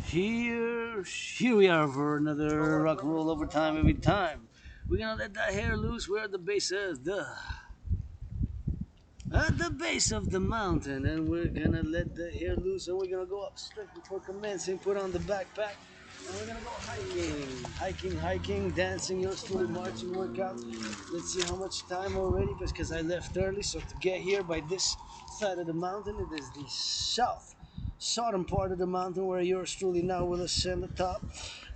Here we are for another rock and roll overtime every time. We're gonna let that hair loose. We're at the base of the mountain, and we're gonna let the hair loose, and we're gonna go up straight before commencing. Put on the backpack, and we're gonna go hiking, dancing. Yours truly marching workout. Let's see how much time already, because I left early. So to get here by this side of the mountain, it is the southern part of the mountain where yours truly now will ascend the top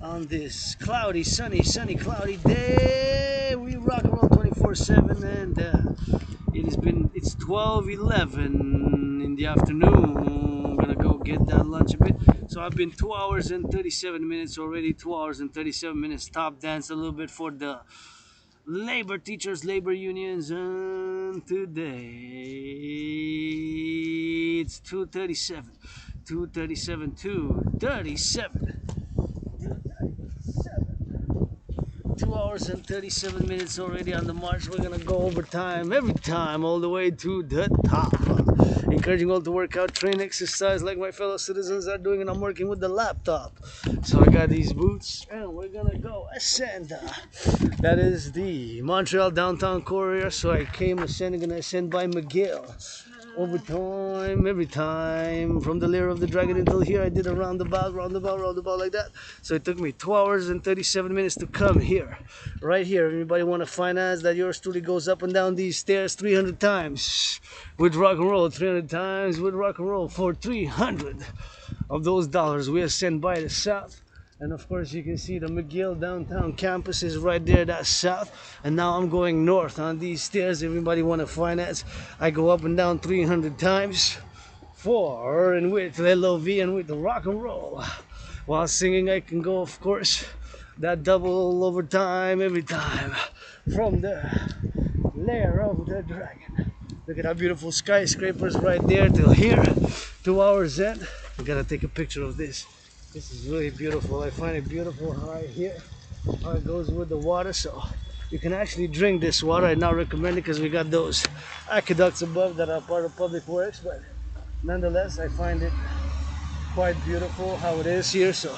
on this cloudy, sunny, cloudy day. We rock and roll 24/7, and it's 12:11 in the afternoon. I'm gonna go get that lunch a bit. So I've been 2 hours and 37 minutes already. 2 hours and 37 minutes. Top dance a little bit for the labor teachers, labor unions, and today it's 2:37. 2:37, 2:37. 2 hours and 37 minutes already on the march. We're gonna go overtime every time, all the way to the top. Encouraging all to work out, train, exercise like my fellow citizens are doing, and I'm working with the laptop. So I got these boots, and we're gonna go ascend. That is the Montreal downtown corridor. So I came ascending, and I ascend by McGill. Overtime, every time, from the lair of the dragon until here. I did a roundabout like that. So it took me 2 hours and 37 minutes to come here, right here. Anybody want to finance that? Yours truly goes up and down these stairs 300 times with rock and roll, 300 times with rock and roll. For 300 of those dollars, we ascend by the south. And of course, you can see the McGill downtown campus is right there, that's south. And now I'm going north on these stairs. Everybody want to finance? I go up and down 300 times for and with LOV and with the rock and roll. While singing, I can go, of course, that double overtime every time from the lair of the dragon. Look at how beautiful skyscrapers right there till here. 2 hours in. I gotta take a picture of this. This is really beautiful. I find it beautiful right here, how it goes with the water. So you can actually drink this water. I now recommend it because we got those aqueducts above that are part of public works, but nonetheless I find it quite beautiful how it is here. So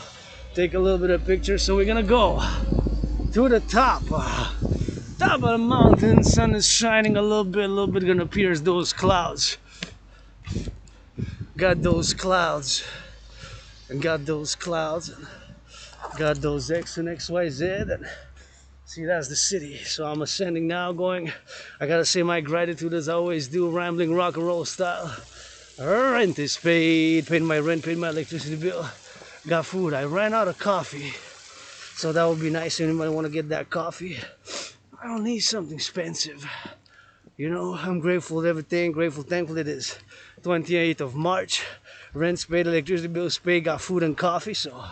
take a little bit of picture. So we're gonna go to the top of the mountain. Sun is shining a little bit, gonna pierce those clouds. Got those clouds, and got those X and XYZ, and see, that's the city. So I'm ascending now, going. I gotta say my gratitude as I always do, rambling rock and roll style. Rent is paid my rent, paid my electricity bill, got food. I ran out of coffee, so that would be nice. Anybody want to get that coffee? I don't need something expensive. You know, I'm grateful for everything, thankful it is 28th of March. Rent's paid, electricity bills paid, got food and coffee, so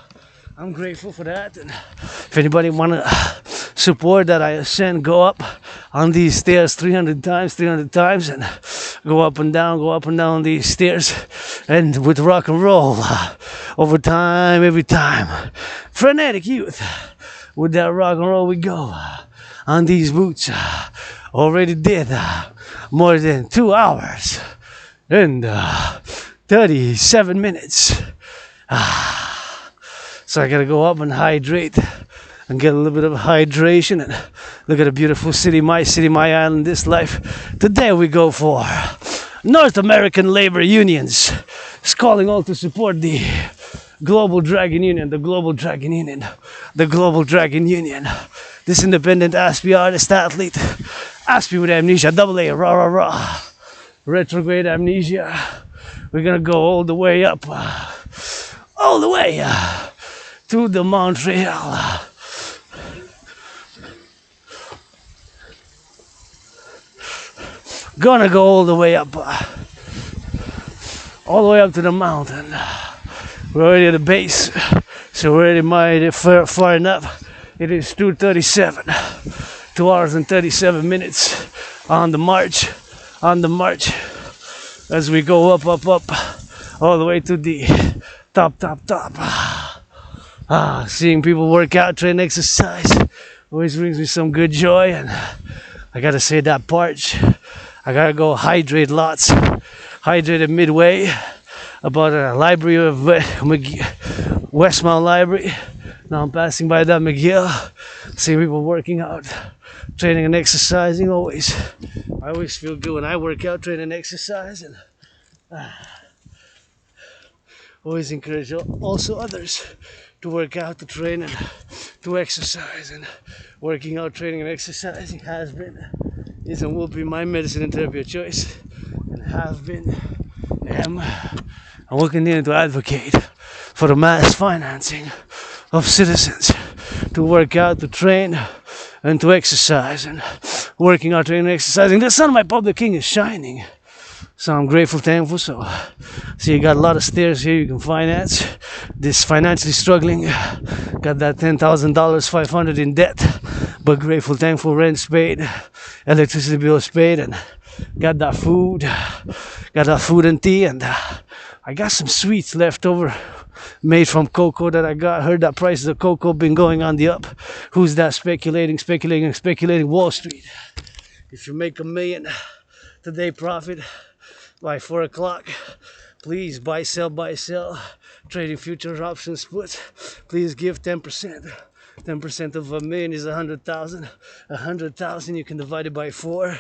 I'm grateful for that. And if anybody want to support that, I ascend, go up on these stairs 300 times, and go up and down these stairs, and with rock and roll, over time, every time. Frenetic youth, with that rock and roll we go on these boots. Already did more than 2 hours and 37 minutes. So I gotta go up and hydrate and get a little bit of hydration and look at a beautiful city, my island, this life. Today we go for North American labor unions. It's calling all to support the Global Dragon Union, the Global Dragon Union. This independent Aspie artist athlete, Aspie with amnesia, double A, rah. Retrograde amnesia. We're gonna go all the way up, to the Montreal. Gonna go all the way up to the mountain. We're already at the base, so we're already far enough. It is 2:37, 2 hours and 37 minutes on the march. As we go up, all the way to the top. Seeing people work out, train, exercise, always brings me some good joy. And I gotta say that part, I gotta go hydrate lots. Hydrated midway, about a library of Westmount Library. Now I'm passing by that McGill. See people working out, training and exercising. I always feel good when I work out, train and exercise, and always encourage also others to work out, to train, and to exercise. And working out, training, and exercising has been, is, and will be my medicine and therapy of choice, and have been, am, and will continue to advocate for the mass financing of citizens to work out, to train, and to exercise. And working out, training, and exercising, the sun of my public king is shining. So I'm grateful, thankful. So you got a lot of stairs here you can finance. This financially struggling, got that $10,000, $500 in debt, but grateful, thankful, rent's paid, electricity bill's paid, and got that food and tea, and I got some sweets left over made from cocoa that I got. Heard that prices of cocoa been going on the up. Who's that speculating Wall Street? If you make $1 million today profit by 4 o'clock, please buy, sell, trading futures, options, puts. Please give 10%. 10% of $1 million is 100,000. 100,000 you can divide it by 4.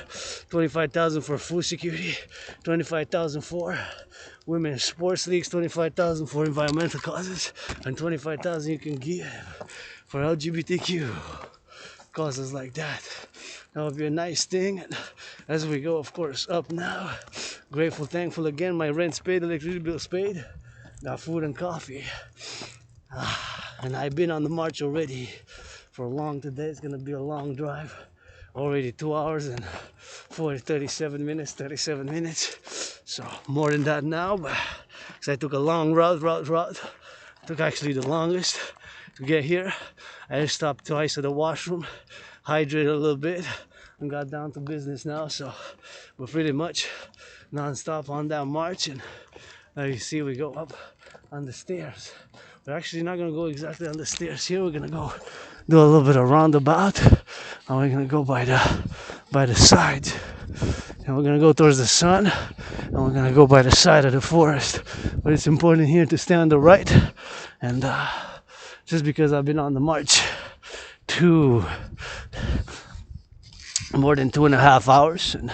25,000 for food security. 25,000 for women's sports leagues. 25,000 for environmental causes, and 25,000 you can give for LGBTQ causes like that. That would be a nice thing. And as we go, of course, up now, grateful, thankful again. My rent's paid, electricity bill's paid. Got food and coffee. And I've been on the march already for long today. It's gonna be a long drive. Already 2 hours and 37 minutes. So more than that now, but because I took a long route. Took actually the longest to get here. I just stopped twice at the washroom, hydrated a little bit, and got down to business now. So we're pretty much non-stop on that march, and you see we go up on the stairs. We're actually not gonna go exactly on the stairs here. We're gonna go do a little bit of roundabout, and we're gonna go by the sides, and we're gonna go towards the sun, and we're gonna go by the side of the forest. But it's important here to stay on the right, and just because I've been on the march more than 2.5 hours, and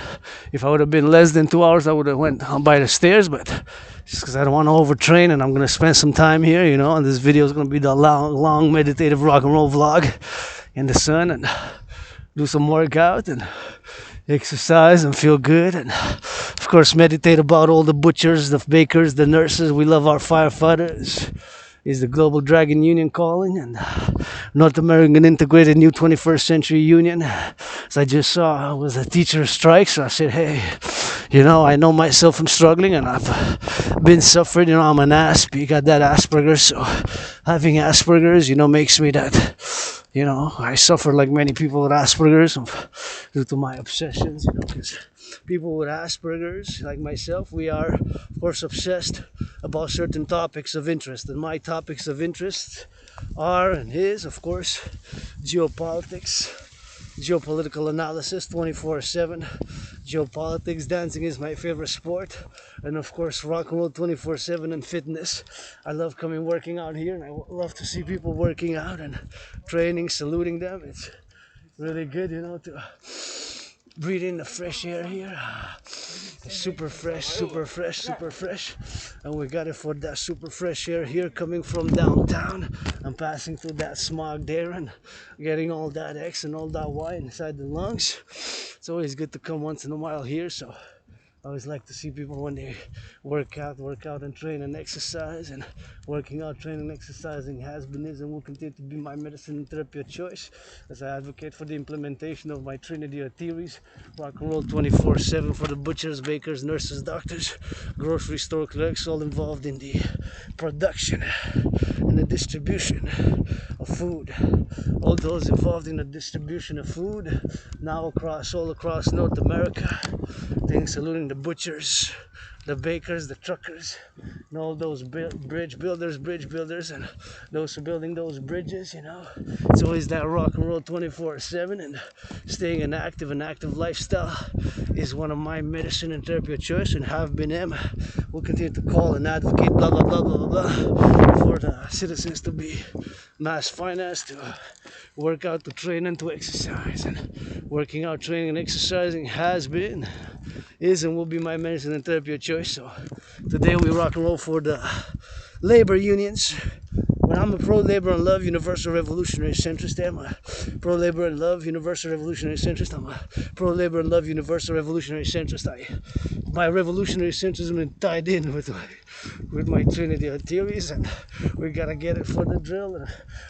if I would have been less than 2 hours, I would have went by the stairs, but just because I don't want to overtrain, and I'm going to spend some time here, and this video is going to be the long meditative rock and roll vlog in the sun, and do some workout and exercise and feel good, and of course meditate about all the butchers, the bakers, the nurses. We love our firefighters. Is the Global Dragon Union calling, and North American integrated new 21st century union. As I just saw, it was a teacher strike, so I said, hey, I know myself from struggling, and I've been suffering. I'm an Asp. You got that Asperger's, so having Asperger's, makes me that. I suffer like many people with Asperger's due to my obsessions. Because people with Asperger's, like myself, we are, of course, obsessed about certain topics of interest. And my topics of interest are, and is, of course, geopolitics, geopolitical analysis 24/7. Geopolitics, dancing is my favorite sport, and of course rock and roll 24/7, and fitness. I love working out here, and I love to see people working out and training, saluting them. It's really good, to breathe in the fresh air here. It's super fresh, and we got it for that super fresh air here coming from downtown. I'm passing through that smog there and getting all that X and all that Y inside the lungs. It's always good to come once in a while here, so I always like to see people when they work out and train and exercise. And working out, training, exercising has been, is, and will continue to be my medicine and therapy of choice, as I advocate for the implementation of my trinity of theories. Rock and roll 24/7 for the butchers, bakers, nurses, doctors, grocery store clerks, all involved in the production and the distribution of food. All those involved in the distribution of food now all across North America. Things saluting the butchers, the bakers, the truckers, and all those bridge builders, and those who are building those bridges, you know. It's always that rock and roll 24/7, and staying an active lifestyle is one of my medicine and therapy of choice, and have been am. We'll continue to call and advocate blah blah blah blah blah for the citizens to be mass financed, to work out, to train, and to exercise. And working out, training, and exercising has been, is, and will be my medicine and therapy of choice. So today we rock and roll for the labor unions. When I'm a pro-labor and love universal revolutionary centrist, I'm a pro-labor and love universal revolutionary centrist. I'm a pro-labor and love universal revolutionary centrist. My revolutionary centrism is tied in with my Trinity of theories, and we gotta get it for the drill, and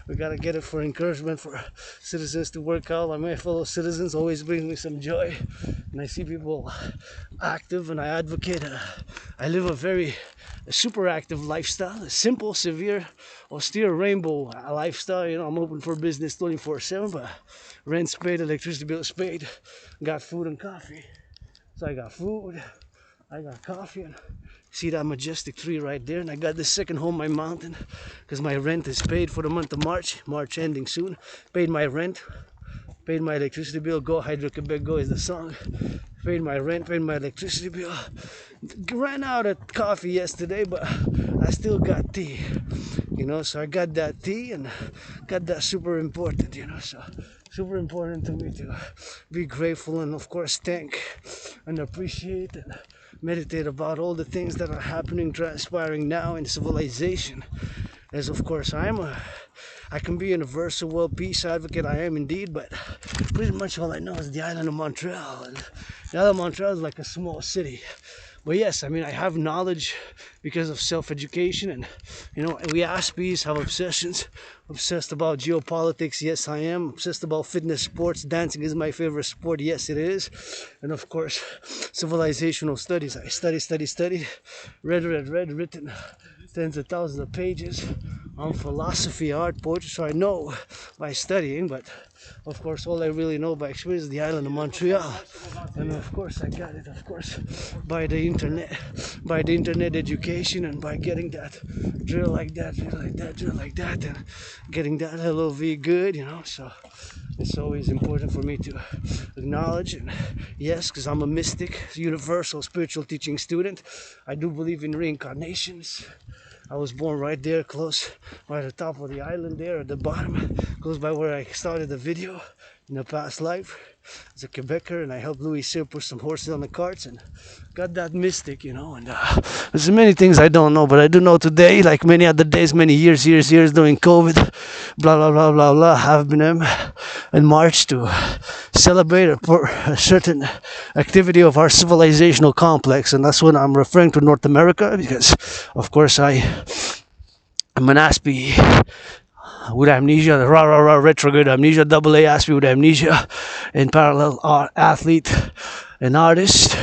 we gotta get it for encouragement for citizens to work out. Like my fellow citizens always brings me some joy, and I see people active, and I advocate. I live a super active lifestyle, a simple, severe, austere rainbow lifestyle. You know, I'm open for business 24/7, but rent's paid, electricity bill's paid, got food and coffee. So I got food, I got coffee, and see that majestic tree right there, and I got this second home, my mountain, because my rent is paid for the month of March ending soon. Paid my rent, paid my electricity bill. Go Hydro Quebec Go is the song. Paid my rent, paid my electricity bill. Ran out of coffee yesterday, but I still got tea, you know. So I got that tea, and got that super important, you know. So super important to me to be grateful, and of course thank and appreciate and meditate about all the things that are happening, transpiring now in civilization. As of course I can be a universal world peace advocate, I am indeed, but pretty much all I know is the island of Montreal, and the island of Montreal is like a small city. But yes, I mean, I have knowledge because of self-education, and you know, we Aspies have obsessions. Obsessed about geopolitics, yes I am. Obsessed about fitness, sports, dancing is my favorite sport, yes it is. And of course, civilizational studies. I studied, read, written tens of thousands of pages on philosophy, art, poetry, so I know by studying, but of course all I really know by experience is the island of Montreal. And of course I got it, of course, by the internet education, and by getting that drill like that, and getting that LOV good, you know. So it's always important for me to acknowledge, and yes, because I'm a mystic, universal spiritual teaching student, I do believe in reincarnations. I was born right there, close, right at the top of the island there, at the bottom, close by where I started the video in a past life as a Quebecer, and I helped Louis Cyr push some horses on the carts, and got that mystic, you know. And there's many things I don't know, but I do know today, like many other days, many years during COVID, blah blah blah blah blah, have been in March to celebrate a certain activity of our civilizational complex, and that's when I'm referring to North America, because of course I'm an Aspie with amnesia, the retrograde amnesia, double A Aspie with amnesia, in parallel athlete, an artist,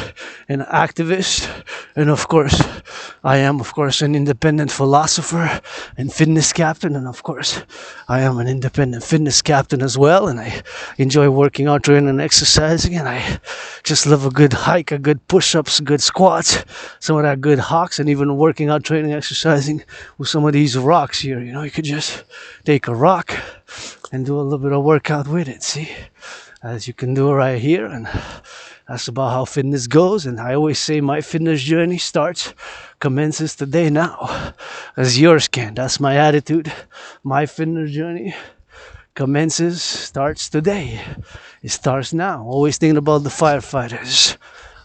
an activist, and of course I am of course an independent philosopher and fitness captain, and of course I am an independent fitness captain as well, and I enjoy working out, training, and exercising, and I just love a good hike, a good push-ups, good squats, some of that good hawks, and even working out, training, exercising with some of these rocks here. You know, you could just take a rock and do a little bit of workout with it, see, as you can do right here. And that's about how fitness goes. And I always say my fitness journey commences today now, as yours can. That's my attitude. My fitness journey starts today. It starts now. Always thinking about the firefighters.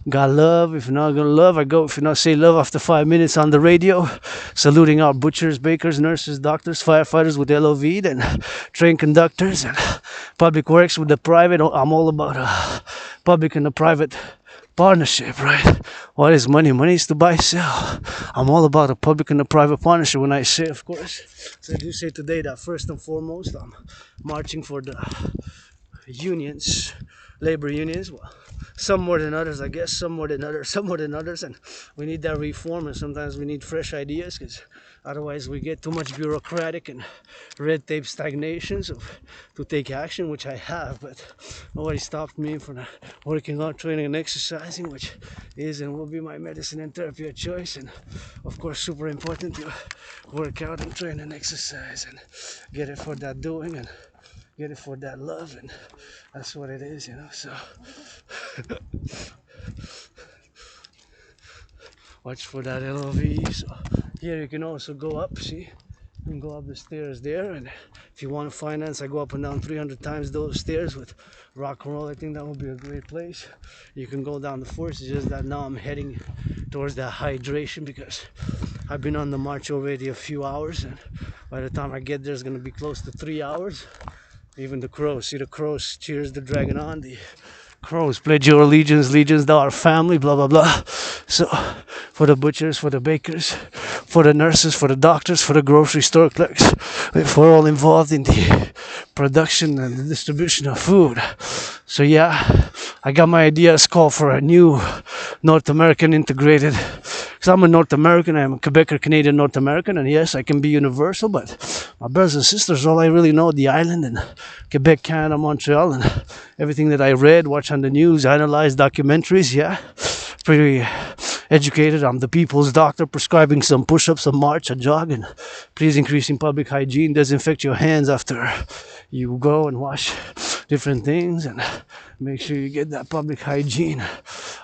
Got love. If you're not gonna love, I go. If you're not say love after 5 minutes on the radio, saluting our butchers, bakers, nurses, doctors, firefighters with LOV, and train conductors, and public works with the private. I'm all about public and the private partnership, right? What is money? Money is to buy, sell. I'm all about a public and a private partnership. When I say, of course, so I do say today that first and foremost, I'm marching for the unions, labor unions. Well, some more than others, I guess. Some more than others, and we need that reform. And sometimes we need fresh ideas, because Otherwise, we get too much bureaucratic and red tape stagnations to take action, which I have, but nobody stopped me from working out, training, and exercising, which is and will be my medicine and therapy of choice. And of course, super important to work out and train and exercise and get it for that doing and get it for that love, and that's what it is, you know. So watch for that LOV. So here you can also go up, see, you can go up the stairs there, and if you want to finance, I go up and down 300 times those stairs with rock and roll. I think that would be a great place. You can go down the force. It's just that now I'm heading towards that hydration because I've been on the march already a few hours, and by the time I get there, it's going to be close to 3 hours. Even the crows, see the crows cheers the dragon on. The crows pledge your allegiance, legions to our family, blah blah blah. So for the butchers, for the bakers, for the nurses, for the doctors, for the grocery store clerks, for all involved in the production and the distribution of food. So yeah, I got my ideas called for a new North American integrated, because I'm a North American, I'm a Quebecer, Canadian North American, and yes, I can be universal, but my brothers and sisters, all I really know, the island and Quebec, Canada, Montreal, and everything that I read, watch on the news, analyze documentaries, yeah, pretty educated. I'm the people's doctor, prescribing some push-ups, a march, a jog, and please increase in public hygiene, disinfect your hands after you go and wash different things, and make sure you get that public hygiene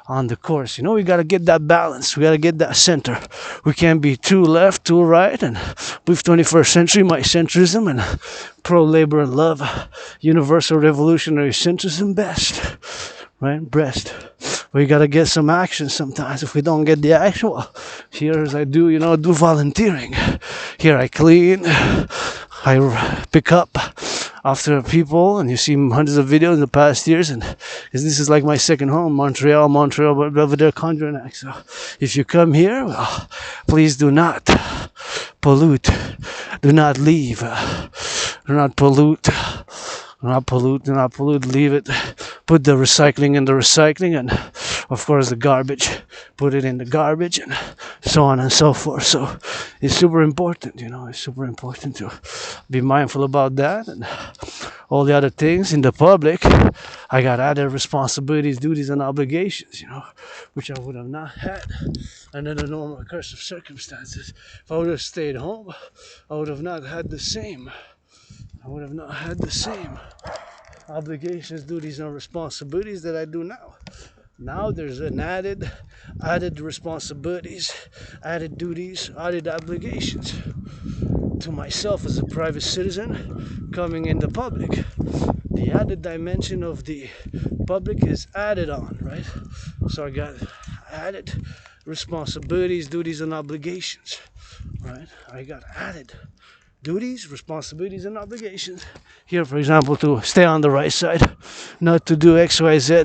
on the course. You know, we got to get that balance. We got to get that center. We can't be too left, too right, and with 21st century, my centrism and pro-labor and love, universal revolutionary centrism best, right? Breast. We got to get some action sometimes. If we don't get the action, well, here as I do, you know, do volunteering. Here I clean, I pick up after people, and you see hundreds of videos in the past years, and this is like my second home, Montreal, Belvedere, Condranac. So if you come here, well, please do not pollute, do not leave, do not pollute, do not pollute, leave it, put the recycling in the recycling, and of course the garbage, put it in the garbage, and so on and so forth. So it's super important, you know, it's super important to be mindful about that, and all the other things in the public. I got other responsibilities, duties, and obligations, you know, which I would have not had under the normal course of circumstances. If I would have stayed home, I would have not had the same. I would have not had the same obligations, duties, and responsibilities that I do now. Now there's an added responsibilities, added duties, added obligations to myself as a private citizen coming in the public. The added dimension of the public is added on, right? So I got added responsibilities, duties, and obligations, right? I got added duties, responsibilities, and obligations. Here, for example, to stay on the right side, not to do X, Y, Z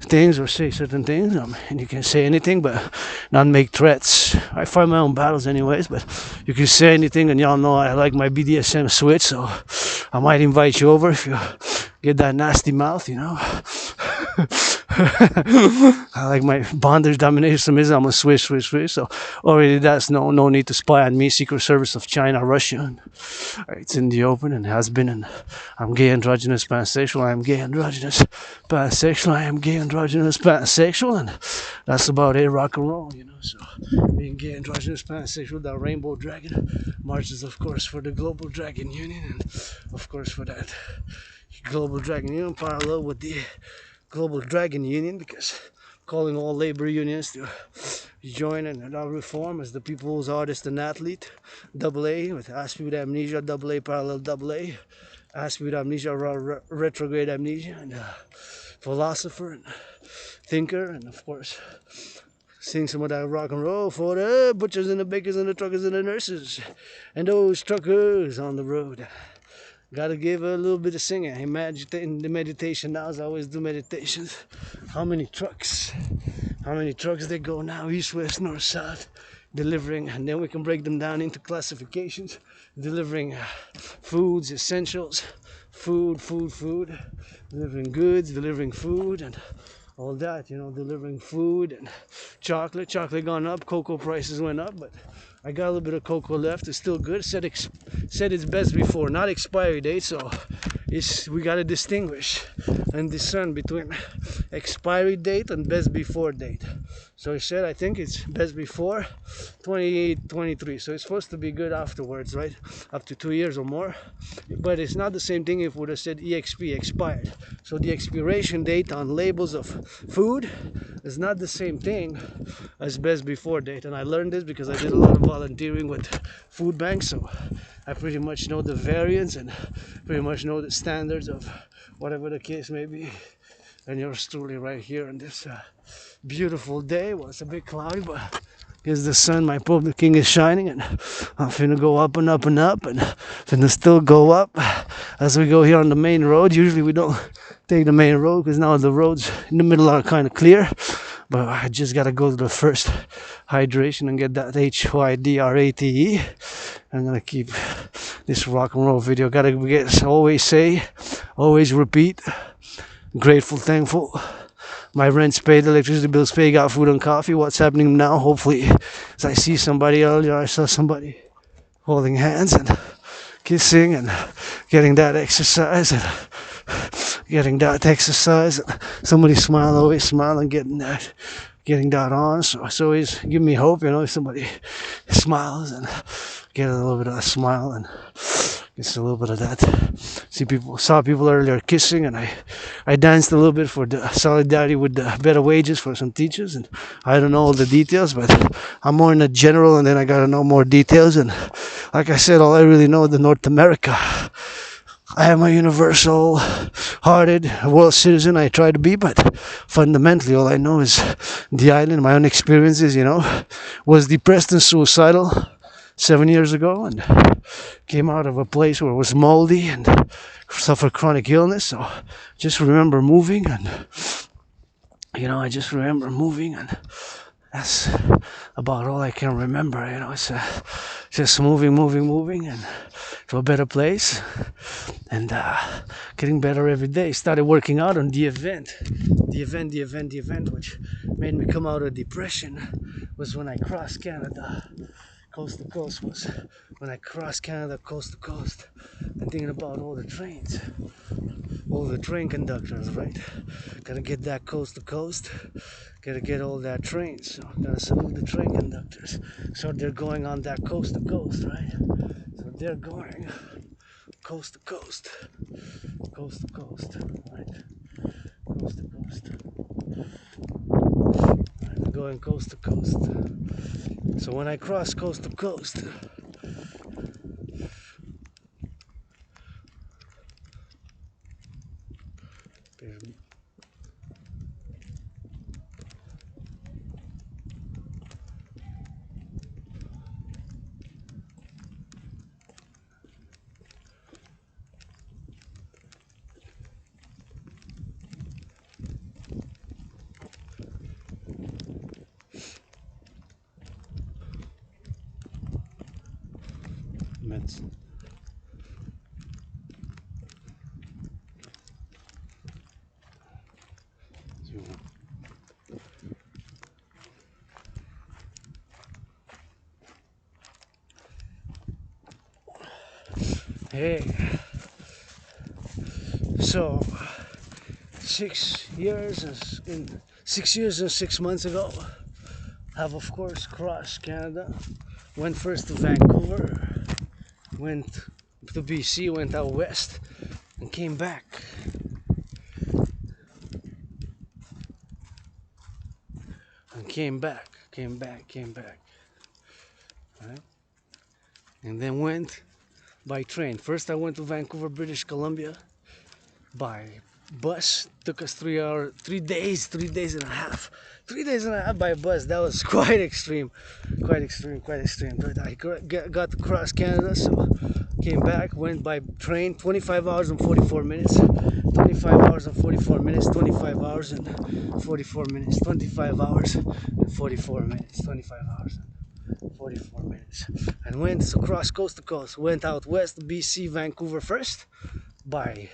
things or say certain things. And you can say anything, but not make threats. I fight my own battles anyways, but you can say anything, and y'all know I like my BDSM switch, so I might invite you over if you get that nasty mouth, you know. I like my bondage, domination, I'm a switch. So already that's no need to spy on me. Secret Service of China, Russia. It's in the open and has been. And I'm gay, androgynous, pansexual. I am gay, androgynous, pansexual. I am gay, androgynous, pansexual, and that's about it. Rock and roll, you know. So being gay, androgynous, pansexual, that rainbow dragon marches, of course, for the Global Dragon Union, and of course for that Global Dragon Union parallel with the Global Dragon Union, because calling all labor unions to join and reform as the people's artist and athlete, AA, with Aspie with amnesia, AA parallel AA, Aspie with amnesia, retrograde amnesia, and philosopher and thinker, and of course sing some of that rock and roll for the butchers and the bakers and the truckers and the nurses and those truckers on the road. Gotta give a little bit of singing. Imagine the meditation now, as I always do meditations. How many trucks they go now, east, west, north, south, delivering, and then we can break them down into classifications, delivering foods, essentials, food, delivering goods, delivering food, and all that, you know, delivering food and chocolate. Chocolate gone up, cocoa prices went up, but I got a little bit of cocoa left. It's still good. Said it's best before, not expiry date. So we gotta distinguish and discern between expiry date and best before date. So he said, I think it's best before 2023. So it's supposed to be good afterwards, right? Up to 2 years or more. But it's not the same thing if it would have said EXP, expired. So the expiration date on labels of food is not the same thing as best before date. And I learned this because I did a lot of volunteering with food banks. So I pretty much know the variants and pretty much know the standards of whatever the case may be. And yours truly right here on this beautiful day. Well, it's a bit cloudy, but here's the sun. My public king is shining, and I'm finna go up and up and up, and finna still go up as we go here on the main road. Usually we don't take the main road because now the roads in the middle are kind of clear, but I just gotta go to the first hydration and get that HYDRATE. I'm gonna keep this rock and roll video. Gotta always repeat, grateful, thankful. My rent's paid, electricity bills paid, got food and coffee. What's happening now? Hopefully, as I see somebody earlier, I saw somebody holding hands and kissing and getting that exercise and somebody smile, always smile and getting that on. So it's always give me hope, you know, if somebody smiles and get a little bit of a smile and it's a little bit of that. Saw people earlier kissing, and I danced a little bit for the solidarity with the better wages for some teachers, and I don't know all the details, but I'm more in the general, and then I gotta know more details. And like I said, all I really know is the North America. I am a universal-hearted world citizen. I try to be, but fundamentally, all I know is the island. My own experiences, you know, was depressed and suicidal 7 years ago, and came out of a place where it was moldy and suffered chronic illness. So just remember moving, and you know, and that's about all I can remember. You know, it's just moving and to a better place, and getting better every day. Started working out on the event, which made me come out of depression. Was when I crossed Canada. Coast to coast was when I crossed Canada coast to coast, and thinking about all the trains, all the train conductors, right? Gotta get that coast to coast, gotta get all that trains, so gotta salute the train conductors. So they're going on that coast to coast, right? So they're going coast to coast, right? Coast to coast. Right, going coast to coast. So when I cross coast to coast, medicine. Hey, so 6 years and 6 months ago, have of course crossed Canada. Went first to Vancouver, went to BC, went out west, and came back. Came back. Right? And then went by train. First I went to Vancouver, British Columbia by bus. Took us 3 days and a half. 3 days and a half by bus. That was quite extreme. But I got to cross Canada, so came back, went by train, 25 hours and 44 minutes. 25 hours and 44 minutes, 25 hours and 44 minutes, 25 hours and 44 minutes, 25 hours and 44 minutes. And went across coast to coast. Went out west, BC, Vancouver first by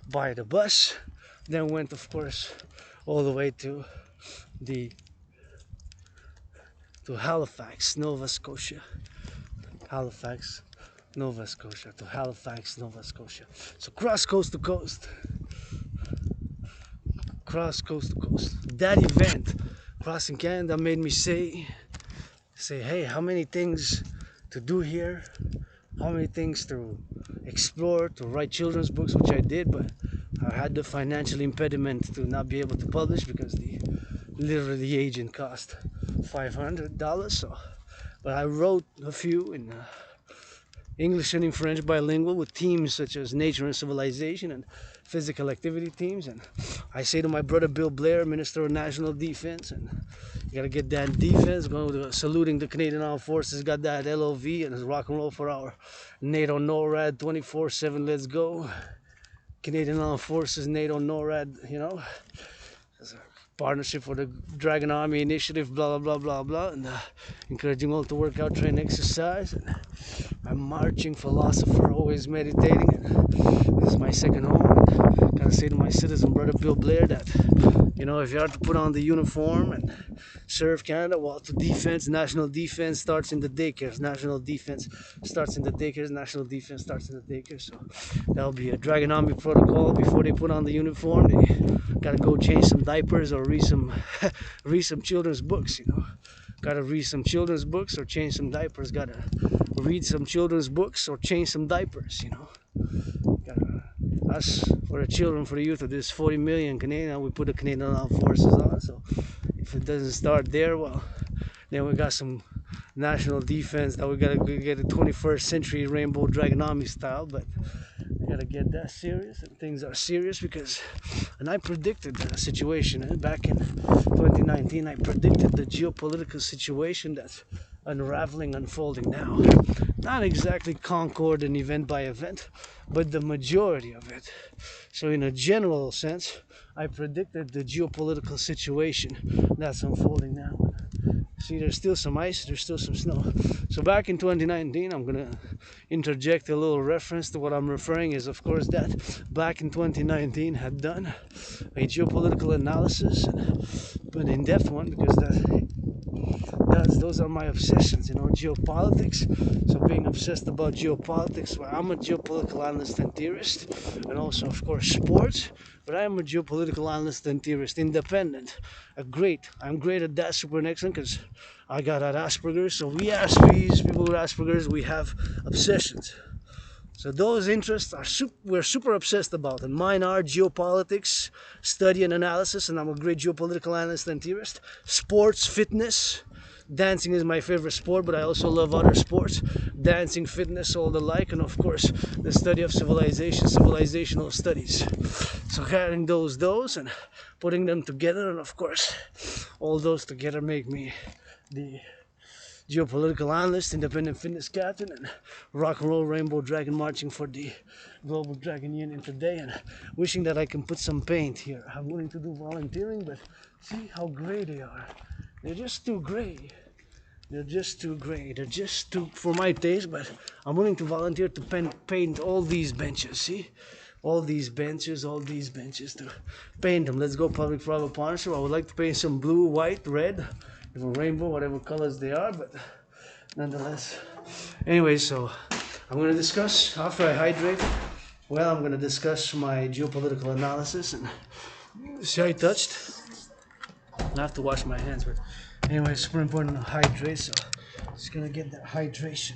the bus. Then went, of course, all the way to Halifax, Nova Scotia. Halifax, Nova Scotia to Halifax, Nova Scotia. So cross coast to coast. Cross coast to coast. That event, crossing Canada, made me say, hey, how many things to do here? How many things to explore, to write children's books, which I did, but I had the financial impediment to not be able to publish because literally the agent cost $500. So, but I wrote a few in English and in French bilingual with themes such as nature and civilization and physical activity themes. And I say to my brother Bill Blair, Minister of National Defense, and you gotta get that defense going to saluting the Canadian Armed Forces, got that LOV, and it's rock and roll for our NATO NORAD 24/7. Let's go. Canadian Armed Forces, NATO NORAD, you know. There's a partnership for the Dragon Army Initiative, blah, blah, blah, blah, blah, and encouraging all to work out, train, exercise. And I'm marching philosopher, always meditating. And this is my second home. And gotta say to my citizen brother Bill Blair that, you know, if you have to put on the uniform and serve Canada, well, to defense, national defense starts in the daycares. National defense starts in the daycares. National defense starts in the daycare. So that'll be a Dragon Army protocol before they put on the uniform. They gotta go change some diapers or read some read some children's books, you know. Gotta read some children's books or change some diapers. Gotta read some children's books or change some diapers, you know. Gotta, us, for the children, for the youth of this 40 million Canadian, we put the Canadian Armed Forces on. So if it doesn't start there, well, then we got some national defense that we gotta get a 21st century Rainbow Dragon Army style. But we gotta get that serious, and things are serious because, and I predicted the situation back in 2019. I predicted the geopolitical situation that's unraveling, unfolding now. Not exactly concord and event by event, but the majority of it. So in a general sense, I predicted the geopolitical situation that's unfolding now. See, there's still some ice, there's still some snow. So back in 2019, I'm gonna interject a little reference to what I'm referring is, of course, that back in 2019 had done a geopolitical analysis, but an in-depth one, because those are my obsessions, you know, geopolitics. So being obsessed about geopolitics, well, I'm a geopolitical analyst and theorist, and also, of course, sports. But I am a geopolitical analyst and theorist, independent. I'm great at that, super excellent, because I got at Asperger's. So we Aspies, people with Asperger's, we have obsessions. So those interests are we're super obsessed about, and mine are geopolitics, study and analysis, and I'm a great geopolitical analyst and theorist. Sports, fitness. Dancing is my favorite sport, but I also love other sports. Dancing, fitness, all the like, and of course, the study of civilization, civilizational studies. So carrying those, and putting them together, and of course, all those together make me the geopolitical analyst, independent fitness captain, and rock and roll rainbow dragon marching for the Global Dragon Union today, and wishing that I can put some paint here. I'm willing to do volunteering, but see how gray they are. They're just too gray. They're just too gray. They're just too, for my taste, but I'm willing to volunteer to paint all these benches, see? All these benches to paint them. Let's go public-private partnership. I would like to paint some blue, white, red, even rainbow, whatever colors they are, but nonetheless. Anyway, so I'm going to discuss, after I hydrate, well, I'm going to discuss my geopolitical analysis. And see, I touched. I have to wash my hands, but anyway, it's super important to hydrate, so just going to get that hydration.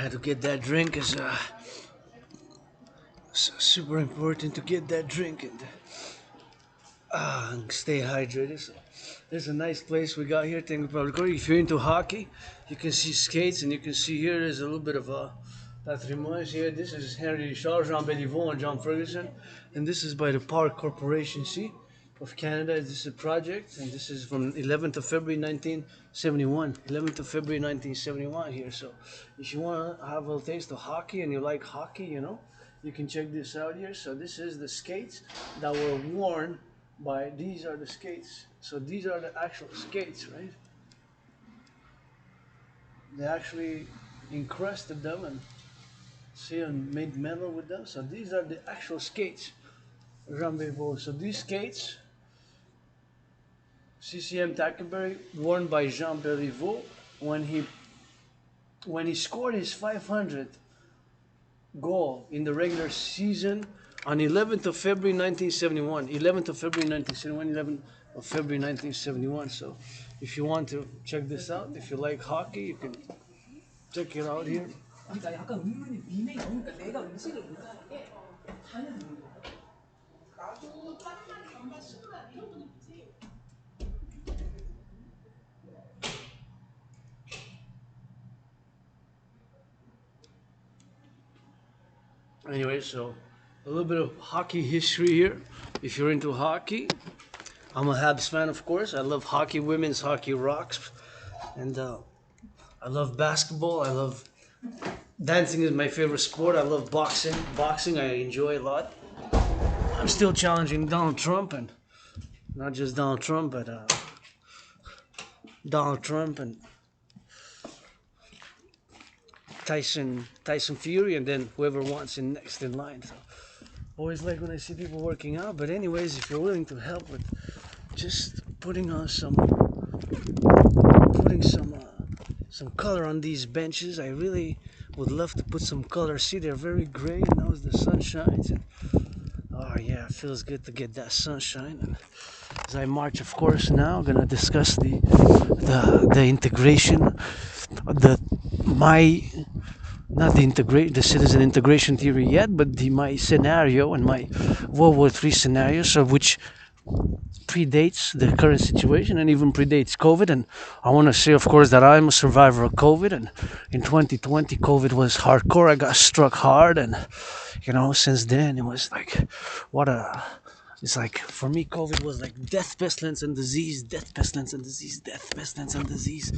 had to get that drink. It's super important to get that drink and stay hydrated. So there's a nice place we got here, Czech Republic. If you're into hockey, you can see skates, and you can see here there's a little bit of a patrimoine here. This is Henry Charles, Jean Béliveau, and John Ferguson, and this is by the Park Corporation, of Canada. This is a project, and this is from 11th of February 1971. 11th of February 1971 here. So if you want to have a little taste of hockey and you like hockey, you can check this out here. So this is the skates that were worn by, these are the skates. So these are the actual skates, right? They actually encrusted them and made metal with them. So these are the actual skates. So these skates, CCM Tackenberry, worn by Jean Béliveau when he scored his 500th goal in the regular season on 11th of February 1971. 11th of February 1971. 11th of February 1971. So if you want to check this out, if you like hockey, you can check it out here. Anyway, so a little bit of hockey history here. If you're into hockey, I'm a Habs fan, of course. I love hockey. Women's hockey rocks. And I love basketball. I love dancing is my favorite sport. I love boxing. Boxing I enjoy a lot. I'm still challenging Donald Trump, and not just Donald Trump, but Donald Trump and Tyson Fury, and then whoever wants in next in line. So always like when I see people working out. But anyways, if you're willing to help with just putting some color on these benches, I really would love to put some color. See, they're very gray, and now as the sun shines, and oh yeah, it feels good to get that sunshine. And as I march, of course, now I'm gonna discuss the integration, not the citizen integration theory yet, but my scenario and my World War III scenario, so which predates the current situation and even predates COVID. And I want to say, of course, that I'm a survivor of COVID, and in 2020 COVID was hardcore. I got struck hard, and since then it was like it's like, for me, COVID was like death, pestilence, and disease, death, pestilence, and disease, death, pestilence, and disease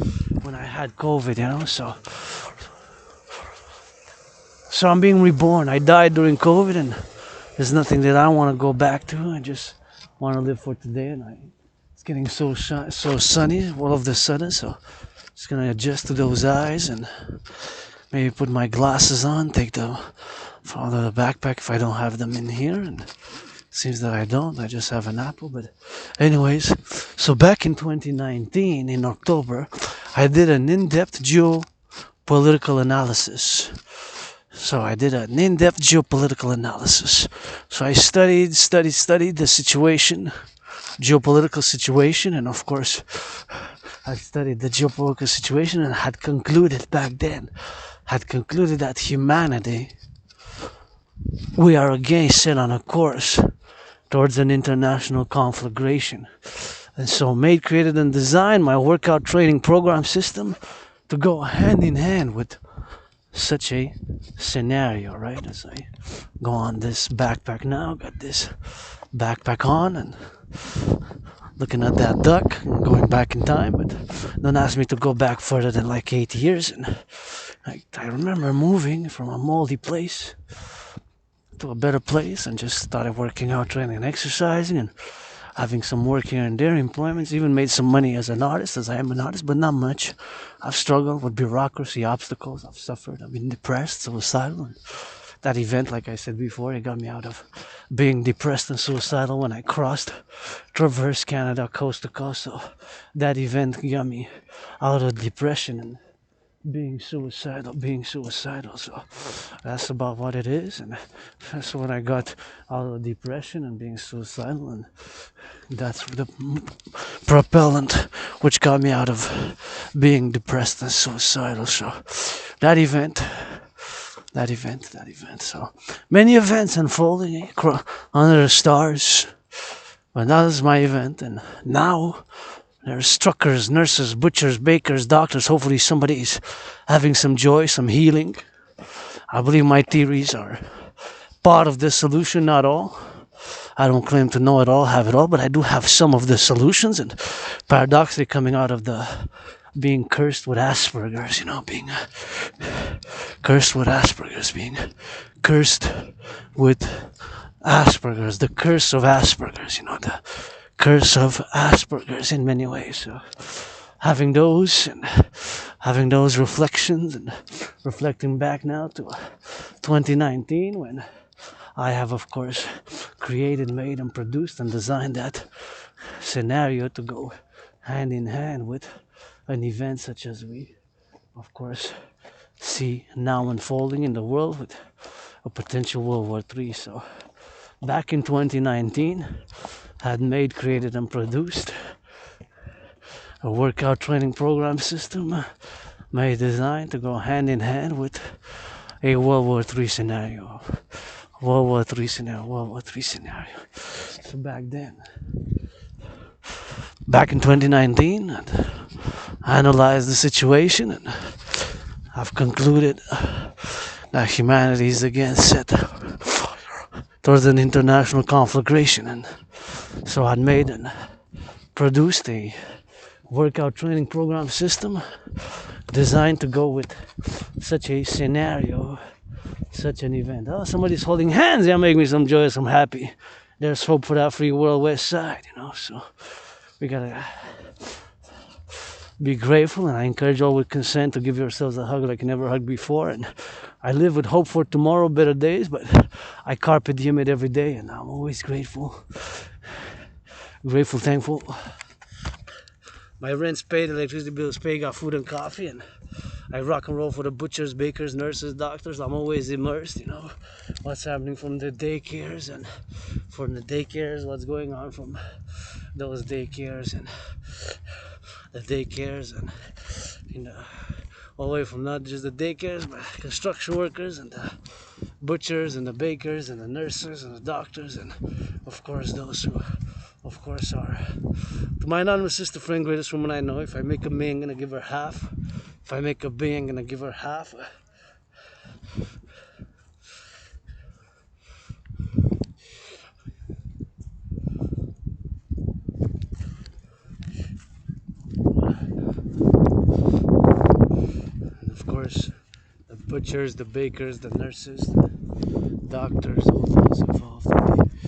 when I had COVID, So I'm being reborn. I died during COVID, and there's nothing that I want to go back to. I just want to live for today, and it's getting so sunny all of the sudden, so just going to adjust to those eyes and maybe put my glasses on, take them out of the backpack if I don't have them in here, and seems that I don't. I just have an apple. But anyways, so back in 2019 in October, I did an in-depth geopolitical analysis. So I did an in-depth geopolitical analysis. So I studied the situation, geopolitical situation, and of course I studied the geopolitical situation and had concluded back then, that humanity, we are again set on a course towards an international conflagration. And so made, created, and designed my workout training program system to go hand in hand with such a scenario, right? As I go on this backpack now, got this backpack on and looking at that duck, going back in time, but don't ask me to go back further than like 8 years. And I remember moving from a moldy place to a better place and just started working out, training and exercising, and having some work here and there, employments, even made some money as an artist, as I am an artist, but not much. I've struggled with bureaucracy, obstacles, I've suffered, I've been depressed, suicidal. And that event, like I said before, it got me out of being depressed and suicidal when I traversed Canada coast to coast. So that event got me out of depression and being suicidal. So that's about what it is, and that's when I got out of depression and being suicidal, and that's the propellant which got me out of being depressed and suicidal. So that event That event. So many events unfolding under the stars. But that is my event, and now there's truckers, nurses, butchers, bakers, doctors. Hopefully somebody's having some joy, some healing. I believe my theories are part of the solution, not all. I don't claim to know it all, have it all, but I do have some of the solutions, and paradoxically coming out of the being cursed with Asperger's, being cursed with Asperger's, being cursed with Asperger's, the curse of Asperger's, the curse of Asperger's in many ways. So having those reflections and reflecting back now to 2019 when I have, of course, created, made, and produced and designed that scenario to go hand in hand with an event such as we, of course, see now unfolding in the world with a potential World War III. So back in 2019, had made, created, and produced a workout training program system made designed to go hand in hand with a World War III scenario. World War III scenario. So back in 2019, I analyzed the situation, and I've concluded that humanity is again set towards an international conflagration, and so I made and produced a workout training program system designed to go with such a scenario, such an event. Oh, somebody's holding hands. That makes me some joyous. I'm happy. There's hope for that free world west side, So we gotta be grateful, and I encourage all with consent to give yourselves a hug like you never hugged before. And I live with hope for tomorrow, better days, but I carpe diem it every day, and I'm always grateful, thankful. My rent's paid, electricity bill's paid, got food and coffee, and I rock and roll for the butchers, bakers, nurses, doctors. I'm always immersed, what's happening from the daycares, and from the daycares, what's going on from those daycares, and the daycares, and all the way from not just the daycares, but construction workers, and the butchers, and the bakers, and the nurses, and the doctors, and of course those who, of course, are to my anonymous sister friend, greatest woman I know. If I make a me, I'm gonna give her half. If I make a B, I'm gonna give her half. And of course, the butchers, the bakers, the nurses, the doctors, all those involved in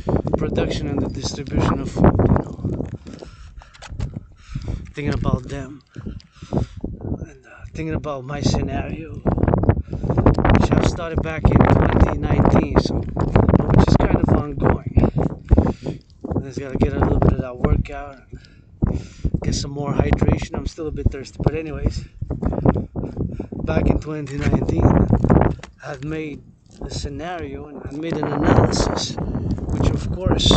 the production and the distribution of food, Thinking about them, and thinking about my scenario, which I've started back in 2019, which is kind of ongoing. I just gotta get a little bit of that workout and get some more hydration. I'm still a bit thirsty, but anyways, back in 2019, I had made a scenario and I made an analysis, which of course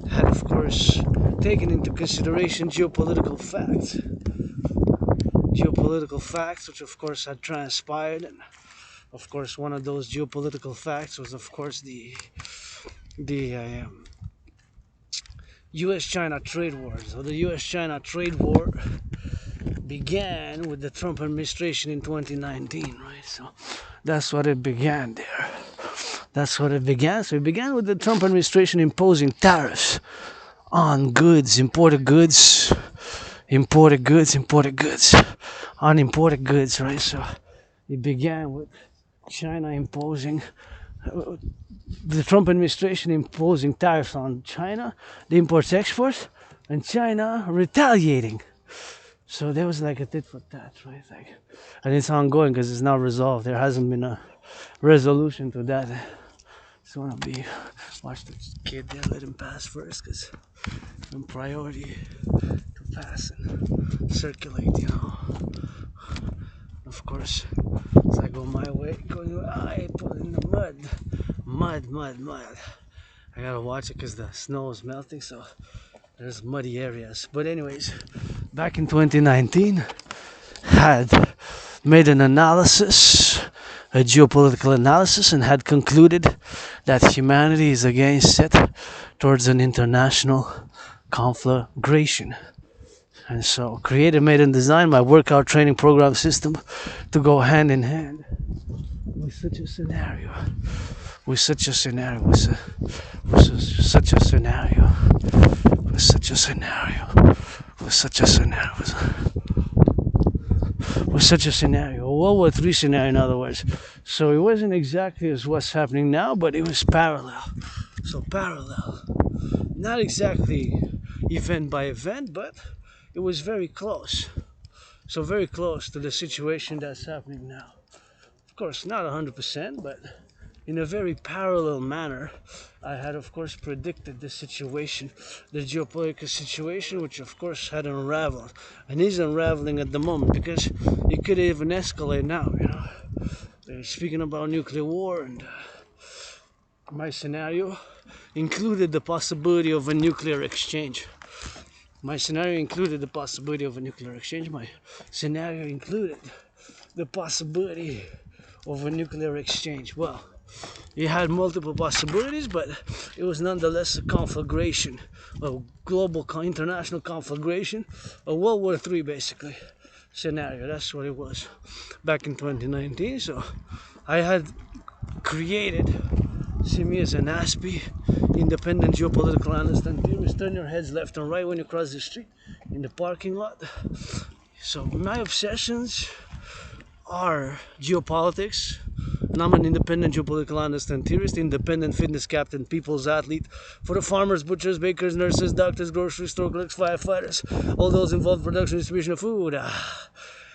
had taken into consideration geopolitical facts, which of course had transpired, and of course one of those geopolitical facts was of course the U.S.-China trade war. So the U.S.-China trade war began with the Trump administration in 2019, right? So that's what it began there. So it began with the Trump administration imposing tariffs on goods, imported goods, on imported goods, right? So it began with China imposing, the Trump administration imposing tariffs on China, the imports, exports, and China retaliating. So there was like a tit for tat, right? And it's ongoing because it's not resolved. There hasn't been a resolution to that. Just want to watch the kid there, let him pass first, because I'm priority to pass and circulate, Of course, as I go my way, I put in the mud. I gotta watch it because the snow is melting, so there's muddy areas. But anyways, back in 2019, had made an analysis a geopolitical analysis and had concluded that humanity is again set towards an international conflagration. And so created, made, and designed my workout training program system to go hand in hand with such a scenario. With such a scenario. With such a scenario. With such a scenario. With such a scenario. With such a scenario. A World War III scenario, in other words. So it wasn't exactly as what's happening now, but it was parallel. So parallel. Not exactly event by event, but it was very close. So very close to the situation that's happening now. Of course, not 100%, but in a very parallel manner. I had, of course, predicted the situation, the geopolitical situation, which, of course, had unraveled and is unraveling at the moment, because it could even escalate now. They're speaking about nuclear war, and my scenario included the possibility of a nuclear exchange. My scenario included the possibility of a nuclear exchange. My scenario included the possibility of a nuclear exchange. Well, it had multiple possibilities, but it was nonetheless a conflagration, a global, international conflagration, a World War III basically scenario. That's what it was back in 2019. So I had created, see me as an ASPI, independent geopolitical analyst and theorist. Turn your heads left and right when you cross the street in the parking lot. So my obsessions are geopolitics, and I'm an independent geopolitical analyst and theorist, independent fitness captain, people's athlete for the farmers, butchers, bakers, nurses, doctors, grocery store clerks, firefighters, all those involved in production and distribution of food,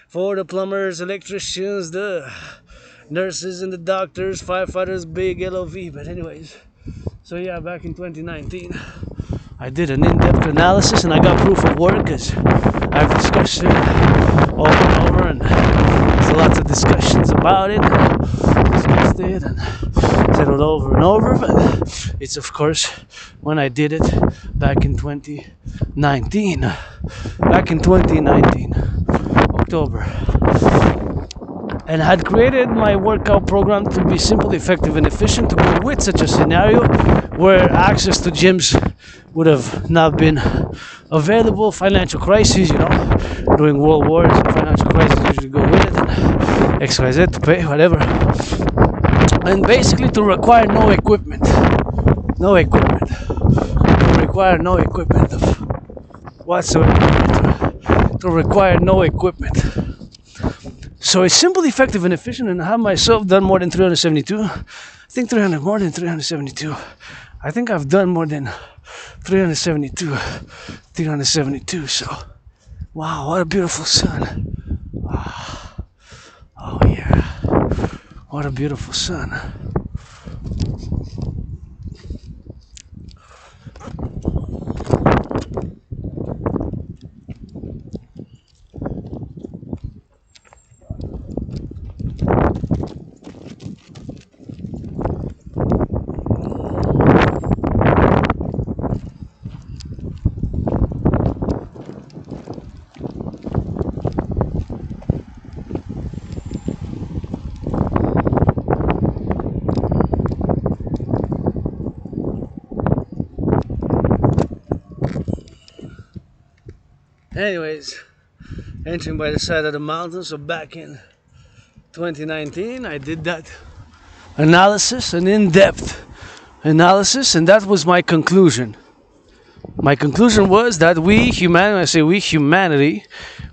for the plumbers, electricians, the nurses and the doctors, firefighters, big LOV. But anyways, so yeah, back in 2019 I did an in-depth analysis and I got proof of work, because I've discussed it over and over, and there's lots of discussions about it, discussed it and said it over and over. But it's, of course, when I did it back in 2019, October, and had created my workout program to be simple, effective, and efficient to go with such a scenario where access to gyms would have not been available. Financial crises, during world wars, financial crises usually go with it, and XYZ to pay, whatever. And basically to require no equipment, to require no equipment. So it's simple, effective, and efficient, and I have myself done more than 372. I think more than 372. I think I've done more than 372. So, wow, what a beautiful sun. Oh yeah, what a beautiful sun. Anyways, entering by the side of the mountain. So back in 2019 I did that analysis, an in-depth analysis, and that was my conclusion. My conclusion was that humanity,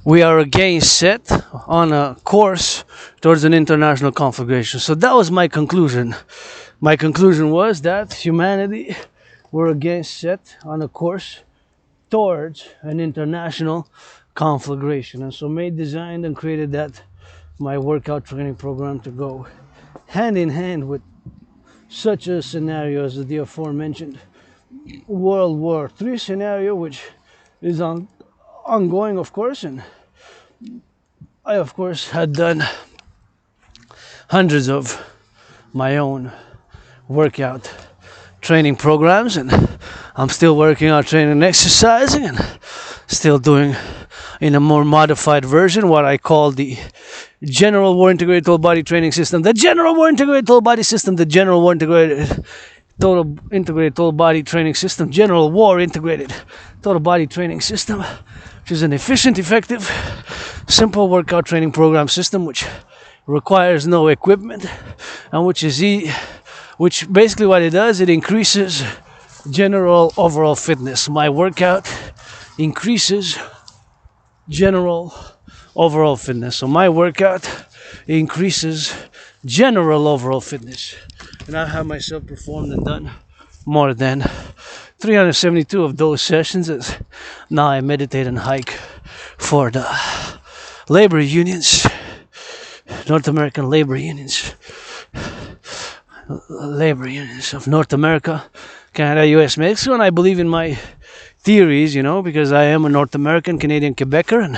we are again set on a course towards an international conflagration. So that was my conclusion. My conclusion was that humanity, we're again set on a course towards an international conflagration. And so designed and created that my workout training program to go hand in hand with such a scenario as the aforementioned World War III scenario, which is ongoing, of course. And I, of course, had done hundreds of my own workout training programs, and I'm still working out, training and exercising, and still doing in a more modified version what I call the General War Integrated Total Body Training System, the General War Integrated Total Body System, the General War Integrated Total Body Training System, General War Integrated Total Body Training System, which is an efficient, effective, simple workout training program system which requires no equipment and which basically what it does, it increases general overall fitness. My workout increases general overall fitness. So my workout increases general overall fitness. And I have myself performed and done more than 372 of those sessions. As now I meditate and hike for the labor unions, North American labor unions of North America, Canada, US, Mexico. And I believe in my theories, you know, because I am a North American, Canadian, Quebecer, and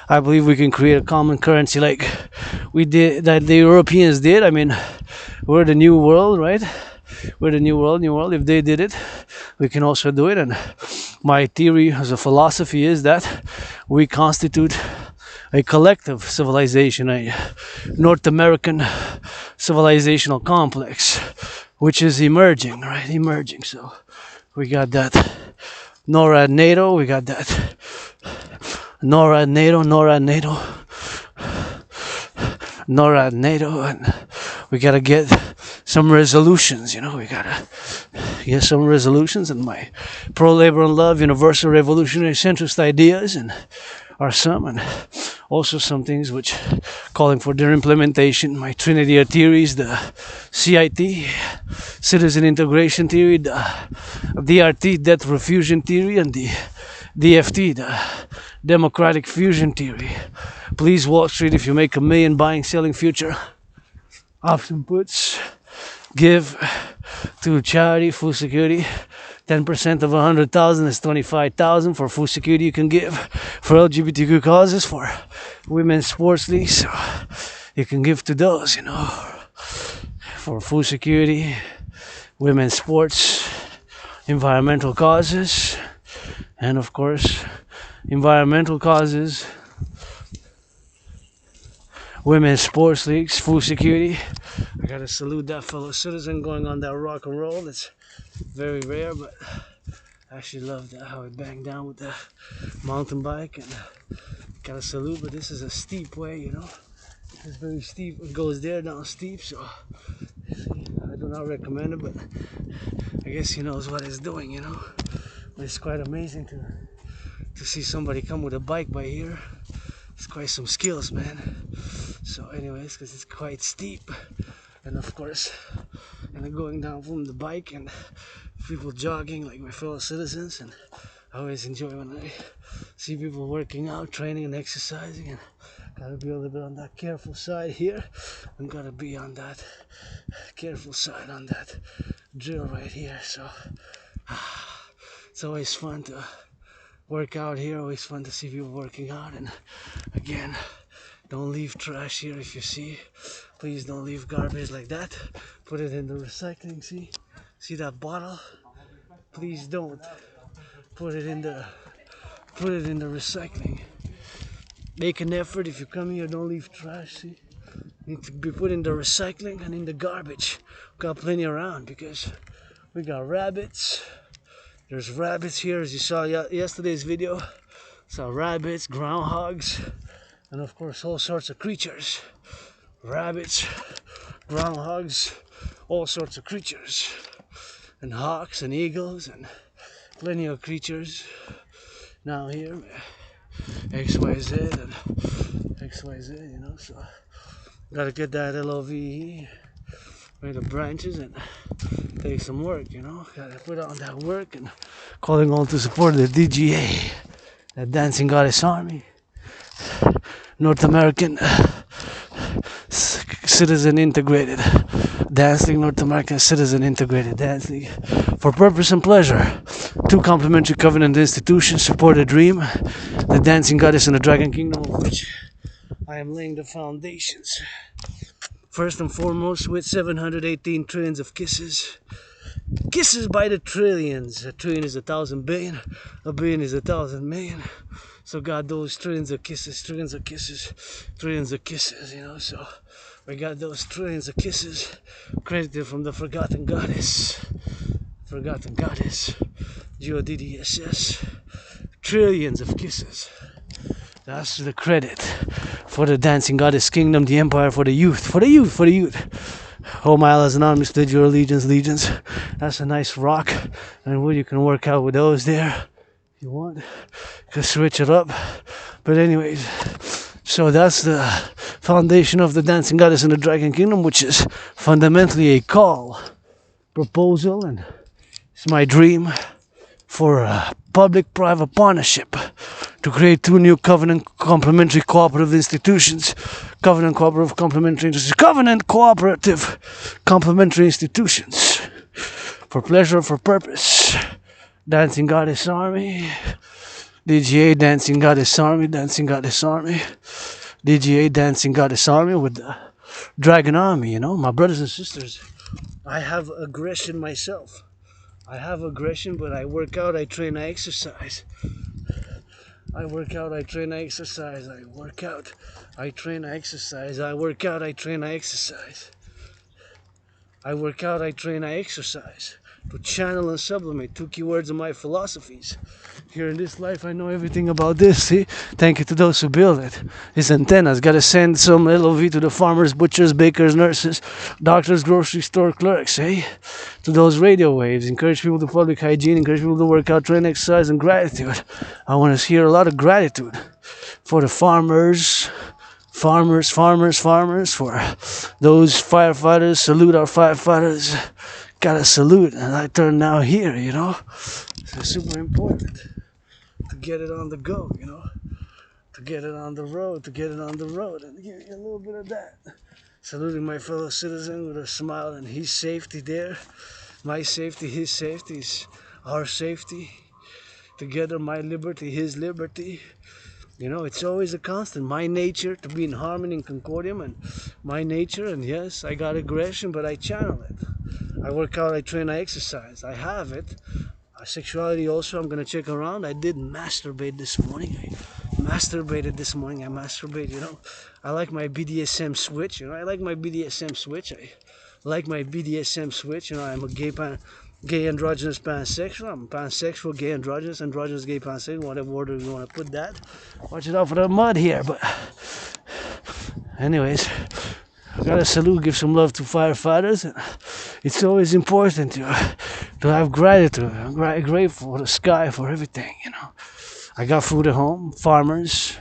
I believe we can create a common currency like we did, that the Europeans did. I mean, we're the new world, right? We're the new world. If they did it, we can also do it. And my theory as a philosophy is that we constitute a collective civilization, a North American civilizational complex, which is emerging, right? Emerging. So we got that NORAD NATO, we got that NORAD NATO, and we gotta get some resolutions, you know, we gotta get some resolutions, and my pro-labor and love, universal revolutionary centrist ideas and are some, and also some things which calling for their implementation. My Trinity of theories, the CIT, citizen integration theory, the DRT, debt refusion theory, and the DFT, the democratic fusion theory. Please, Wall Street, if you make $1 million buying, selling future option puts, give to charity, food security. 10% of 100,000 is 25,000 for food security you can give for LGBTQ causes, for women's sports leagues. So you can give to those, you know, for food security, women's sports, environmental causes, and of course, environmental causes, women's sports leagues, food security. I gotta salute that fellow citizen going on that rock and roll. It's very rare, but I actually love that, how it banged down with the mountain bike, and gotta salute. But this is a steep way, you know, it's very steep. It goes there down steep, so I do not recommend it, but I guess he knows what he's doing, you know. But it's quite amazing to see somebody come with a bike by here. It's quite some skills, man. So anyways, because it's quite steep, and of course, and going down from the bike, and people jogging like my fellow citizens, and I always enjoy when I see people working out, training and exercising, and gotta be a little bit on that careful side here. I'm gotta be on that careful side on that drill right here. So it's always fun to work out here, always fun to see people working out. And again, don't leave trash here. If you see, please don't leave garbage like that. Put it in the recycling. See that bottle? Please don't put it in the recycling. Make an effort. If you come here, don't leave trash. See, need to be put in the recycling and in the garbage. Got plenty around because we got rabbits. There's rabbits here, as you saw yesterday's video. Saw rabbits, groundhogs, and of course all sorts of creatures. Rabbits, groundhogs, all sorts of creatures, and hawks and eagles and plenty of creatures. Now here, XYZ and XYZ, you know. So gotta get that LOVE by the branches and take some work, you know. Gotta put on that work, and calling on to support the DGA, the Dancing Goddess Army, North American Citizen Integrated Dance League, North American Citizen Integrated Dance League, for purpose and pleasure. 2 complementary covenant institutions support a dream, the Dancing Goddess and the Dragon Kingdom, of which I am laying the foundations. First and foremost, with 718 trillions of kisses, Kisses by the trillions. A trillion is 1,000 billion. A billion is 1,000 million. So got those trillions of kisses, trillions of kisses, trillions of kisses, you know. So we got those trillions of kisses credited from the forgotten goddess. Forgotten goddess. G-O-D-D-S-S. Trillions of kisses. That's the credit for the dancing goddess kingdom, the empire for the youth. For the youth, for the youth. Oh, my allies and armies, pledge your allegiance, legions. That's a nice rock. And you can work out with those there. If you want. You can switch it up. But anyways, so that's the foundation of the dancing goddess in the dragon kingdom, which is fundamentally a call, proposal, and it's my dream for a public-private partnership to create 2 new covenant complementary cooperative institutions. Covenant cooperative complementary institutions. Covenant cooperative complementary institutions. For pleasure, for purpose. Dancing Goddess Army. DGA Dancing Goddess Army. Dancing Goddess Army. DGA Dancing Goddess Army with the Dragon Army, you know. My brothers and sisters, I have aggression myself. I have aggression, but I work out, I train, I exercise. I work out, I train, I exercise. I work out, I train, I exercise. I work out, I train, I exercise. I work out, I train, I exercise. To channel and sublimate 2 key words of my philosophies. Here in this life, I know everything about this, see? Thank you to those who build it. These antennas, gotta send some LOV to the farmers, butchers, bakers, nurses, doctors, grocery store clerks, eh? To those radio waves, encourage people to public hygiene, encourage people to work out, train, exercise, and gratitude. I want to hear a lot of gratitude for the farmers, for those firefighters, salute our firefighters. Gotta salute, and I turn now here, you know. So it's super important to get it on the go, you know. To get it on the road, and give you a little bit of that. Saluting my fellow citizen with a smile and his safety there. My safety, his safety, our safety. Together, my liberty, his liberty. You know, it's always a constant. My nature to be in harmony and concordium, and my nature, and yes, I got aggression, but I channel it. I work out, I train, I exercise. I have it. Sexuality also, I'm going to check around. I did masturbate this morning. I masturbate, you know. I like my BDSM switch, you know. I like my BDSM switch, you know. I'm a gay androgynous pansexual. I'm pansexual, gay androgynous, gay pansexual, whatever order you want to put that. Watch it out for the mud here, but anyways, I gotta salute, give some love to firefighters. It's always important to have gratitude. I'm grateful for the sky, for everything, you know. I got food at home, farmers,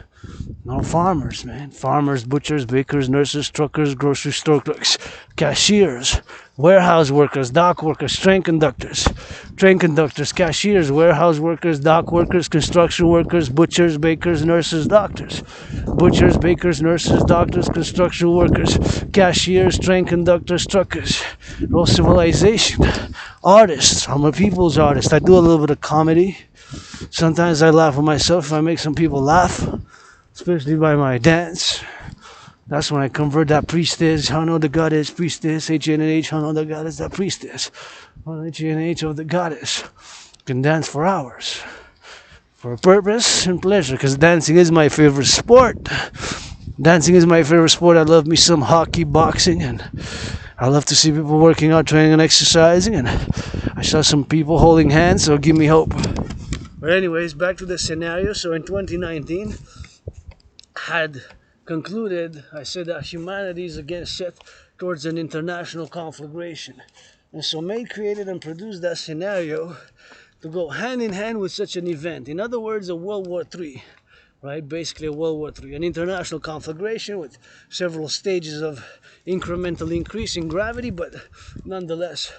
man. Farmers, butchers, bakers, nurses, truckers, grocery store clerks, cashiers, warehouse workers, dock workers, train conductors, cashiers, warehouse workers, dock workers, construction workers, butchers, bakers, nurses, doctors. Butchers, bakers, nurses, doctors, construction workers, cashiers, train conductors, truckers. All civilization. Artists. I'm a people's artist. I do a little bit of comedy. Sometimes I laugh at myself if I make some people laugh, especially by my dance. That's when I convert that priestess, Hano the goddess, priestess, H-N-H, Hano the goddess, that priestess. H-N-H of the goddess. Can dance for hours. For a purpose and pleasure, because dancing is my favorite sport. I love me some hockey, boxing, and I love to see people working out, training, and exercising, and I saw some people holding hands, so give me hope. But anyways, back to the scenario. So in 2019, had concluded, I said that humanity is again set towards an international conflagration. And so May created and produced that scenario to go hand in hand with such an event. In other words, a World War III, right? Basically a World War III, an international conflagration with several stages of incremental increase in gravity, but nonetheless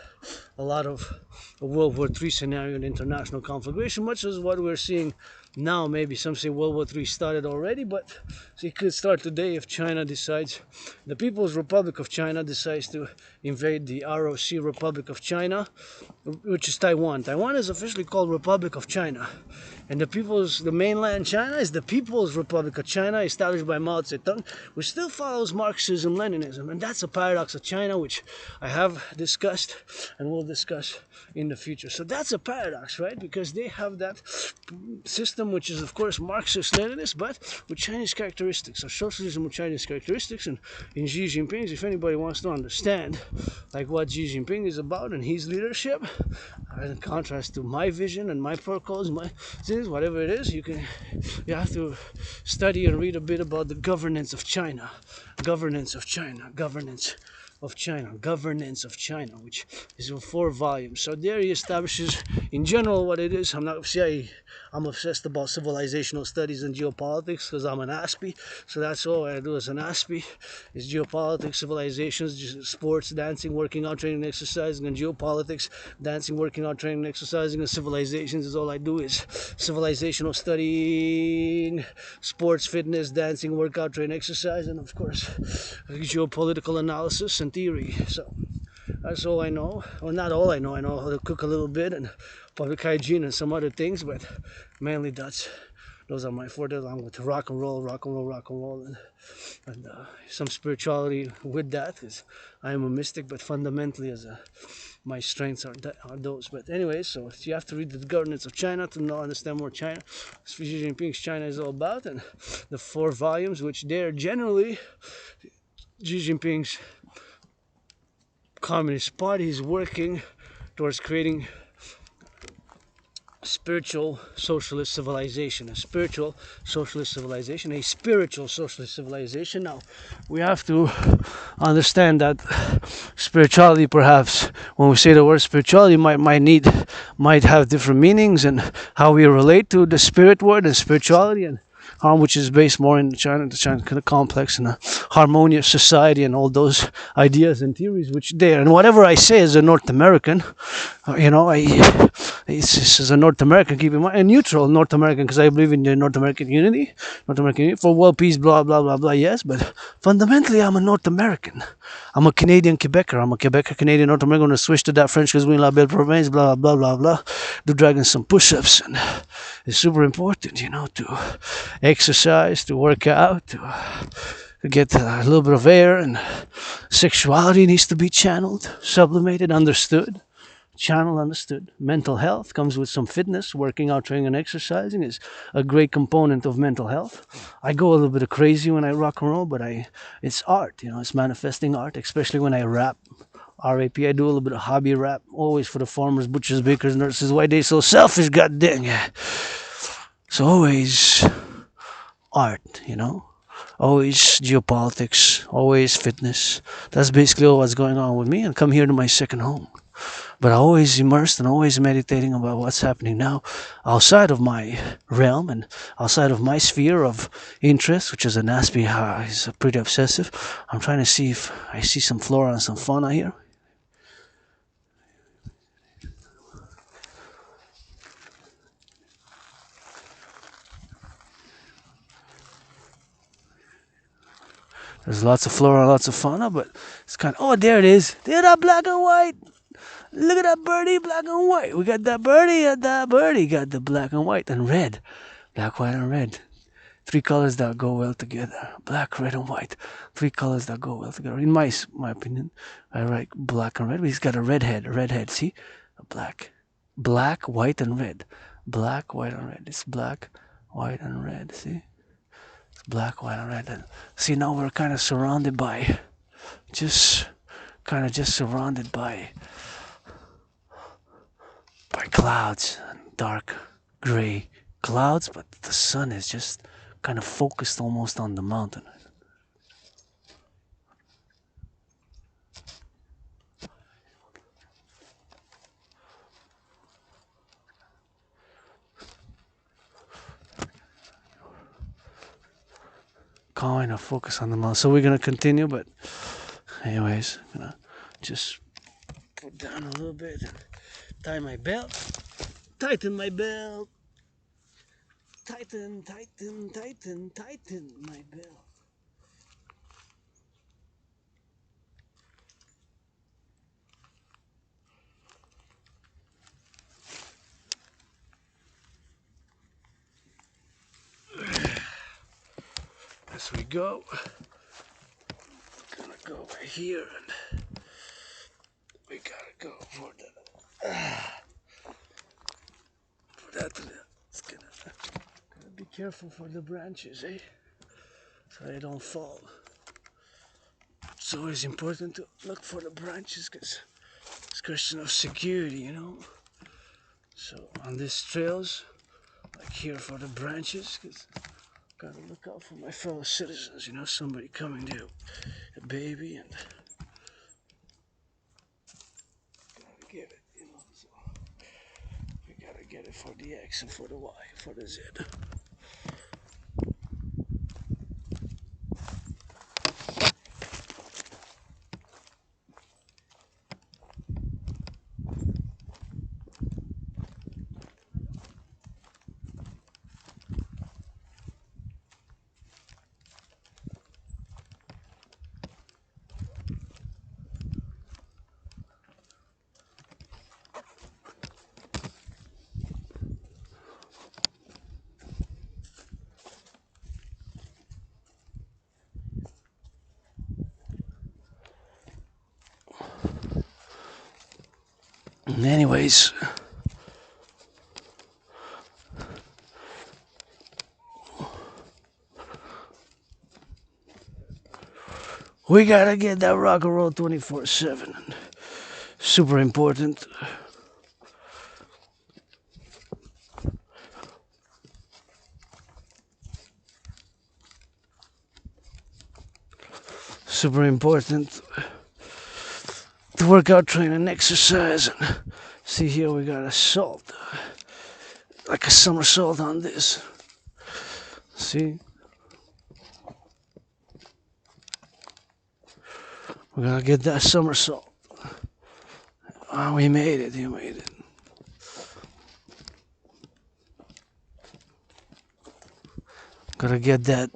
a lot of a World War III scenario, an international conflagration, much as what we're seeing now. Maybe some say World War III started already, but it could start today if China decides, the People's Republic of China decides to invade the ROC Republic of China, which is Taiwan. Taiwan is officially called Republic of China. And the mainland China is the People's Republic of China, established by Mao Zedong, which still follows Marxism, Leninism. And that's a paradox of China, which I have discussed and will discuss in the future. So that's a paradox, right? Because they have that system, which is, of course, Marxist, Leninist, but with Chinese characteristics, or socialism with Chinese characteristics. And in Xi Jinping's, if anybody wants to understand, like what Xi Jinping is about and his leadership, in contrast to my vision and my protocols, my things, whatever it is, you have to study and read a bit about the governance of China, which is in 4 volumes. So there he establishes, in general, what it is. I'm obsessed about civilizational studies and geopolitics because I'm an ASPE. So that's all I do as an ASPE, is geopolitics, civilizations, sports, dancing, working out, training, exercising, and geopolitics, dancing, working out, training, exercising, and civilizations is all I do, is civilizational studying, sports, fitness, dancing, workout, training, exercise, and of course geopolitical analysis and theory. So that's all I know. Well, not all I know. I know how to cook a little bit and public hygiene and some other things, but mainly those are my forte, along with rock and roll, and some spirituality with that, because I am a mystic, but fundamentally my strengths are those. But anyway, so you have to read the governance of China to understand more China. Xi Jinping's China is all about, and the 4 volumes, which they're generally Xi Jinping's Communist Party is working towards creating spiritual socialist civilization, a spiritual socialist civilization. Now, we have to understand that spirituality, perhaps, when we say the word spirituality, might have different meanings, and how we relate to the spirit word and spirituality, and which is based more in the China kind of complex and a harmonious society and all those ideas and theories which there. And whatever I say as a North American, it's as a North American, keep in mind, a neutral North American, because I believe in the North American unity for world peace, blah, blah, blah, blah, yes, but fundamentally I'm a North American. I'm a Canadian Quebecer. I'm a Quebecer, Canadian, North American. I'm going to switch to that French because we're in liable province, blah, blah, blah, blah. Do dragging some push-ups, and it's super important, to exercise, to work out, to get a little bit of air, and sexuality needs to be channeled, sublimated, understood. Mental health comes with some fitness. Working out, training, and exercising is a great component of mental health. I go a little bit crazy when I rock and roll, but it's art, it's manifesting art, especially when I rap. RAP, I do a little bit of hobby rap, always for the farmers, butchers, bakers, nurses. Why they so selfish, god dang. So always art, always geopolitics, always fitness. That's basically all what's going on with me, and come here to my second home. But always immersed and always meditating about what's happening now outside of my realm and outside of my sphere of interest, which is an ASPE, is pretty obsessive. I'm trying to see if I see some flora and some fauna here. There's lots of flora, lots of fauna, but it's kind of, oh, there it is. There, that black and white. Look at that birdie, black and white. We got that birdie, got the black and white and red. Black, white, and red. 3 colors that go well together. Black, red, and white. 3 colors that go well together. In my opinion, I like black and red. But he's got a red head, see? A black, white, and red. Black, white, and red. It's black, white, and red, see? It's black, white, and red. And see, now we're kind of surrounded by, just surrounded by clouds, and dark gray clouds, but the sun is just kind of focused almost on the mountain. Kind of focus on the mountain. So we're gonna continue, but anyways, I'm gonna just put down a little bit, tie my belt, tighten my belt. tighten, tighten, tighten, tighten my belt. As we go, gonna go over here and we gotta go for that. It's gotta be careful for the branches, eh? So they don't fall. It's always important to look for the branches because it's a question of security, you know. So on these trails, like here for the branches, because gotta look out for my fellow citizens, you know, somebody coming to a baby and gotta get it, you know. So we gotta get it for the X and for the Y, for the Z. Anyways, we gotta get that rock and roll 24/7. Super important. Super important to work out, train, and exercise. And see here, we got a salt, like a somersault on this. See, we're gonna get that somersault. Oh, we made it. You made it. Gotta get that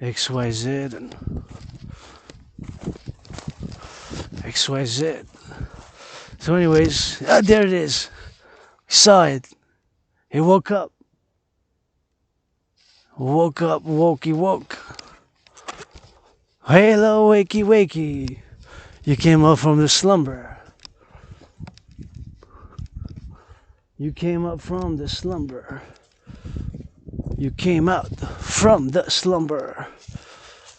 XYZ and XYZ. So anyways, there it is. We saw it. He woke up. Woke up, wokey woke. Hello, wakey wakey. You came up from the slumber. You came up from the slumber. You came out from the slumber.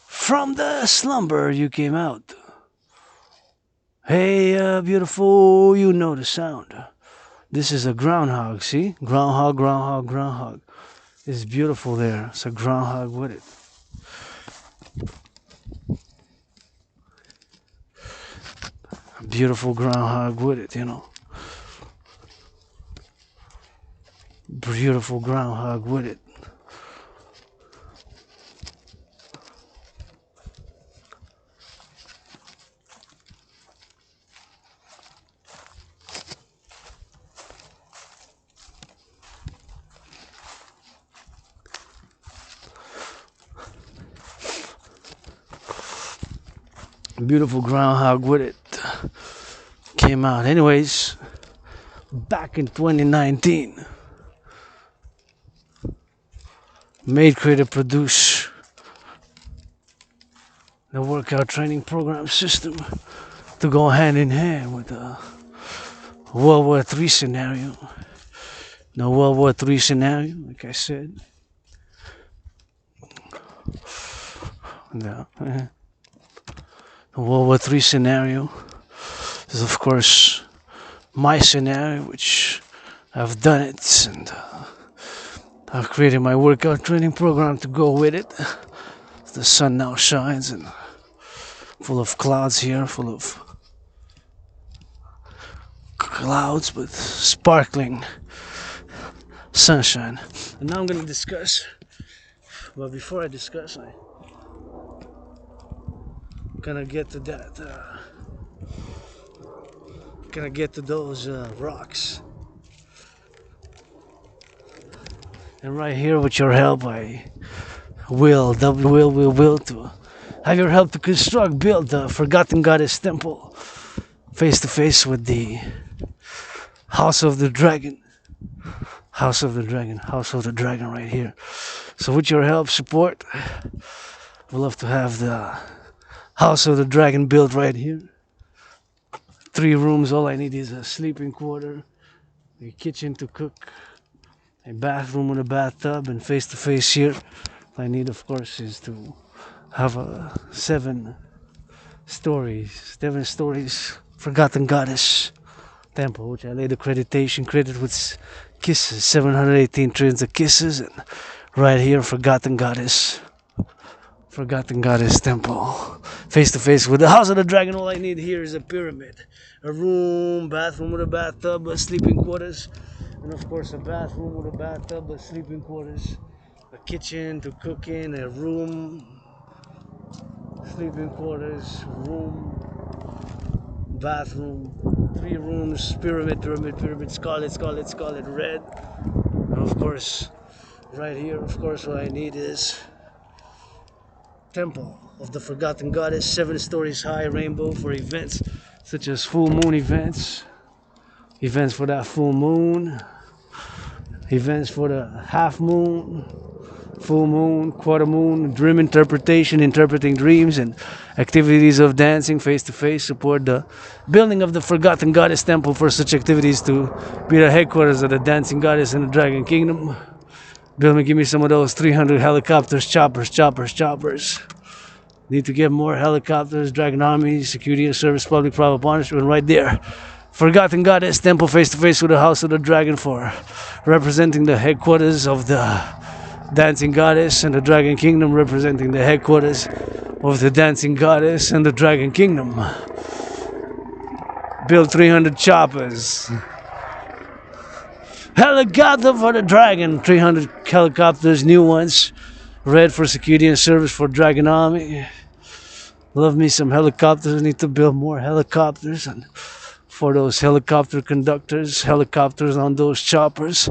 From the slumber you came out. Hey, beautiful, you know the sound. This is a groundhog, see? Groundhog, groundhog, groundhog. It's beautiful there. It's a groundhog with it. A beautiful groundhog with it, you know. Beautiful groundhog with it. Beautiful groundhog with it. Came out. Anyways, back in 2019. Made, created, produce the workout training program system to go hand in hand with the World War III scenario. The World War III scenario, like I said. The World War III scenario is, of course, my scenario, which I've done it, and I've created my workout training program to go with it. The sun now shines and full of clouds here, full of clouds but sparkling sunshine. And now I'm going to discuss, but before I discuss, I'm gonna get to that, gonna get to those rocks. And right here, with your help, I will to have your help to construct, build the Forgotten Goddess Temple, face to face with the House of the Dragon. House of the Dragon right here. So with your help, support, we'd love to have the House of the Dragon built right here. 3 rooms, all I need is a sleeping quarter, a kitchen to cook, a bathroom with a bathtub, and face to face here. All I need, of course, is to have a 7 stories Forgotten Goddess Temple, which I laid accreditation credit with kisses, 718 trillions of kisses, and right here, Forgotten Goddess Temple, face to face with the House of the Dragon. All I need here is a pyramid, a room, bathroom with a bathtub, a sleeping quarters, and of course a bathroom with a bathtub, a sleeping quarters, a kitchen to cook in, a room, sleeping quarters, room, bathroom, 3 rooms, pyramid, scarlet, red. And of course, right here, of course, what I need is Temple of the Forgotten Goddess, 7 stories high, rainbow for events such as full moon events for that full moon, events for the half moon, full moon, quarter moon, dream interpretation, interpreting dreams, and activities of dancing face to face. Support the building of the Forgotten Goddess Temple for such activities to be the headquarters of the Dancing Goddess in the Dragon Kingdom. Build me, give me some of those 300 helicopters, choppers. Need to get more helicopters, Dragon Army, security and service, public-private partnership, and right there, Forgotten Goddess Temple face to face with the House of the Dragon for representing the headquarters of the Dancing Goddess and the Dragon Kingdom, representing the headquarters of the Dancing Goddess and the Dragon Kingdom. Build 300 choppers. Helicopter for the Dragon, 300 helicopters, new ones, red for security and service for Dragon Army. Love me some helicopters. Need to build more helicopters, and for those helicopter conductors, helicopters on those choppers.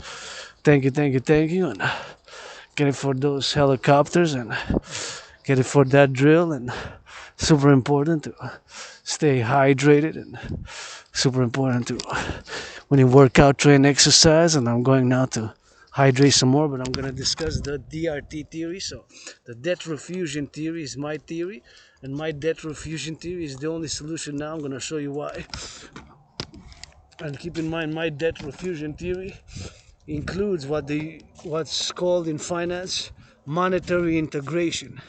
Thank you, and get it for those helicopters, and get it for that drill, and super important to stay hydrated, and super important to when you work out, train, exercise. And I'm going now to hydrate some more, but I'm going to discuss the DRT theory. So the debt refusion theory is my theory, and my debt refusion theory is the only solution now. I'm going to show you why. And keep in mind, my debt refusion theory includes what's called in finance monetary integration.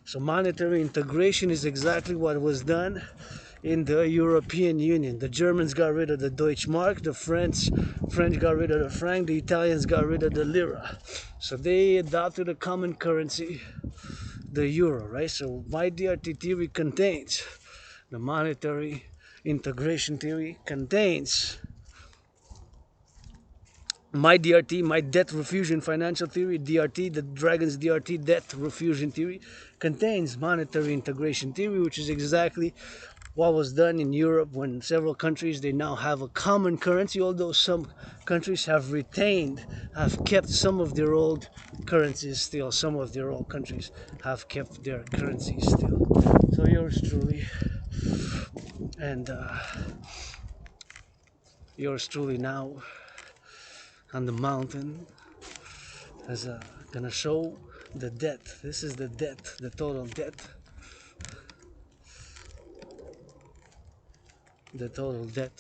So monetary integration is exactly what was done in the European Union. The Germans got rid of the Deutschmark, the French got rid of the franc, the Italians got rid of the lira. So they adopted a common currency, the euro, right? So my DRT theory contains, the monetary integration theory contains my DRT, my debt refusion financial theory, DRT, the Dragon's DRT debt refusion theory, contains monetary integration theory, which is exactly what was done in Europe when several countries, they now have a common currency, although some countries have kept some of their old currencies still. Some of their old countries have kept their currencies still. So yours truly, and yours truly now on the mountain is gonna show the debt. This is the debt, the total debt. The total debt.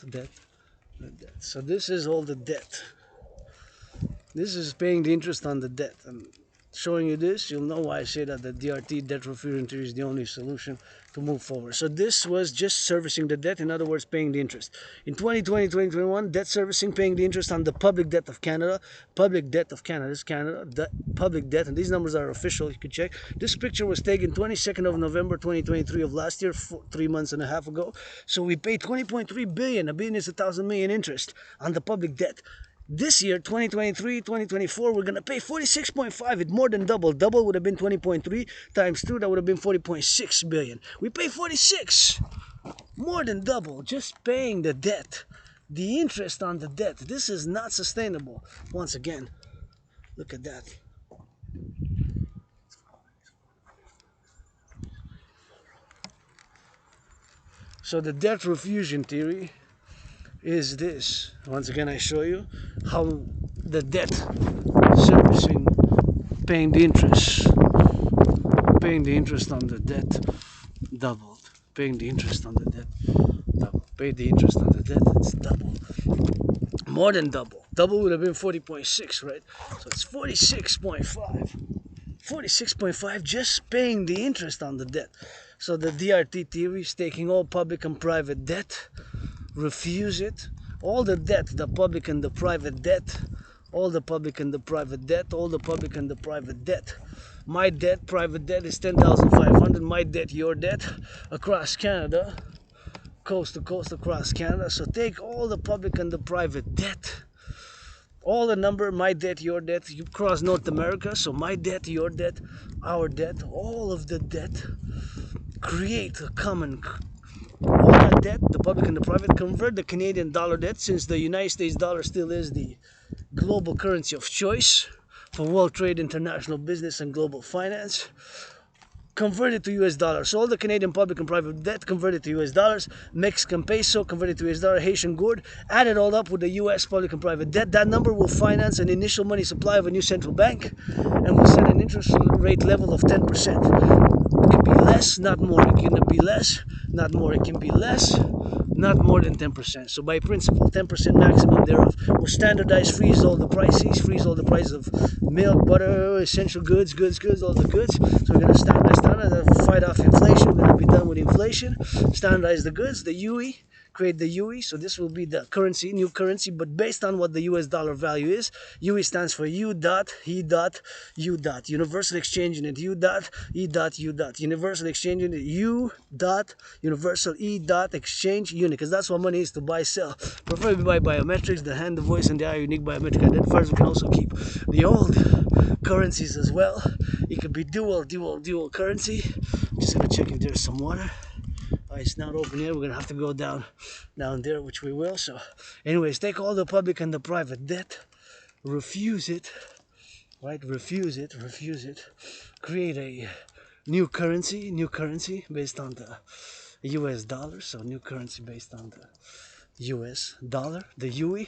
So this is all the debt. This is paying the interest on the debt. And showing you this, you'll know why I say that the DRT, debt refusion theory, is the only solution to move forward. So this was just servicing the debt, in other words, paying the interest. In 2020, 2021, debt servicing, paying the interest on the public debt of Canada. Public debt of Canada is Canada, the public debt, and these numbers are official, you can check. This picture was taken 22nd of November 2023 of last year, 3 months and a half ago. So we paid 20.3 billion, a billion is 1,000 million interest on the public debt. This year, 2023, 2024, we're going to pay 46.5. It more than double. Double would have been 20.3 times 2. That would have been 40.6 billion. We pay 46. More than double. Just paying the debt. The interest on the debt. This is not sustainable. Once again, Look at that. So the debt refusion theory is this. Once again, I show you how the debt servicing, paying the interest on the debt doubled. Paying the interest on the debt doubled. Pay the interest on the debt, it's double. More than double. Double would have been 40.6, right? So it's 46.5. 46.5 just paying the interest on the debt. So the DRT theory is taking all public and private debt, refuse it, all the debt, the public and the private debt, all the public and the private debt, all the public and the private debt. My debt, private debt is 10,500. My debt, your debt, across Canada, coast to coast across Canada. So take all the public and the private debt, all the number, my debt, your debt, you cross North America, so my debt, your debt, our debt, all of the debt, create a common, all that debt, the public and the private, convert the Canadian dollar debt, since the United States dollar still is the global currency of choice for world trade, international business, and global finance. Convert it to US dollars. So all the Canadian public and private debt converted to US dollars, Mexican peso converted to US dollar, Haitian gourd, add it all up with the US public and private debt. That number will finance an initial money supply of a new central bank and will set an interest rate level of 10%. It can be less, not more. It can be less, not more. It can be less, not more than 10%. So by principle, 10% maximum thereof will standardize, freeze all the prices, freeze all the prices of milk, butter, essential goods, all the goods. So we're going to standardize, fight off inflation. We're going to be done with inflation, standardize the goods, the UE, create the UE. So this will be the currency, new currency, but based on what the US dollar value is. UE stands for U dot, E dot, U dot. Universal exchange unit, U dot, E dot, U dot. Universal exchange unit, U dot, universal E dot exchange unit. Because that's what money is, to buy, sell. Preferably by biometrics, the hand, the voice, and the eye, unique biometric identifiers. We can also keep the old currencies as well. It could be dual currency. I'm just going to check if there's some water. It's not open yet. We're gonna have to go down there, which we will. So anyways, take all the public and the private debt, refuse it, right? Refuse it, create a new currency based on the US dollar. So new currency based on the US dollar, the UE,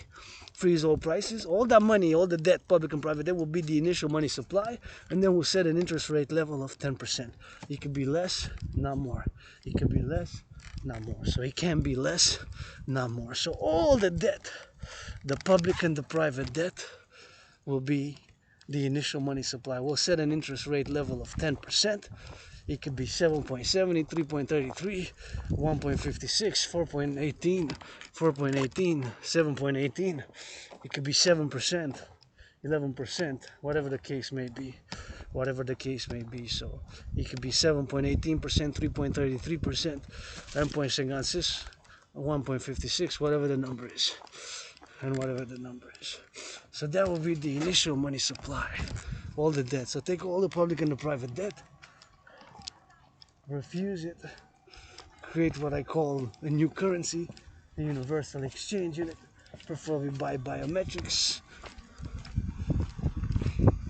freeze all prices, all that money, all the debt, public and private debt, will be the initial money supply, and then we'll set an interest rate level of 10%. It could be less, not more. It could be less, not more. So it can be less, not more. So all the debt, the public and the private debt, will be the initial money supply. We'll set an interest rate level of 10%. It could be 7.70, 3.33, 1.56, 4.18, 7.18. It could be 7%, 11%, whatever the case may be. So it could be 7.18%, 3.33%, 9.56, 1.56, whatever the number is. So that will be the initial money supply, all the debt. So take all the public and the private debt, refuse it, create what I call a new currency, the universal exchange unit, preferably by biometrics,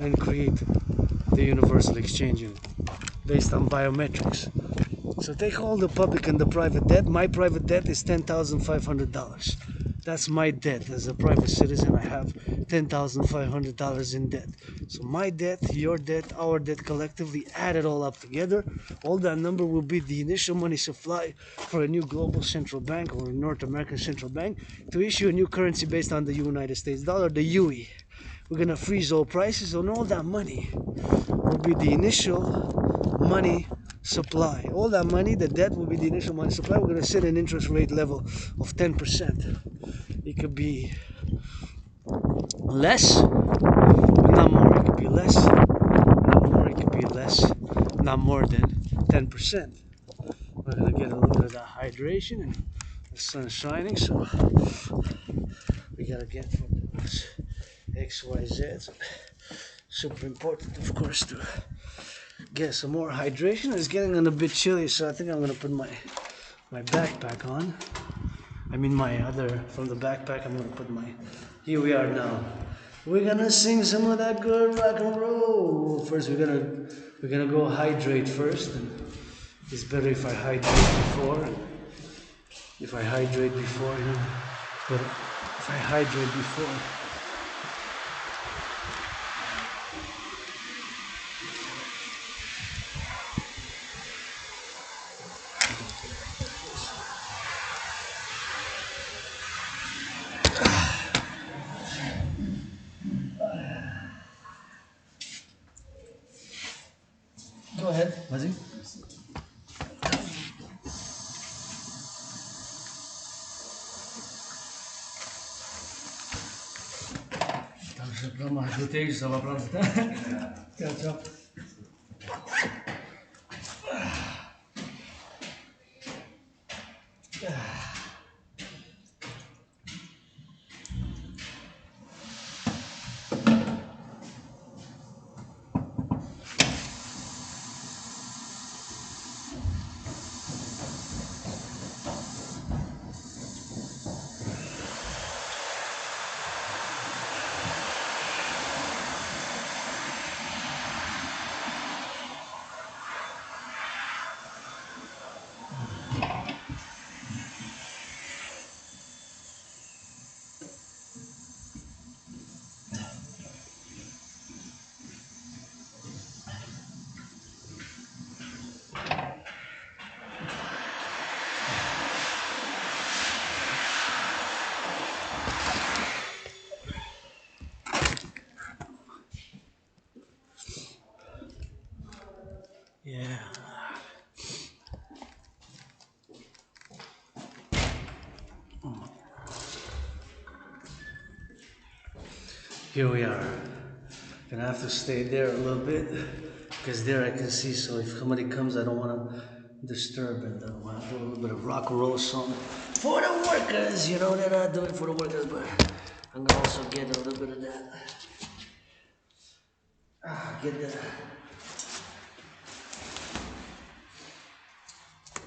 and create the universal exchange unit based on biometrics. So take all the public and the private debt. My private debt is $10,500. That's my debt. As a private citizen, I have $10,500 in debt. So my debt, your debt, our debt collectively, add it all up together. All that number will be the initial money supply for a new global central bank or North American central bank to issue a new currency based on the United States dollar, the UE. We're going to freeze all prices, and all that money will be the initial money supply. All that money, the debt, will be the initial money supply. We're going to set an interest rate level of 10%. It could be less, but not more. It could be less, not more. It could be less, not more than 10%. We're going to get a little bit of that hydration, and the sun's shining, so we got to get for those XYZ. Super important, of course, to get some more hydration. It's getting a bit chilly, so I think I'm going to put my backpack on. I mean from the backpack, I'm going to put here we are now We're gonna sing some of that good rock and roll. First, we're gonna go hydrate first. And it's better if I hydrate before. If I hydrate before, you know. But if I hydrate before. Go ahead, vas-y. Je vais prendre ma bouteille, ça va prendre du temps. Ciao, ciao. Yeah. Here we are. Gonna have to stay there a little bit because there I can see. So if somebody comes, I don't want to disturb, and I want to do a little bit of rock and roll song for the workers. You know, they're not doing it for the workers, but I'm gonna also get a little bit of that.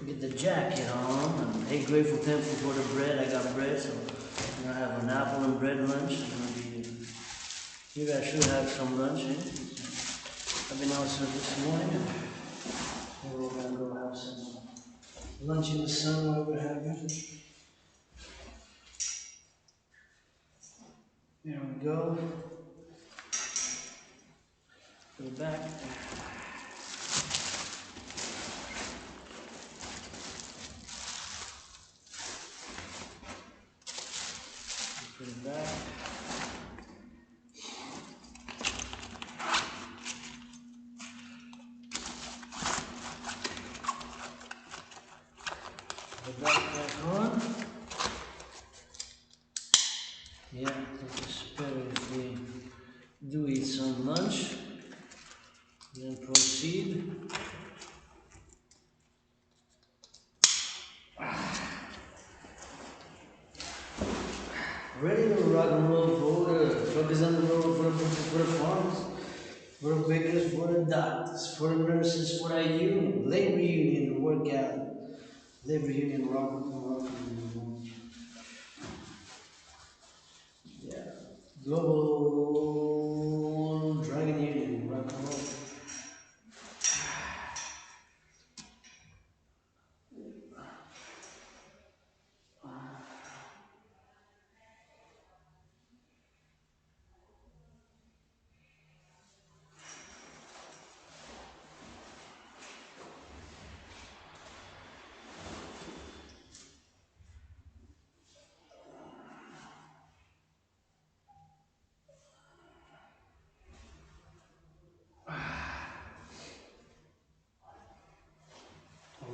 Get the jacket on. And hey, grateful, thankful for the bread. I got bread, so I'm gonna have an apple and bread lunch. It's gonna be. Maybe I should have some lunch. I've been out this morning. And we're gonna go have some lunch in the sun while we're having. There we go. Go back. Put it back. Put that back on. Yeah, it's better if we do eat some lunch, then proceed. Ready to rock and roll for the truckers on the road, for the farmers, for the bakers, for the doctors, for the nurses, for the union, labor union, workout, labor union, rock and roll. Yeah, global dragon union, rock and roll.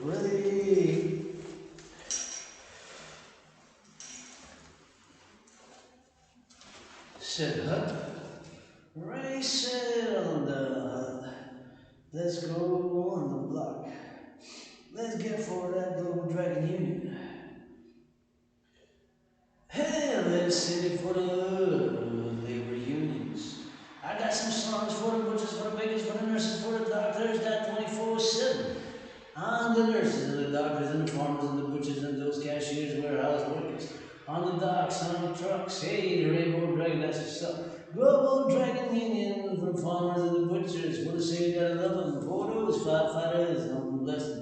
Ready? Set hut. Ready, set on the hut. Let's go on the block. Let's get for that global dragon union. Hey, let's sing it for the labor unions. I got some songs for the butchers, for the bakers, for the nurses, for the doctors, that 24/7. I'm the nurses and the doctors and the farmers and the butchers and those cashiers, warehouse workers. On the docks, on the trucks, hey, the rainbow dragon, that's what's up. Global Dragon Union from farmers and the butchers. What a say, gotta love them. For those firefighters, I'm blessed.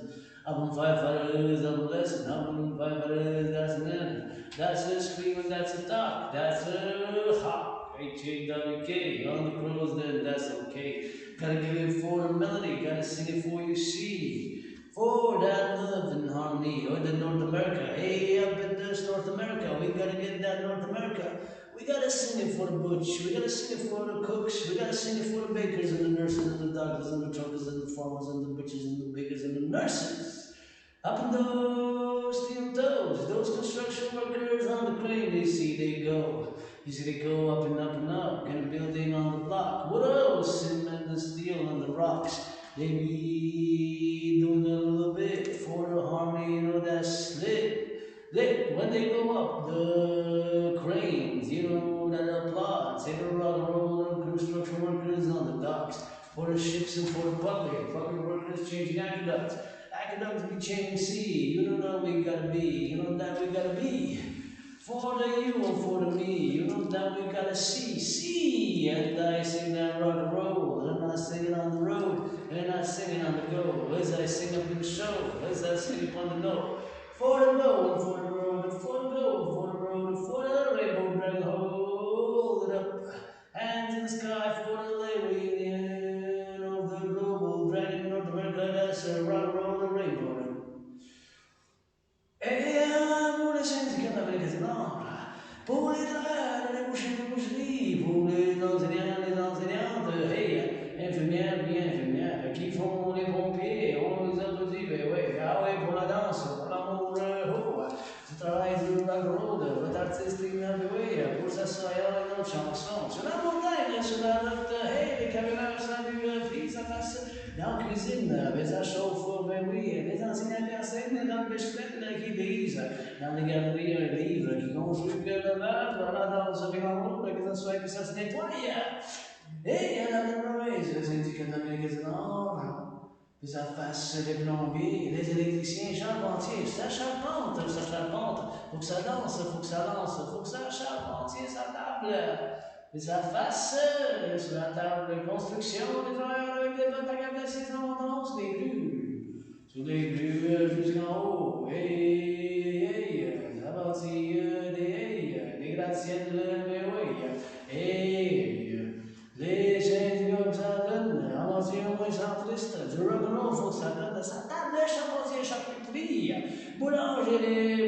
I'm firefighters, I'm blessed. I'm firefighters, that's an end. That's a scream and that's a talk. That's a hawk. H-A-W-K. On the crows, then that's okay. Gotta give it for the melody, gotta sing it for you see. For that love and harmony, or the North America. Hey, up in this North America, we gotta get that North America. We gotta sing it for the butch, we gotta sing it for the cooks, we gotta sing it for the bakers and the nurses and the doctors and the truckers and the farmers and the butchers and the bakers and the nurses. Up in those steel toes, those construction workers on the crane, they see they go. You see they go up and up and up, and a building on the block. What else? Cement and the steel and the rocks. They be doing a little bit for the harmony, you know, that's lit. When they go up the cranes, you know, that applause. They don't rock and roll construction workers on the docks. For the ships and for the public workers changing aqueducts. Aqueducts be changing sea. You don't know we gotta be, you know that we gotta be. For the you and for the me, you know that we gotta see. And I sing that rock and roll, and I sing it on the road, and I sing it on the go. As I sing up in the show, as I sing upon the note. For the go, and for the road, and for the go, and for the road, and for the rainbow dragon, hold it up. Hands in the sky for the reunion of the global dragon, North America, that's a rock and roll, the rainbow. E amore senza che la vede che no. Pour les travailleurs, les boucheries, pour les enseignantes, hey, infirmières, bien infirmières, qui font les pompiers, on les applaudit, ben ouais, ah ouais, pour la danse, pour l'amour, tu travailles sur la road, votre artiste est ouais, pour s'asseoir une autre chanson. Sur la montagne, sur la route, hey, les camionneurs saluent, pris sa face, dans la cuisine, les achauffeurs, ben oui, les enseignants qui enseignent dans le bicyclette, qui brisent, dans les galeries, un livre, qui construit que le meuble, la danse avec l'amour, que ça soit que ça se nettoie. Et à la même mauvaise, les syndicats d'Américains du Nord, puis ça fasse les plombiers, les électriciens, charpentiers, ça charpente, faut que ça danse, faut que ça lance, faut que ça charpentier sa table. Puis ça fasse sur la table de construction, des travailleurs avec des bottes à câble d'acier sans danse, des glues, sur les glues jusqu'en haut, ça bâtit des gratte-ciels, mais oui, les chaînes comme ça donne, à moitié au moins centriste, du rock'n'roll, faut que ça donne, ça table de charpentier, charcuterie, boulangerie,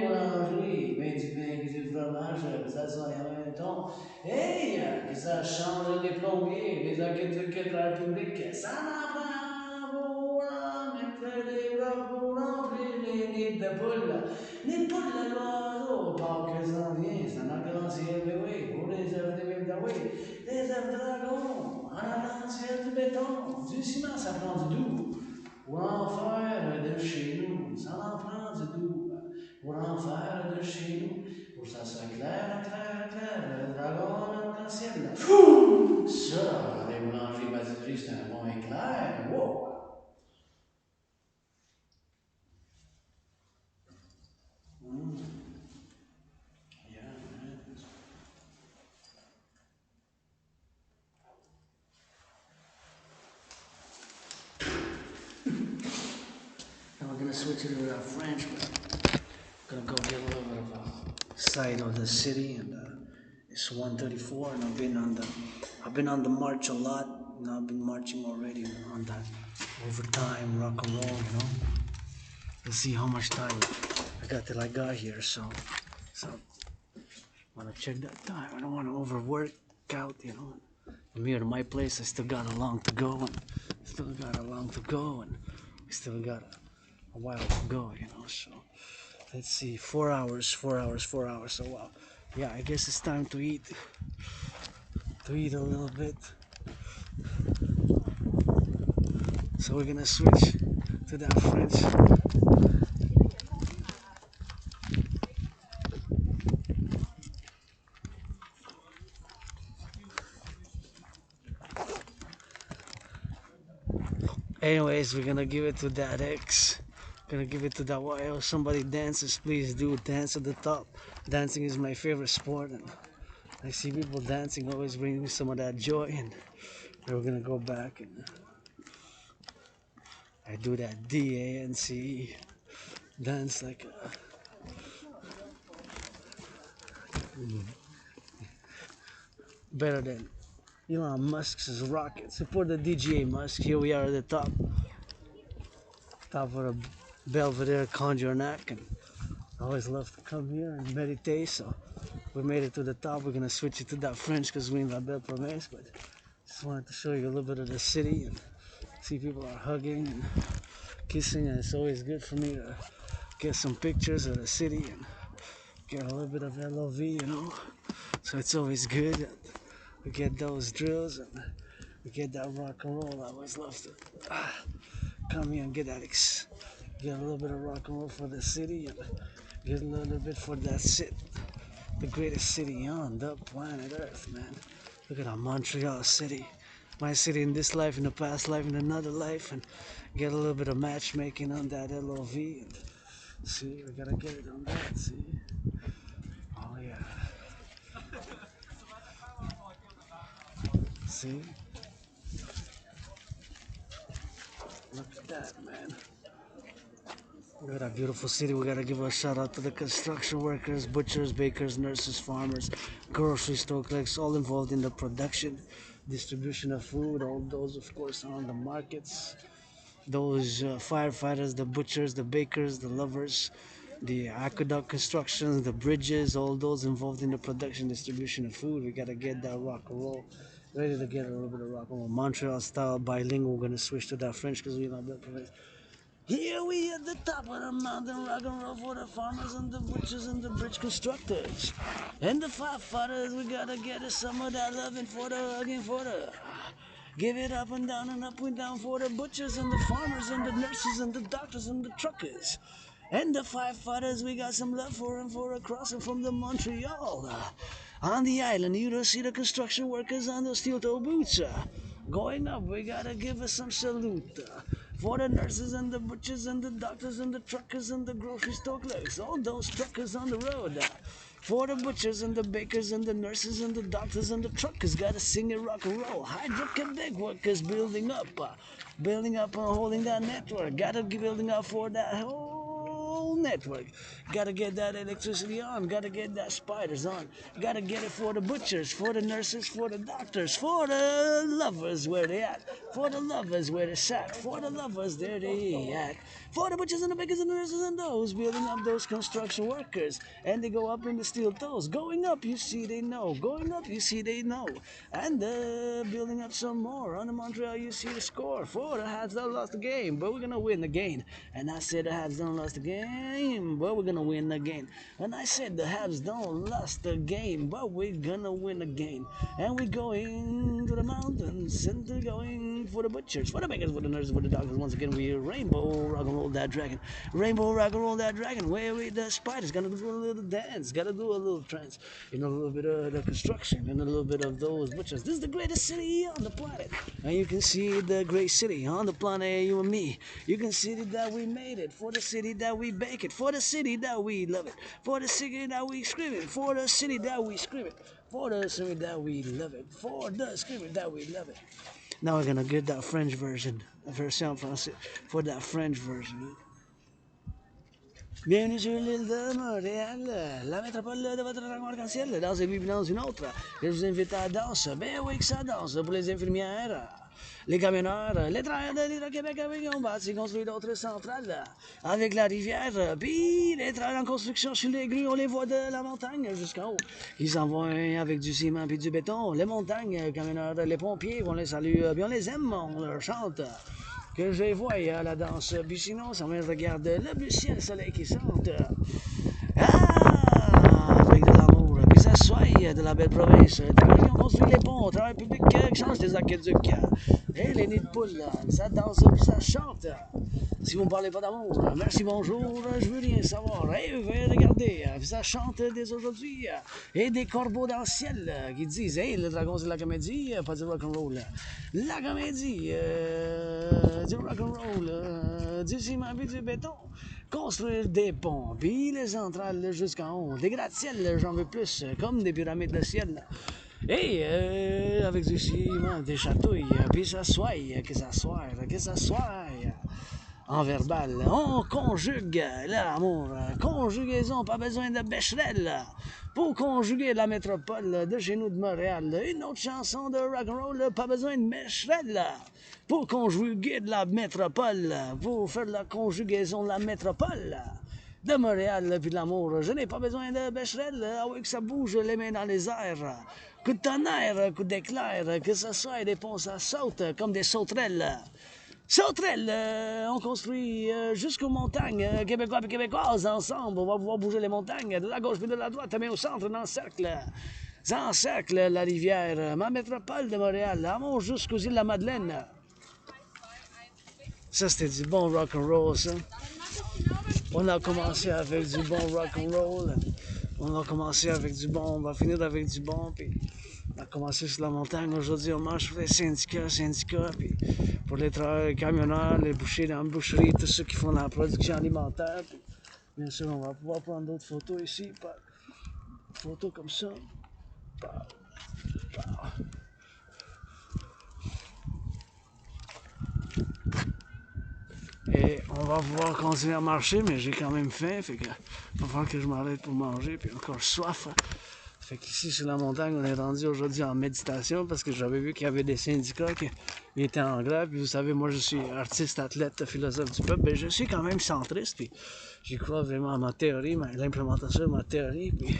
ben du pain, du fromage, ça soit en même temps. Que ça change les plombiers, les enquêteurs publics, ça n'en prend pour en mettre des bras pour remplir les nids de poules. Nids de poules, l'oiseau, pas que ça vient, ça n'a grand ciel, mais oui, pour les œufs de ville, oui, des œufs dragons, en avant ciel du béton, du ciment, ça prend du doux. Pour en faire de chez nous, ça en prend du doux. Pour en faire de chez nous, pour ça soit clair, le dragon en arc-en-ciel. Ça, les boulangeries pâtisseries, c'est un bon éclair. Wow! Yeah, man. Now we're gonna switch it to our French. We're gonna go get a little bit of a sight of the city, and it's 1:34, and I've been on the march a lot. You know, I've been marching already on that overtime rock and roll. You know, let's see how much time I got till I got here. So I wanna check that time. I don't want to overwork out. You know, from here to my place, I still got a long to go, and we still got a while to go. You know, so. Let's see, 4 hours. So yeah, I guess it's time to eat a little bit. So we're gonna switch to that French. Anyways, we're gonna give it to that X. Gonna give it to that while somebody dances. Please do dance at the top. Dancing is my favorite sport, and I see people dancing always brings me some of that joy. And we're gonna go back and I do that dance dance like better than Elon Musk's rocket. Support the DGA Musk. Here we are at the top of the Belvedere Conjurac, and I always love to come here and meditate. So we made it to the top. We're gonna switch it to that French because we're in La Belle Province, but just wanted to show you a little bit of the city and see people are hugging and kissing, and it's always good for me to get some pictures of the city and get a little bit of LOV, you know. So it's always good. We get those drills and we get that rock and roll. I always love to come here and get that get a little bit of rock and roll for the city and get a little bit for that Cette, the greatest city on the planet Earth, man. Look at our Montreal city. My city in this life, in the past life, in another life, and get a little bit of matchmaking on that LOV. And see, we gotta get it on that, see? Oh yeah. See? Look at that, man. Look at that beautiful city. We gotta give a shout out to the construction workers, butchers, bakers, nurses, farmers, grocery store clerks, all involved in the production, distribution of food, all those, of course, on the markets. Those firefighters, the butchers, the bakers, the lovers, the aqueduct constructions, the bridges, all those involved in the production, distribution of food. We gotta get that rock and roll. Ready to get a little bit of rock and roll. Montreal style bilingual. We're gonna switch to that French because we love that province. Here we at the top of the mountain, rock and roll for the farmers and the butchers and the bridge constructors. And the firefighters, we gotta get us some of that loving for the hugging for the. Give it up and down for the butchers and the farmers and the nurses and the doctors and the truckers. And the firefighters, we got some love for them for a crossing from the Montreal. On the island, you don't see the construction workers on those steel toe boots. Going up, we gotta give us some salute. For the nurses and the butchers and the doctors and the truckers and the grocery store clerks, all those truckers on the road. For the butchers and the bakers and the nurses and the doctors and the truckers, gotta sing it rock and roll. Hydro-Quebec workers building up and holding that network. Gotta be building up for that whole network. Gotta get that electricity on. Gotta get that spiders on. Gotta get it for the butchers, for the nurses, for the doctors, for the lovers where they at, for the lovers where they sat, for the lovers there they at, for the butchers and the bakers and the nurses and those building up those construction workers. And they go up in the steel toes. Going up, you see they know. Going up, you see they know. And building up some more. On the Montreal, you see the score. For the Habs that lost the game, but we're gonna win again. And I said the Habs don't lost the game, but we're gonna win again. And I said the Habs don't lost the game, but we're gonna win again. And we're going to the mountains, and we're going for the butchers, for the bakers, for the nurses, for the doctors. Once again, we're Rainbow Rock and Roll that dragon. Rainbow Rock and Roll that dragon. Where we the spiders gonna do a little dance, gotta do a little trance, a little bit of the construction, and a little bit of those butchers. This is the greatest city on the planet, and you can see the great city on the planet, you and me. You can see that we made it, for the city that we bake it, for the city that we love it, for the city that we scream it, for the city that we scream it, for the city that we love it, for the screaming that we love it. Now we're gonna get that French version, version français, for that French version. Bienvenue sur l'île de Montréal, la métropole de votre rangon arc-en-ciel. Dansez puis dans une autre. Je vous invite à danser. Ben oui que ça danse pour les infirmières, les camionneurs, les travailleurs de l'Hydro-Québec avec ont bâti construit d'autres centrales avec la rivière. Puis les travailleurs en construction sur les grues, on les voit de la montagne jusqu'en haut. Ils s'en vont avec du ciment puis du béton. Les montagnes, les camionneurs, les pompiers, on les salue, puis on les aime, on leur chante. Que je les voie à la danse, puis sinon, ça me regarde le bleu ciel, le soleil qui chante. Avec de l'amour, puis ça soit de la belle province. Travailleurs qui ont construit les ponts, travail public qui change des aqueducs. Et les nids de poules, ça danse, puis ça chante. Si vous me parlez pas d'amour, merci, bonjour, je veux rien savoir. Hey, regardez, ça chante dès aujourd'hui. Et des corbeaux dans le ciel qui disent, hey, le dragon c'est la comédie, pas du rock'n'roll. La comédie, du rock'n'roll, du ciment puis du béton. Construire des ponts, puis les centrales jusqu'en haut. Des gratte-ciel, j'en veux plus, comme des pyramides de ciel. Et avec du ciment, des chatouilles, puis ça soye, que ça soye. En verbal, on conjugue l'amour. Conjugaison, pas besoin de bécherel. Pour conjuguer la métropole de chez nous de Montréal. Une autre chanson de rock'n'roll, pas besoin de bécherel. Pour conjuguer de la métropole, pour faire la conjugaison de la métropole de Montréal puis de l'amour. Je n'ai pas besoin de bécherel, ah oui que ça bouge les mains dans les airs. Coup de tonnerre, coup d'éclair, que ce soit des ponts ça saute comme des sauterelles. Sauterelles, on construit jusqu'aux montagnes, québécois et québécoises, ensemble, on va pouvoir bouger les montagnes, de la gauche puis de la droite, mais au centre, dans le cercle. Encercle la rivière, ma métropole de Montréal, l'amour jusqu'aux îles de la Madeleine. Ça, c'était du bon rock'n'roll, ça. On a commencé avec du bon rock'n'roll. On a commencé avec du bon, on va finir avec du bon, puis on a commencé sur la montagne. Aujourd'hui, on marche sur les syndicats, puis pour les travailleurs, camionneurs, les bouchers dans la boucherie, tous ceux qui font la production alimentaire. Puis, bien sûr, on va pouvoir prendre d'autres photos ici, photos comme ça. Et on va pouvoir continuer à marcher, mais j'ai quand même faim, fait que il va falloir que je m'arrête pour manger, puis encore soif. Fait qu'ici sur la montagne, on est rendu aujourd'hui en méditation parce que j'avais vu qu'il y avait des syndicats qui étaient en grève. Puis vous savez, moi je suis artiste, athlète, philosophe du peuple, ben je suis quand même centriste, puis j'y crois vraiment à ma théorie, l'implémentation de ma théorie, puis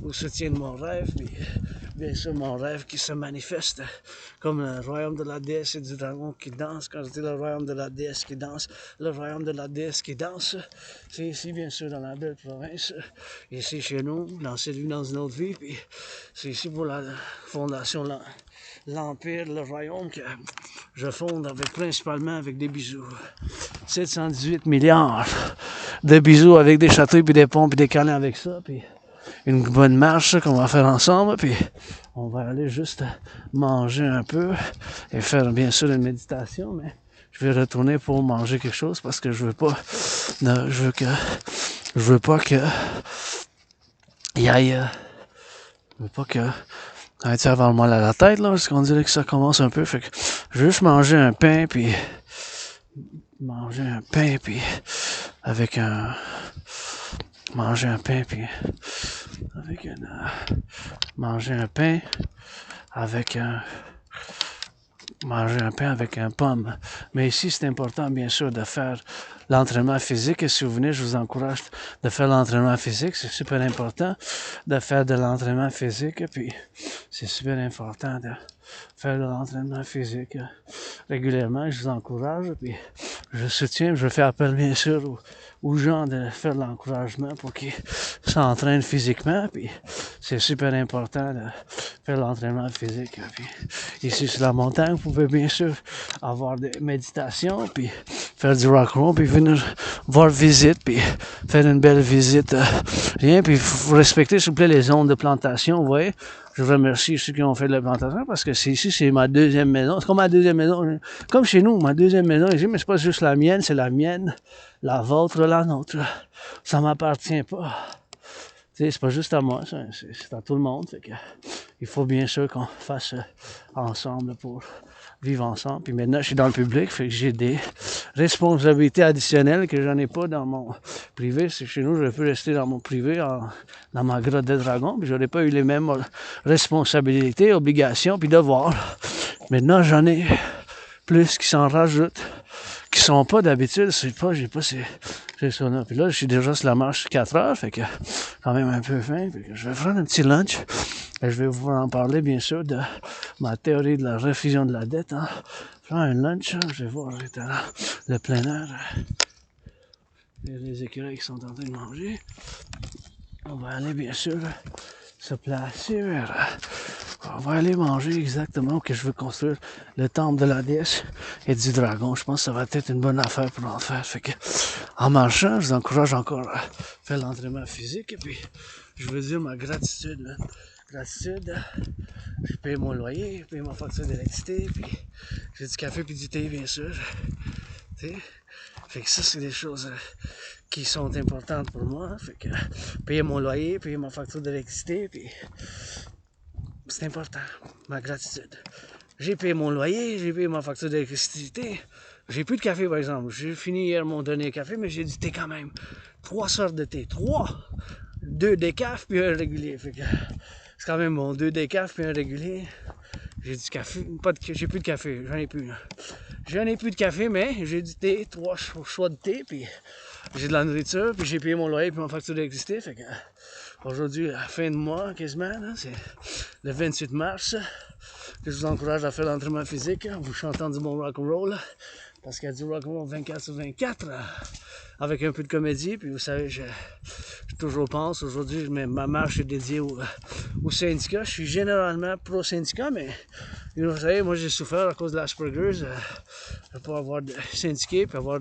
au soutien de mon rêve, puis bien sûr mon rêve qui se manifeste comme le royaume de la déesse et du dragon qui danse. Quand je dis le royaume de la déesse qui danse, le royaume de la déesse qui danse, c'est ici bien sûr dans la belle province, ici chez nous, dans cette vie, dans une autre vie, puis c'est ici pour la fondation, l'empire, le royaume que je fonde principalement avec des bisous. 718 milliards de bisous avec des châteaux, puis des ponts, puis des câlins avec ça, puis une bonne marche qu'on va faire ensemble, puis on va aller juste manger un peu et faire bien sûr une méditation, mais je vais retourner pour manger quelque chose parce que je veux pas que il y aille je veux pas que arrête avoir le mal à la tête là, parce qu'on dirait que ça commence un peu, fait que je vais juste manger un pain puis avec un manger un pain puis avec une manger un pain avec un pomme. Mais ici, c'est important, bien sûr, de faire l'entraînement physique. Et si vous venez, je vous encourage de faire l'entraînement physique. C'est super important de faire de l'entraînement physique. Puis, c'est super important de faire de l'entraînement physique régulièrement. Je vous encourage. Puis, je soutiens, je fais appel, bien sûr, aux gens de faire de l'encouragement pour qu'ils s'entraînent physiquement. Puis, c'est super important de faire l'entraînement physique. Puis, ici, sur la montagne, vous pouvez bien sûr avoir des méditations, puis faire du rock'n'roll, puis venir voir visite, puis faire une belle visite. Rien, puis il faut respecter, s'il vous plaît, les zones de plantation, vous voyez. Je remercie ceux qui ont fait de la plantation parce que ici, c'est ma deuxième maison. C'est comme ma deuxième maison. Comme chez nous, ma deuxième maison ici, mais c'est pas juste la mienne, c'est la mienne, la vôtre, la nôtre. Ça m'appartient pas. Tu sais, c'est pas juste à moi, c'est à tout le monde. Fait que, il faut bien sûr qu'on fasse ensemble pour vivre ensemble. Puis maintenant, je suis dans le public, fait que j'ai des responsabilités additionnelles que j'en ai pas dans mon privé. C'est chez nous, j'aurais pu rester dans mon privé, dans ma grotte de dragon, puis j'aurais pas eu les mêmes responsabilités, obligations, puis devoirs. Maintenant, j'en ai plus qui s'en rajoutent, qui sont pas d'habitude, j'ai pas ça là. Puis là, je suis déjà sur la marche 4 heures, fait que quand même un peu faim, fait que je vais faire un petit lunch. Et je vais vous en parler, bien sûr, de ma théorie de la refusion de la dette. Hein. Faire un lunch, je vais voir le plein air. Il y a les écureuils qui sont en train de manger. On va aller, bien sûr, se placer on va aller manger exactement où que je veux construire le temple de la déesse et du dragon. Je pense que ça va être une bonne affaire pour en faire. Fait que, en marchant, je vous encourage encore à faire l'entraînement physique. Et puis, je veux dire ma gratitude, là. gratitude. J'ai payé mon loyer, j'ai payé ma facture d'électricité, puis j'ai du café puis du thé, bien sûr. T'sais? Fait que ça, c'est des choses qui sont importantes pour moi. Fait que payer mon loyer, payer ma facture d'électricité, puis c'est important, ma gratitude. J'ai payé mon loyer, j'ai payé ma facture d'électricité. J'ai plus de café, par exemple. J'ai fini hier mon dernier café, mais j'ai du thé quand même. 3 sortes de thé. 3! 2 décaf puis un régulier. Fait que c'est quand même bon. 2 décaf puis un régulier. J'ai du café. J'ai plus de café. J'en ai plus. J'en ai plus de café, mais j'ai du thé. 3 choix de thé. Puis j'ai de la nourriture. Puis j'ai payé mon loyer puis ma facture d'électricité. Fait que aujourd'hui, à la fin de mois, quasiment, c'est le 28 mars. Que je vous encourage à faire l'entraînement physique. En vous chantant du bon rock'n'roll. Parce qu'il y a du rock'n'roll 24 sur 24. Avec un peu de comédie. Puis vous savez, je toujours pense, aujourd'hui, ma marche est dédiée au syndicat. Je suis généralement pro-syndicat, mais vous savez, moi j'ai souffert à cause de l'Asperger's, de pas avoir de syndiqué, puis avoir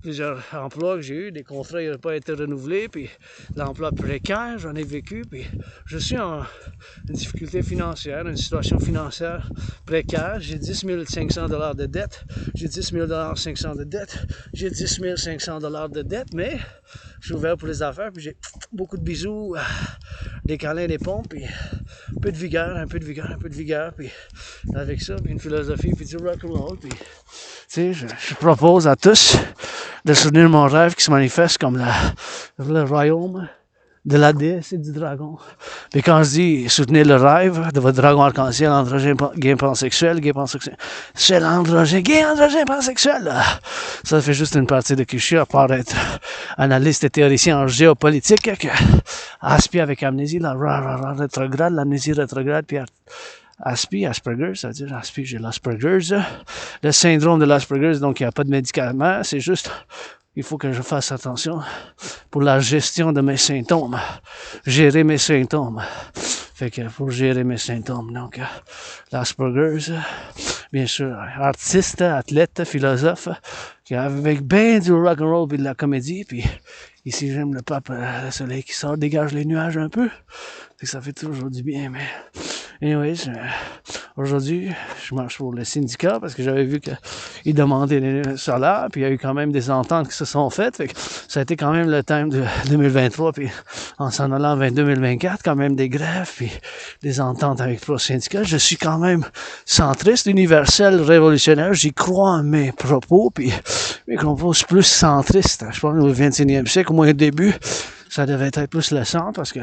plusieurs emplois que j'ai eu, des contrats qui n'ont pas été renouvelés, puis l'emploi précaire, j'en ai vécu, puis je suis en difficulté financière, une situation financière précaire. J'ai 10 500 $ de dette, j'ai 10 500 $ de dette, j'ai 10 500 $ de dette, mais je suis ouvert pour les affaires, puis j'ai beaucoup de bisous, des câlins, des pompes, puis un peu de vigueur, puis avec ça, puis une philosophie, puis du rock'n'roll, puis tu sais, je propose à tous de soutenir mon rêve qui se manifeste comme le royaume de la déesse et du dragon. Puis quand je dis soutenir le rêve de votre dragon arc-en-ciel, androgyne, gay, pansexuel, c'est l'androgyne, gay, androgyne, pansexuel. Ça fait juste une partie de qui je suis, à part être analyste et théoricien en géopolitique, aspire avec amnésie, rétrograde, l'amnésie rétrograde, puis Asperger, ça veut dire j'ai l'Asperger's. Le syndrome de l'Asperger's, donc il n'y a pas de médicament, c'est juste, il faut que je fasse attention pour la gestion de mes symptômes. Gérer mes symptômes. Fait que pour gérer mes symptômes, donc l'Asperger's, bien sûr, artiste, athlète, philosophe, qui avec bien du rock'n'roll et de la comédie, puis ici j'aime le pape, le soleil qui sort, dégage les nuages un peu. Fait que ça fait toujours du bien, mais anyways, aujourd'hui, je marche pour le syndicat parce que j'avais vu qu'ils demandaient les salaires, puis il y a eu quand même des ententes qui se sont faites. Fait que ça a été quand même le thème de 2023, puis en s'en allant vers 2024, quand même des grèves, puis des ententes avec pro-syndicats. Je suis quand même centriste, universel, révolutionnaire. J'y crois en mes propos, puis mes propos plus centristes. Je pense au 21e siècle, au moins au début, ça devait être plus le centre parce que,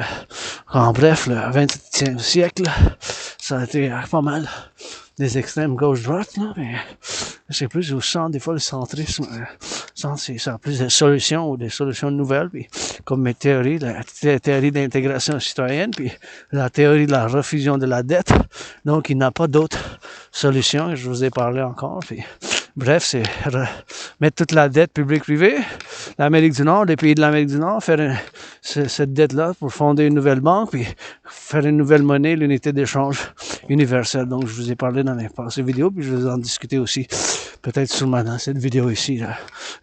en bref, le 27e siècle, ça a été pas mal des extrêmes gauche-droite, là, mais c'est plus au centre, des fois, le centrisme. Ça a plus de solutions ou des solutions nouvelles, puis comme mes théories, la théorie d'intégration citoyenne, puis la théorie de la refusion de la dette. Donc, il n'y a pas d'autre solution, je vous ai parlé encore, puis bref, c'est mettre toute la dette publique-privée, l'Amérique du Nord, les pays de l'Amérique du Nord, faire cette dette-là pour fonder une nouvelle banque, puis faire une nouvelle monnaie, l'unité d'échange universelle. Donc, je vous ai parlé dans mes passées vidéos, puis je vais en discuter aussi, peut-être dans cette vidéo ici,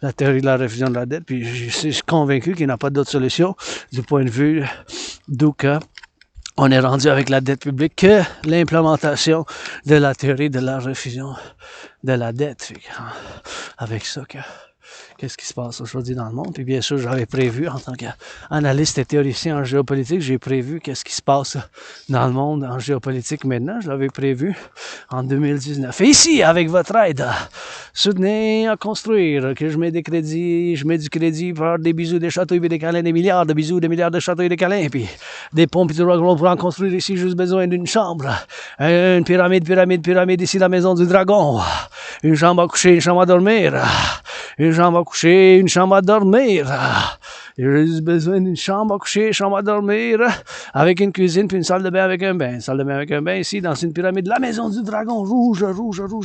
la théorie de la refusion de la dette, puis je suis convaincu qu'il n'y a pas d'autre solution du point de vue d'où on est rendu avec la dette publique que l'implémentation de la théorie de la refusion de la dette. Avec ça, qu'est-ce qui se passe aujourd'hui dans le monde? Puis bien sûr, j'avais prévu, en tant qu'analyste et théoricien en géopolitique, j'ai prévu qu'est-ce qui se passe dans le monde en géopolitique maintenant. Je l'avais prévu en 2019. Et ici, avec votre aide, soutenez à construire, que je mets des crédits, je mets du crédit pour avoir des bisous, des châteaux et des câlins, des milliards de bisous, des milliards de châteaux et des câlins, puis des pompes et du rock'n'roll pour en construire ici, juste besoin d'une chambre. Une pyramide, ici la maison du dragon. Une chambre à coucher, une chambre à dormir. Une chambre à coucher, une chambre à dormir. J'ai juste besoin d'une chambre à coucher, chambre à dormir, avec une cuisine puis une salle de bain avec un bain. Une salle de bain avec un bain ici, dans une pyramide. La maison du dragon, rouge,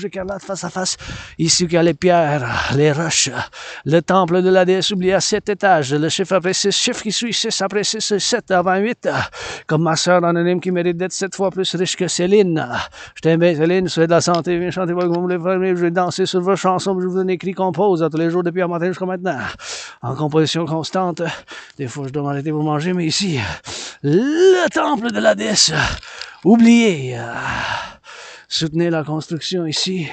écarlate, face à face. Ici, il y a les pierres, les roches. Le temple de la déesse oubliée à 7 étages. Le chiffre après 6, chiffre qui suit 6 après 6, 7 avant 8. Comme ma soeur anonyme qui mérite d'être 7 fois plus riche que Céline. Je t'aime bien, Céline, souhaite de la santé, viens chanter comme vous voulez faire. Je vais danser sur vos chansons, je vous donne des cris qu'on pose tous les jours depuis un matin jusqu'à maintenant. En composition constante, compte. Des fois, je dois m'arrêter pour manger, mais ici, le temple de la déesse, oublié. Soutenez la construction ici.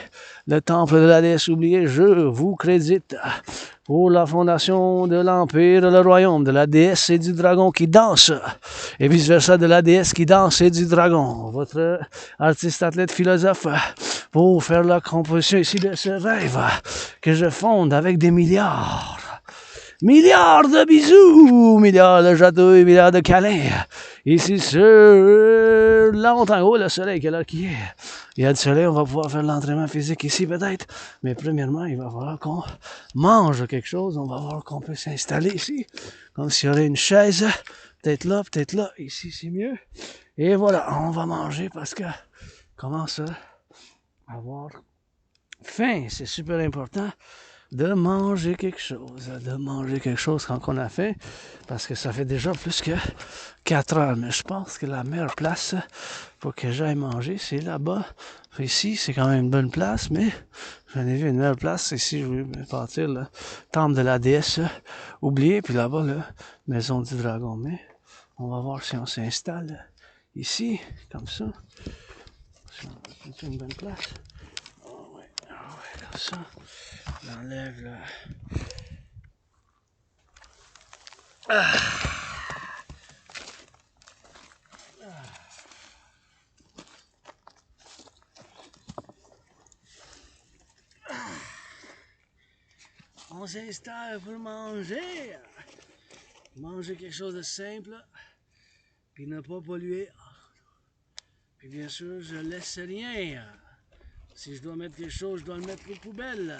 Le temple de la déesse oublié, je vous crédite pour la fondation de l'Empire, le royaume de la déesse et du dragon qui danse, et vice-versa de la déesse qui danse et du dragon. Votre artiste, athlète, philosophe, pour faire la composition ici de ce rêve que je fonde avec des milliards. Milliards de bisous, milliards de chatouilles, milliards de câlins. Ici sur la montagne, oh le soleil, quelle heure qu'il est. Il y a du soleil, on va pouvoir faire l'entraînement physique ici peut-être. Mais premièrement, il va falloir qu'on mange quelque chose. On va voir qu'on peut s'installer ici. Comme s'il y aurait une chaise. Peut-être là, ici c'est mieux. Et voilà, on va manger parce que commence à avoir faim. C'est super important de manger quelque chose quand on a faim, parce que ça fait déjà plus que 4 heures. Mais je pense que la meilleure place pour que j'aille manger, c'est là-bas. Ici, c'est quand même une bonne place, mais j'en ai vu une meilleure place. Ici, je vais partir le temple de la déesse oublié, puis là-bas, la maison du dragon. Mais on va voir si on s'installe ici, comme ça. C'est une bonne place. Oh ouais, comme ça. On enlève là. On s'installe pour manger. Manger quelque chose de simple. Puis ne pas polluer. Puis bien sûr, je laisse rien. Si je dois mettre quelque chose, je dois le mettre aux poubelles.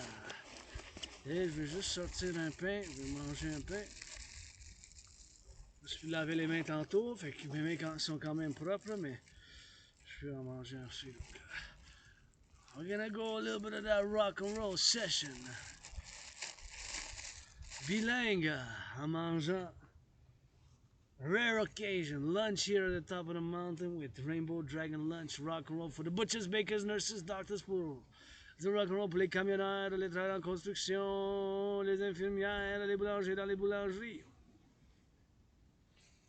Et je vais juste sortir un pain. Je vais manger un pain. Je me suis lavé les mains tantôt. Fait que mes mains sont quand même propres, mais je vais en manger ensuite. We're gonna go a little bit of that rock and roll session. Bilingue, en mangeant. Rare occasion, lunch here at the top of the mountain with Rainbow Dragon Lunch, rock and roll for the butchers, bakers, nurses, doctors, pour du rock and roll pour les camionneurs, les travailleurs en construction, les infirmières, les boulangers dans les boulangeries.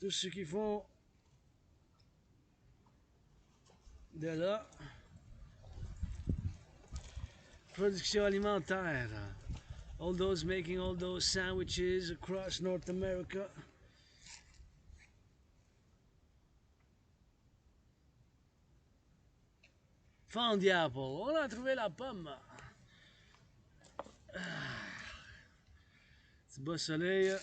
Tous ceux qui font de la production alimentaire. All those making all those sandwiches across North America. Found the apple. On a trouvé la pomme. Petit bas soleil.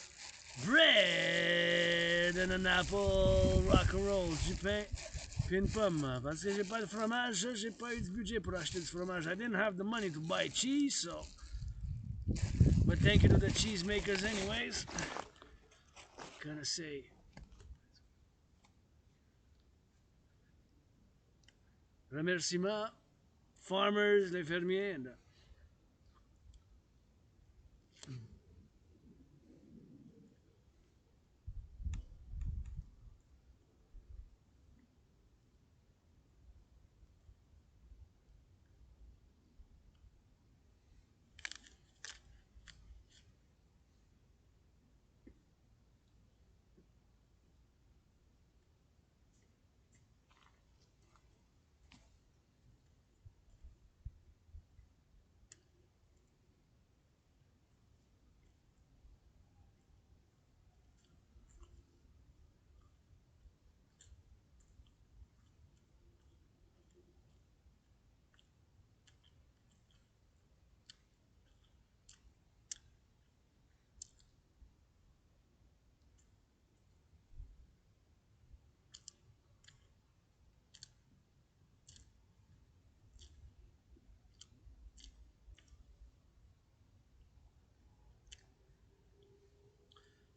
Bread and an apple, rock and roll, du pain, puis une pomme. Parce que j'ai pas de fromage, j'ai pas eu de budget pour acheter du fromage. I didn't have the money to buy cheese, so. But thank you to the cheese makers anyways. Gonna say. Remerciements, farmers, les fermiers.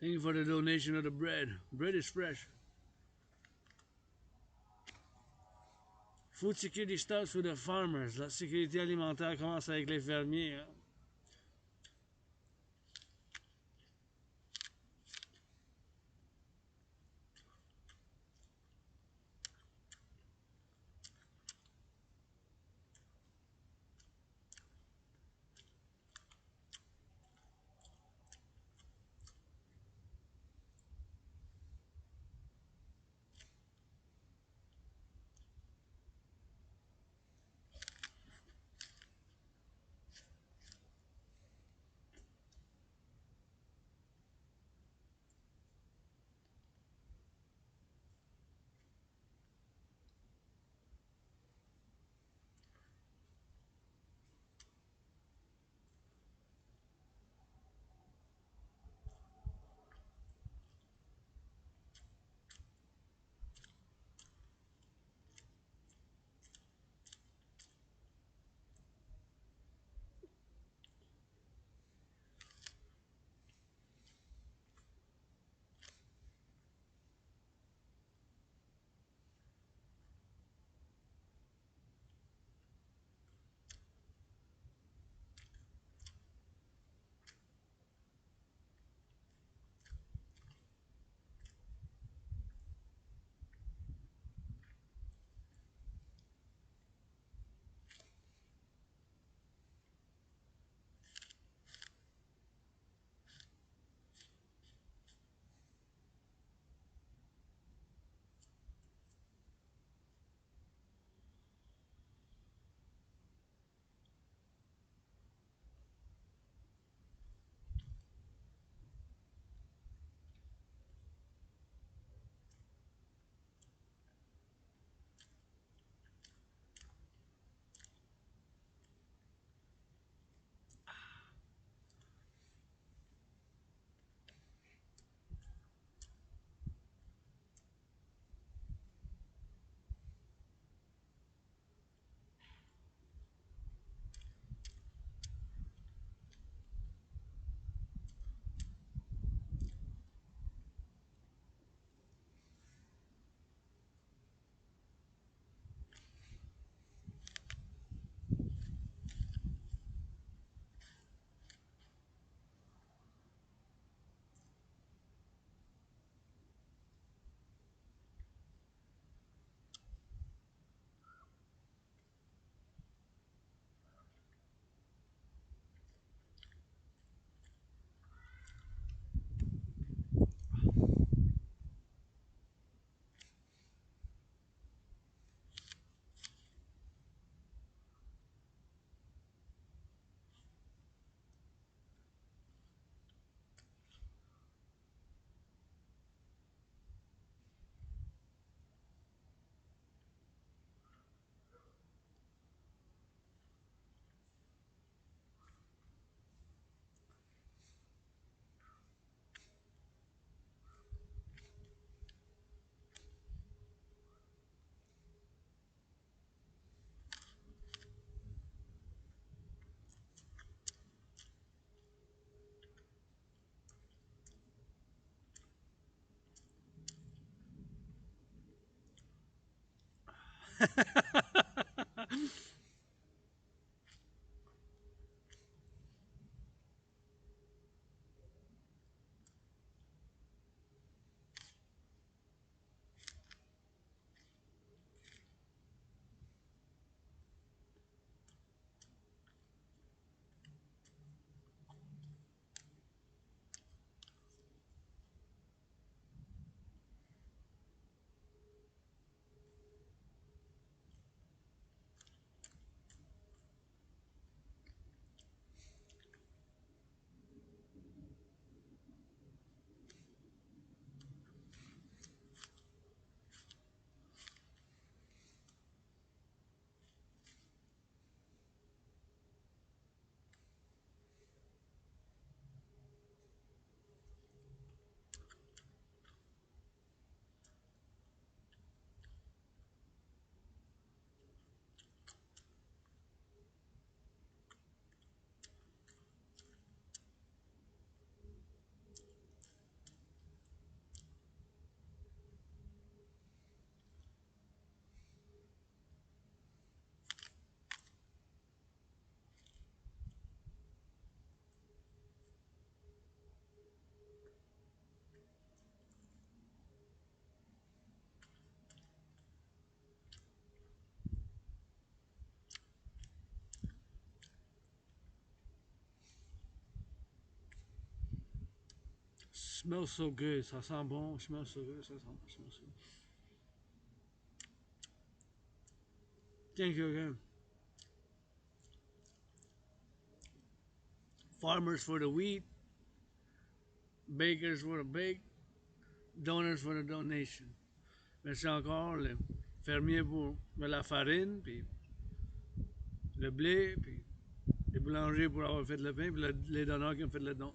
Thank you for the donation of the bread. Bread is fresh. Food security starts with the farmers. La sécurité alimentaire commence avec les fermiers. Hein? Smells so good, ça sent bon. Smells so good, ça sent, smells so good. Thank you again. Farmers for the wheat, bakers for the bake, donors for the donation. Merci encore, les fermiers pour la farine, puis le blé, puis les boulangers pour avoir fait le pain, puis les donneurs qui ont fait le don.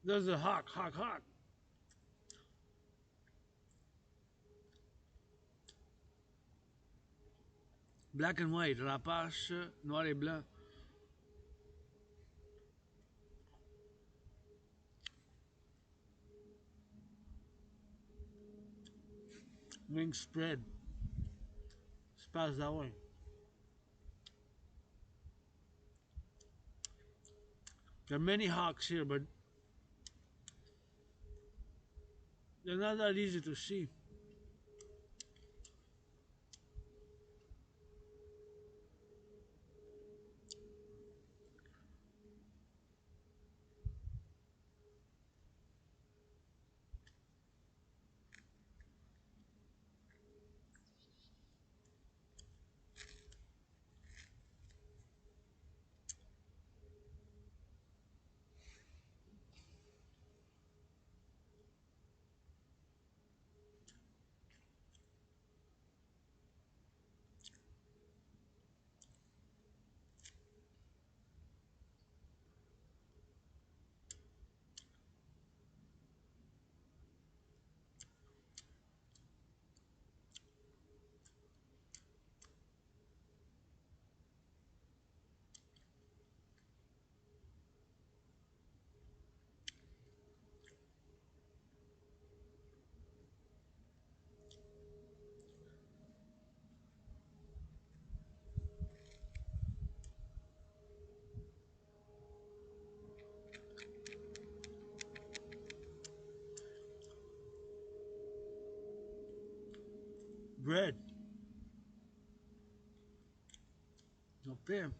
There's a hawk, hawk, hawk. Black and white, rapace, noir et blanc. Wings spread. Se passe that way. There are many hawks here, but they're not that easy to see. Bread. No pain.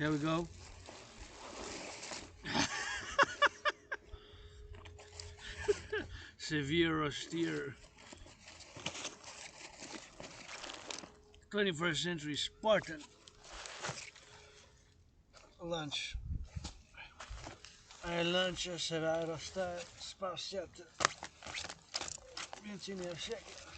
There we go. Severe, austere. 21st century Spartan. lunch. Un lunch severo spaziato. Vicini a shake.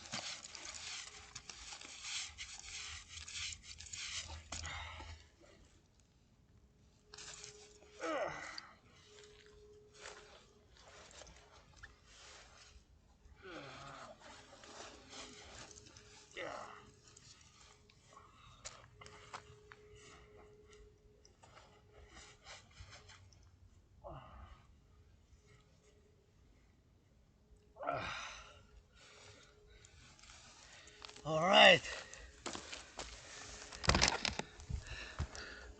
All right.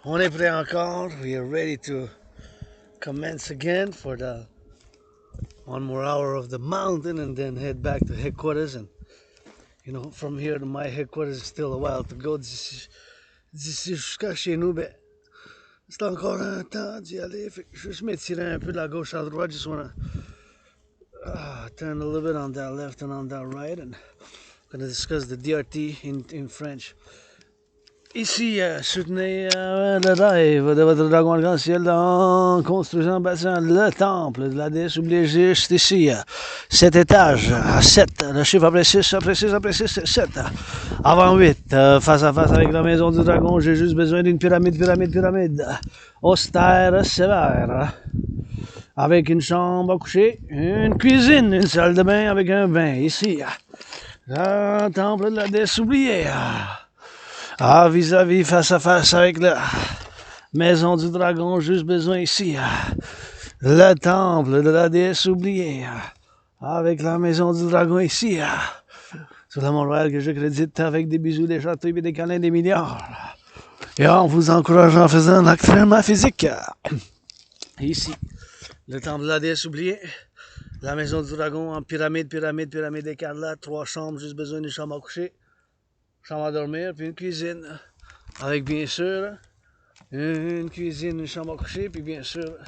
On est prêt encore. We are ready to commence again for the one more hour of the mountain and then head back to headquarters. And you know, from here to my headquarters is still a while to go. D'ici jusqu'à chez nous, ben, c'est encore un temps d'y aller. Fait que juste m'étirer un peu de la gauche à la droite. Just wanna turn a little bit on that left and on that right. And I'm gonna discuss the DRT in French. Ici, soutenez le rêve de votre dragon arc-en-ciel en construisant, bâtissant le temple de la déesse oubliée juste ici. 7 étages, à 7, le chiffre après 6, après 6, après 6, 7. Avant 8, face à face avec la maison du dragon, j'ai juste besoin d'une pyramide. Austère, sévère. Avec une chambre à coucher, une cuisine, une salle de bain avec un bain. Ici, le temple de la déesse oubliée. Vis-à-vis, face à face avec la maison du dragon, juste besoin ici. Le temple de la déesse oubliée. Avec la maison du dragon ici. Sur la Montréal que je crédite avec des bisous, des châteaux et des câlins, des milliards. Et en vous encourageant en faisant un entraînement physique. Ici, le temple de la déesse oubliée. La maison du dragon en pyramide écarlate. 3 chambres, juste besoin d'une chambre à coucher. Chambre à dormir, puis une cuisine. Avec bien sûr, une cuisine, une chambre à coucher, puis bien sûr,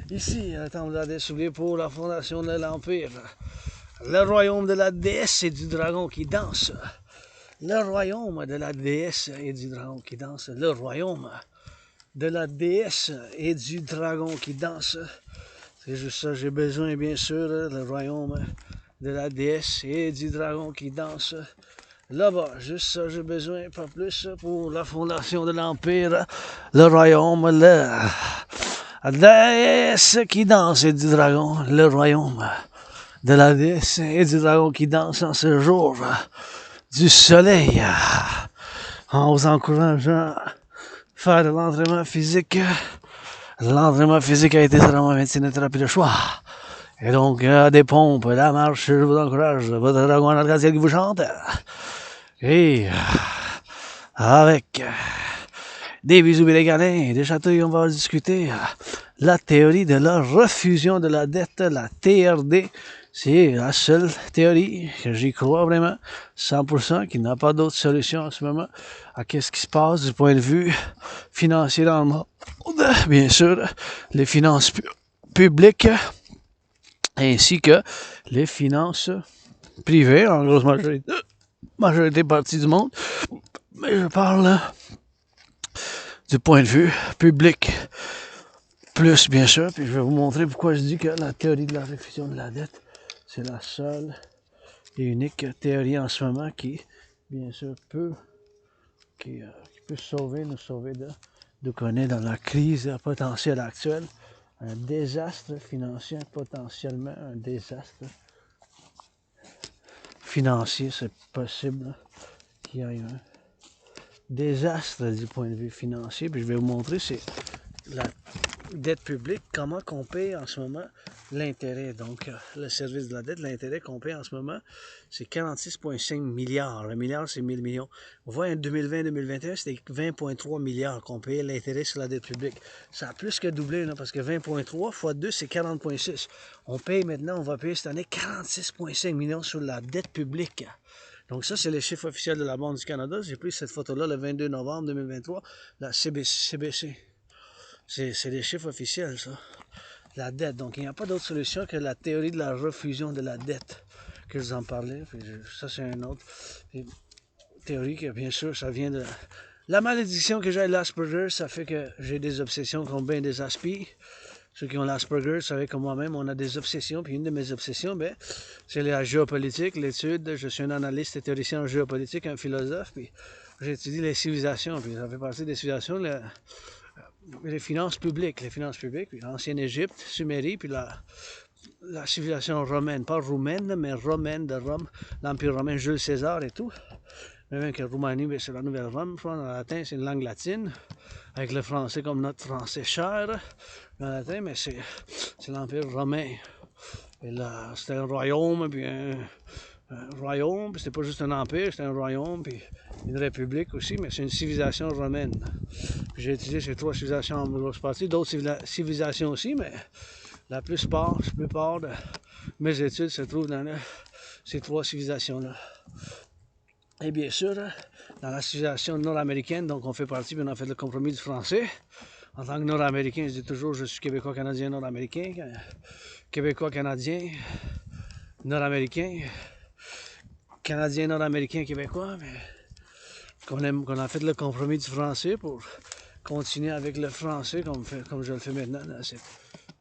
ici, le temple de la déesse oubliée pour la fondation de l'Empire. Le royaume de la déesse et du dragon qui danse. Le royaume de la déesse et du dragon qui danse. Le royaume de la déesse et du dragon qui danse. C'est juste ça, j'ai besoin, bien sûr, le royaume de la déesse et du dragon qui danse. Là-bas, juste ça, j'ai besoin, pas plus, pour la fondation de l'Empire, le royaume, la déesse qui danse et du dragon, le royaume de la déesse et du dragon qui danse en ce jour du soleil, en vous encourageant à faire de l'entraînement physique. L'entraînement physique a été vraiment médecine et thérapie de choix. Et donc, des pompes, la marche, je vous encourage, votre dragon en arc-en-ciel qui vous chante. Et avec des bisous et des câlins, des chatouilles, on va discuter la théorie de la refusion de la dette, la TRD. C'est la seule théorie que j'y crois vraiment, 100%, qu'il n'y a pas d'autre solution en ce moment à qu'est-ce qui se passe du point de vue financier dans le monde. Bien sûr, les finances publiques ainsi que les finances privées, en grosse majorité partie du monde. Mais je parle du point de vue public plus, bien sûr, puis je vais vous montrer pourquoi je dis que la théorie de la refusion de la dette, c'est la seule et unique théorie en ce moment qui, bien sûr, peut nous sauver de connaître dans la crise potentielle actuelle, un désastre financier, potentiellement un désastre financier, c'est possible qu'il y ait un désastre du point de vue financier, puis je vais vous montrer, c'est la dette publique, comment qu'on paye en ce moment l'intérêt. Donc, le service de la dette, l'intérêt qu'on paye en ce moment, c'est 46,5 milliards. Le milliard, c'est 1000 millions. On voit en 2020-2021, c'était 20,3 milliards qu'on payait l'intérêt sur la dette publique. Ça a plus que doublé, là, parce que 20,3 fois 2, c'est 40,6. On paye maintenant, on va payer cette année 46,5 millions sur la dette publique. Donc ça, c'est les chiffres officiels de la Banque du Canada. J'ai pris cette photo-là le 22 novembre 2023, la CBC. C'est des chiffres officiels, ça. La dette. Donc, il n'y a pas d'autre solution que la théorie de la refusion de la dette que je vous en parlais. Ça, c'est une autre théorie que, bien sûr, ça vient La malédiction que j'ai l'Asperger, ça fait que j'ai des obsessions qui ont bien des aspects. Ceux qui ont l'Asperger, savez comme moi-même, on a des obsessions. Puis une de mes obsessions, ben, c'est la géopolitique, l'étude. Je suis un analyste et théoricien en géopolitique, un philosophe. Puis j'étudie les civilisations. Puis ça fait partie des civilisations, les finances publiques. Puis l'ancienne Égypte, Sumérie, puis la civilisation romaine. Pas roumaine, mais romaine de Rome. L'Empire romain, Jules César et tout. Même que Roumanie, c'est la nouvelle Rome, je crois, en latin, c'est une langue latine, avec le français comme notre français cher, en latin, mais c'est l'Empire romain. Et là, c'était un royaume, puis un royaume, puis c'était pas juste un empire, c'était un royaume, puis une république aussi, mais c'est une civilisation romaine. J'ai étudié ces trois civilisations en grosse partie, d'autres civilisations aussi, mais la plupart de mes études se trouvent dans ces trois civilisations-là. Et bien sûr, dans la civilisation nord-américaine, donc on fait partie, puis on a fait le compromis du français. En tant que nord-américain, je dis toujours, je suis québécois, canadien, nord-américain. Québécois, canadien, nord-américain. Canadien, nord-américain, québécois. Mais qu'on a fait le compromis du français pour continuer avec le français, comme je le fais maintenant dans cette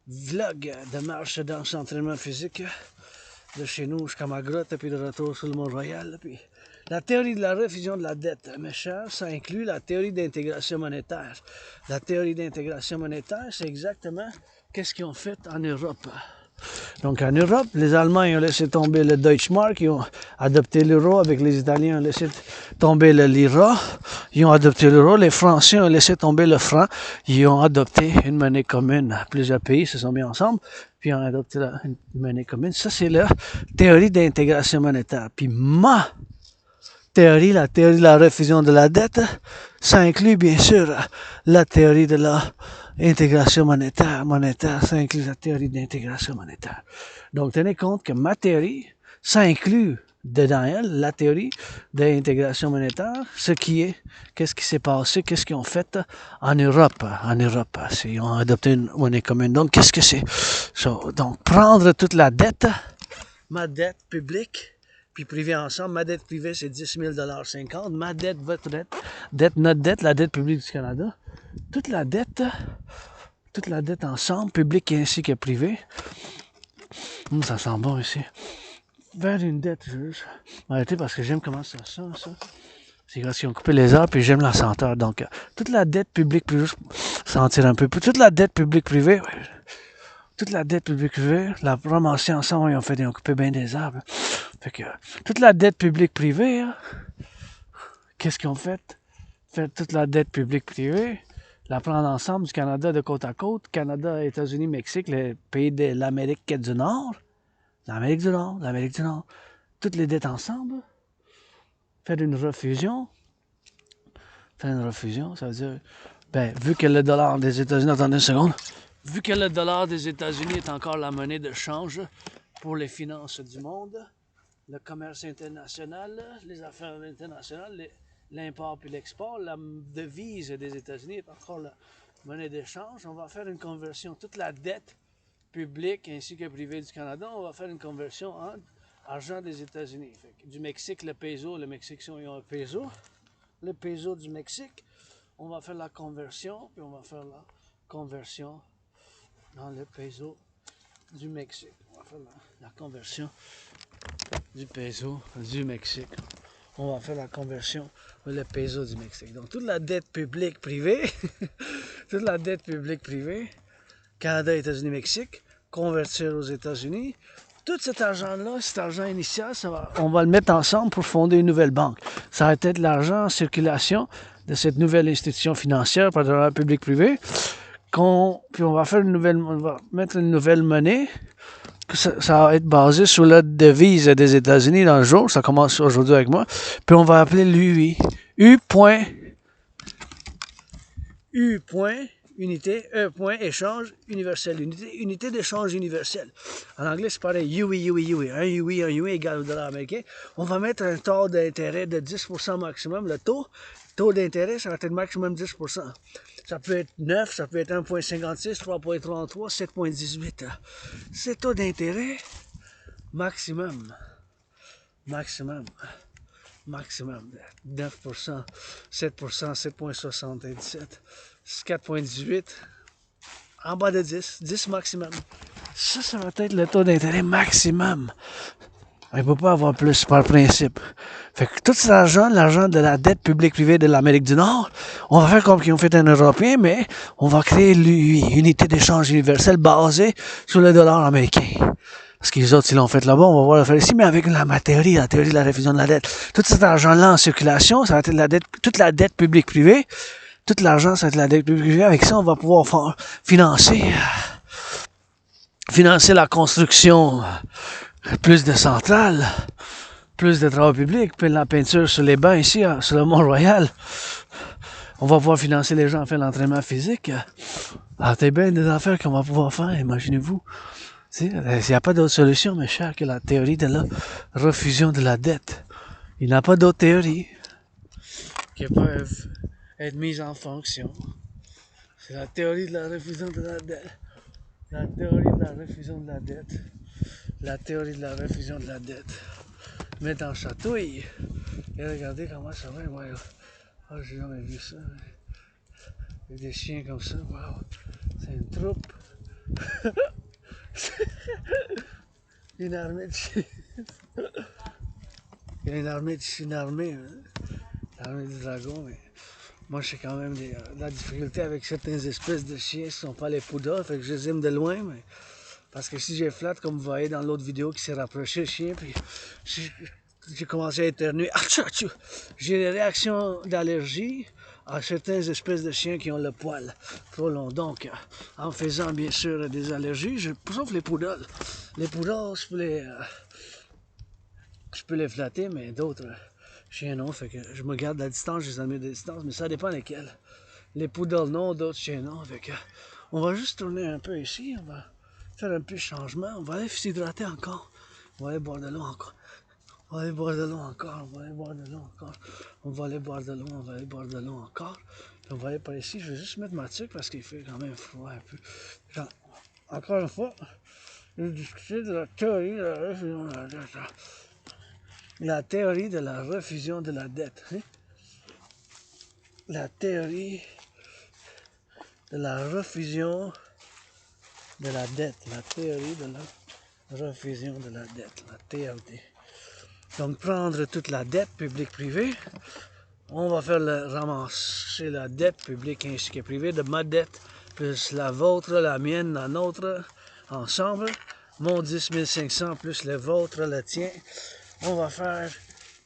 vlog de marche, danse, entraînement physique. De chez nous jusqu'à ma grotte, puis de retour sur le Mont-Royal. Puis la théorie de la refusion de la dette, mes chers, ça inclut la théorie d'intégration monétaire. La théorie d'intégration monétaire, c'est exactement qu'est-ce qu'ils ont fait en Europe. Donc en Europe, les Allemands ils ont laissé tomber le Deutschmark, ils ont adopté l'euro, avec les Italiens ont laissé tomber le lira, ils ont adopté l'euro, les Français ont laissé tomber le franc, ils ont adopté une monnaie commune. Plusieurs pays se sont mis ensemble, puis ont adopté une monnaie commune. Ça, c'est la théorie d'intégration monétaire. Puis ma théorie, la théorie de la refusion de la dette, ça inclut bien sûr la théorie de la intégration monétaire. Ça inclut la théorie d'intégration monétaire. Donc, tenez compte que ma théorie, ça inclut dedans elle la théorie d'intégration monétaire, qu'est-ce qui s'est passé, qu'est-ce qu'ils ont fait en Europe. Ils ont adopté une monnaie commune. Donc, qu'est-ce que c'est? Donc, prendre toute la dette, ma dette publique, puis privée ensemble. Ma dette privée, c'est 10 050 $. Ma dette, votre dette, notre dette, la dette publique du Canada. Toute la dette ensemble, publique ainsi que privée. Ça sent bon ici. Vers une dette, je vais arrêter parce que j'aime comment ça sent, ça. C'est grâce qu'ils ont coupé les arbres, puis j'aime la senteur. Donc, toute la dette publique privée, sentir un peu. Toute la dette publique privée, la ramasser ensemble, ils ont coupé bien des arbres. Fait que, toute la dette publique privée, hein, qu'est-ce qu'ils ont fait? Faire toute la dette publique privée, la prendre ensemble du Canada de côte à côte, Canada, États-Unis, Mexique, les pays de l'Amérique du Nord, l'Amérique du Nord, toutes les dettes ensemble, faire une refusion, ça veut dire, vu que le dollar des États-Unis, attendez une seconde, vu que le dollar des États-Unis est encore la monnaie de change pour les finances du monde, le commerce international, les affaires internationales, l'import puis l'export, la devise des États-Unis est encore la monnaie d'échange. On va faire une conversion, toute la dette publique ainsi que privée du Canada, on va faire une conversion en argent des États-Unis. Du Mexique, le peso, le Mexique, ils ont un peso. Le peso du Mexique, on va faire la conversion, puis on va faire la conversion dans le peso du Mexique. On va faire la conversion du peso du Mexique. On va faire la conversion le peso du Mexique. Donc, toute la dette publique privée, Canada, États-Unis, Mexique, convertir aux États-Unis. Tout cet argent-là, cet argent initial, on va le mettre ensemble pour fonder une nouvelle banque. Ça va être l'argent en circulation de cette nouvelle institution financière, partenariat public-privé. Puis on va mettre une nouvelle monnaie. Ça va être basé sur la devise des États-Unis dans le jour. Ça commence aujourd'hui avec moi. Puis on va appeler l'UI. Unité, échange universel. Unité d'échange universel. En anglais, c'est pareil. UI. Un UI égale au dollar américain. On va mettre un taux d'intérêt de 10% maximum. Le taux d'intérêt, ça va être maximum 10%. Ça peut être 9, ça peut être 1,56, 3,33, 7,18. C'est taux d'intérêt maximum. maximum. 9%, 7%, 7,77, 4,18. En bas de 10, 10 maximum. Ça va être le taux d'intérêt maximum. On ne peut pas avoir plus par principe. Fait que tout cet argent, l'argent de la dette publique privée de l'Amérique du Nord, on va faire comme qu'ils ont fait un Européen, mais on va créer l'unité d'échange universelle basée sur le dollar américain. Parce que les autres, ils l'ont fait là-bas, on va voir le faire ici, mais avec ma théorie, la théorie de la réfusion de la dette. Tout cet argent-là en circulation, ça va être la dette, toute la dette publique-privée. Tout l'argent, ça va être la dette publique-privée. Avec ça, on va pouvoir financer la construction, plus de centrales, plus de travaux publics, puis la peinture sur les bancs ici, sur le Mont-Royal. On va pouvoir financer les gens, faire l'entraînement physique. C'est bien des affaires qu'on va pouvoir faire, imaginez-vous. Il n'y a pas d'autre solution, mes chers, que la théorie de la refusion de la dette. Il n'y a pas d'autres théories qui peuvent être mises en fonction. C'est la théorie de la refusion de la dette. La théorie de la refusion de la dette. La théorie de la refusion de la dette. Mettre en chatouille. Et regardez comment ça va. Ouais. Oh, j'ai jamais vu ça. Il y a des chiens comme ça. Wow. C'est une troupe. Une armée de chiens. Il y a une armée l'armée du dragon, mais moi j'ai quand même la difficulté avec certaines espèces de chiens qui sont pas les poudres, fait que je les aime de loin, mais parce que si j'ai flatte, comme vous voyez dans l'autre vidéo qui s'est rapproché le chien, puis j'ai commencé à éternuer, j'ai des réactions d'allergie à certaines espèces de chiens qui ont le poil trop long. Donc, en faisant bien sûr des allergies, sauf les poodles. Les poodles, je peux les flatter, mais d'autres chiens non. Fait que je me garde la distance, je les admets de distance, mais ça dépend lesquels. Les poodles non, d'autres chiens non. Fait que on va juste tourner un peu ici, on va faire un peu de changement, on va aller s'hydrater encore. On va aller boire de l'eau encore. On va aller boire de l'eau encore, on va aller boire de l'eau encore. On va aller boire de l'eau, on va aller boire de l'eau encore. Puis on va aller par ici, je vais juste mettre ma tuque parce qu'il fait quand même froid un peu. Genre, encore une fois, je vais discuter de la théorie de la refusion de la dette. La théorie de la refusion de la dette. Hein? La théorie de la refusion de la dette. La théorie de la refusion de la dette. La TRD. Donc, prendre toute la dette publique-privée, on va faire ramasser la dette publique ainsi que privée de ma dette, plus la vôtre, la mienne, la nôtre, ensemble. Mon 10 500 plus le vôtre, le tien. On va faire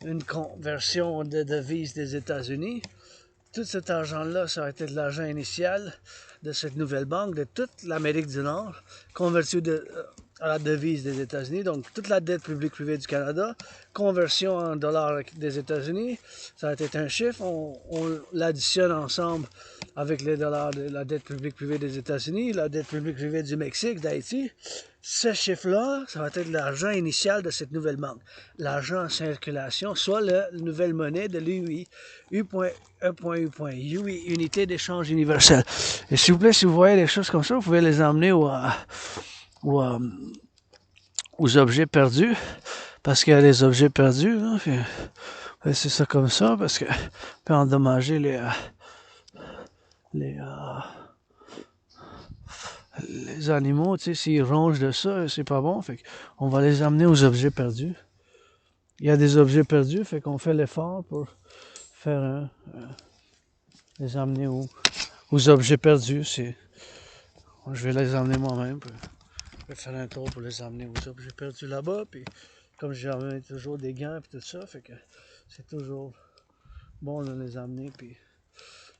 une conversion de devise des États-Unis. Tout cet argent-là, ça va être de l'argent initial de cette nouvelle banque de toute l'Amérique du Nord, converti à la devise des États-Unis. Donc, toute la dette publique-privée du Canada, conversion en dollars des États-Unis, ça va être un chiffre. On l'additionne ensemble avec les dollars de la dette publique-privée des États-Unis, la dette publique-privée du Mexique, d'Haïti. Ce chiffre-là, ça va être l'argent initial de cette nouvelle banque. L'argent en circulation, soit la nouvelle monnaie de l'UI, UI, unité d'échange universelle. Et s'il vous plaît, si vous voyez des choses comme ça, vous pouvez les emmener aux objets perdus, parce qu'il y a des objets perdus, là, c'est ça comme ça, parce que peut endommager les animaux, tu sais, s'ils rongent de ça, c'est pas bon, fait qu'on va les amener aux objets perdus. Il y a des objets perdus, fait qu'on fait l'effort pour faire les amener aux objets perdus. Je vais les emmener moi-même. Je vais faire un tour pour les amener aux objets perdus là-bas. Puis comme j'ai toujours des gants et tout ça, fait que c'est toujours bon de les amener puis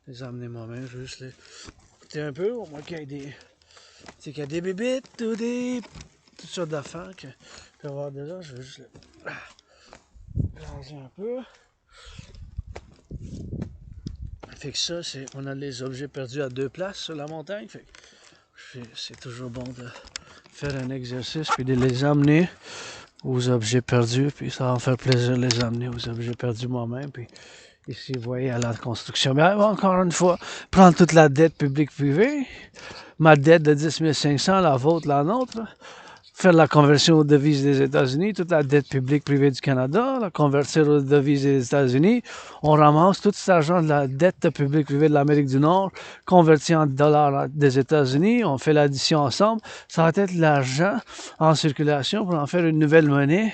les amener moi-même. Je vais juste les écouter un peu, au moins qu'il y ait des bébites ou toutes sortes d'affaires que je peux avoir déjà. Je vais juste les ranger un peu. Fait que ça, on a les objets perdus à 2 places sur la montagne. Fait que c'est toujours bon de faire un exercice puis de les amener aux objets perdus. Puis ça va me faire plaisir de les amener aux objets perdus moi-même. Puis ici, vous voyez, à la construction. Mais encore une fois, prendre toute la dette publique-privée, ma dette de 10 500, la vôtre, la nôtre, faire la conversion aux devises des États-Unis, toute la dette publique privée du Canada, la convertir aux devises des États-Unis. On ramasse tout cet argent de la dette publique privée de l'Amérique du Nord, converti en dollars des États-Unis. On fait l'addition ensemble. Ça va être l'argent en circulation pour en faire une nouvelle monnaie,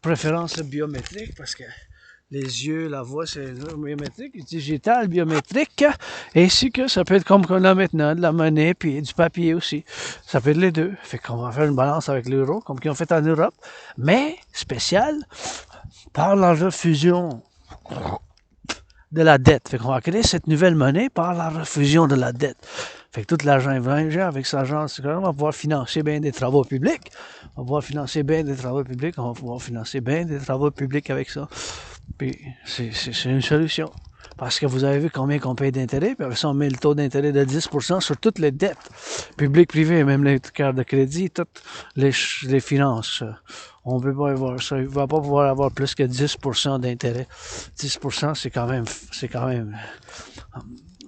préférence biométrique, parce que les yeux, la voix, c'est biométrique, digital, biométrique, ainsi que ça peut être comme qu'on a maintenant, de la monnaie, puis du papier aussi. Ça peut être les deux. Fait qu'on va faire une balance avec l'euro, comme qu'ils ont fait en Europe, mais spécial, par la refusion de la dette. Fait qu'on va créer cette nouvelle monnaie par la refusion de la dette. Fait que tout l'argent étranger, avec cet argent, on va pouvoir financer bien des travaux publics. On va pouvoir financer bien des travaux publics. On va pouvoir financer bien des travaux publics avec ça. Puis c'est une solution. Parce que vous avez vu combien qu'on paye d'intérêt, puis après ça, on met le taux d'intérêt de 10% sur toutes les dettes, publiques, privées, même les cartes de crédit, toutes les finances. On ne peut pas avoir ça. Il ne va pas pouvoir avoir plus que 10% d'intérêt. 10%, c'est quand même,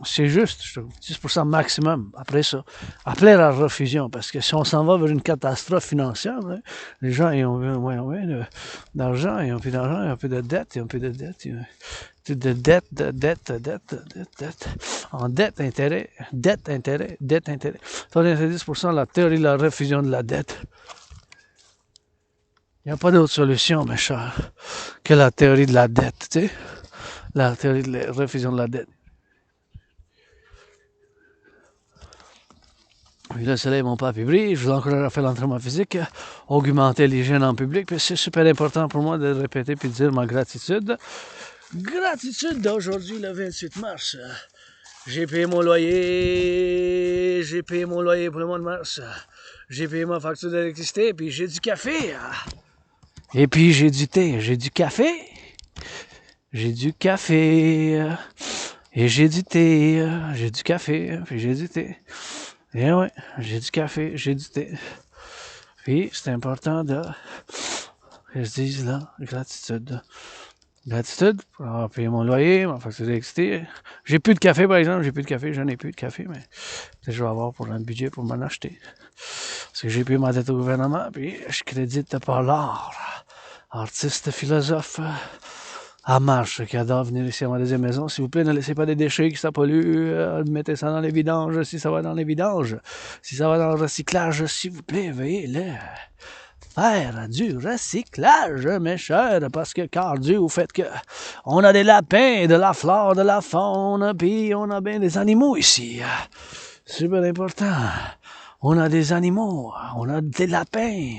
c'est juste, je trouve. 10% maximum. Après ça, après la refusion, parce que si on s'en va vers une catastrophe financière, hein, les gens, ils ont moins d'argent, ils ont plus d'argent, ils ont plus de dette, ils ont plus de dette, de dette, en dette, intérêt, dette, intérêt, dette, intérêt. Ça, c'est 10%, la théorie de la refusion de la dette. Il n'y a pas d'autre solution, mes chers, que la théorie de la dette, tu sais. La théorie de la refusion de la dette. Puis le soleil, mon pape, il brille. Je vous encourage à faire l'entraînement physique, augmenter l'hygiène en public. Puis c'est super important pour moi de répéter puis de dire ma gratitude. Gratitude d'aujourd'hui, le 28 mars. J'ai payé mon loyer. J'ai payé mon loyer pour le mois de mars. J'ai payé ma facture d'électricité. Puis j'ai du café. Et puis j'ai du thé. J'ai du café. J'ai du café. Et j'ai du thé. J'ai du café. Puis j'ai du thé. Et ouais, j'ai du café, j'ai du thé. Puis, c'est important de que je dise là, gratitude. Gratitude pour avoir payé mon loyer, ma facture d'électricité. J'ai plus de café, par exemple, j'ai plus de café, j'en ai plus de café, mais peut-être je vais avoir pour un budget pour m'en acheter. Parce que j'ai payé ma dette au gouvernement, puis je crédite par l'art. Artiste, philosophe. À marche, qui adore venir ici à ma deuxième maison. S'il vous plaît, ne laissez pas des déchets qui ça pollue. Mettez ça dans les vidanges si ça va dans les vidanges. Si ça va dans le recyclage, s'il vous plaît, veuillez le faire du recyclage, mes chers, parce que car Dieu au fait que on a des lapins, de la flore, de la faune, puis on a bien des animaux ici. Super important. On a des animaux, on a des lapins,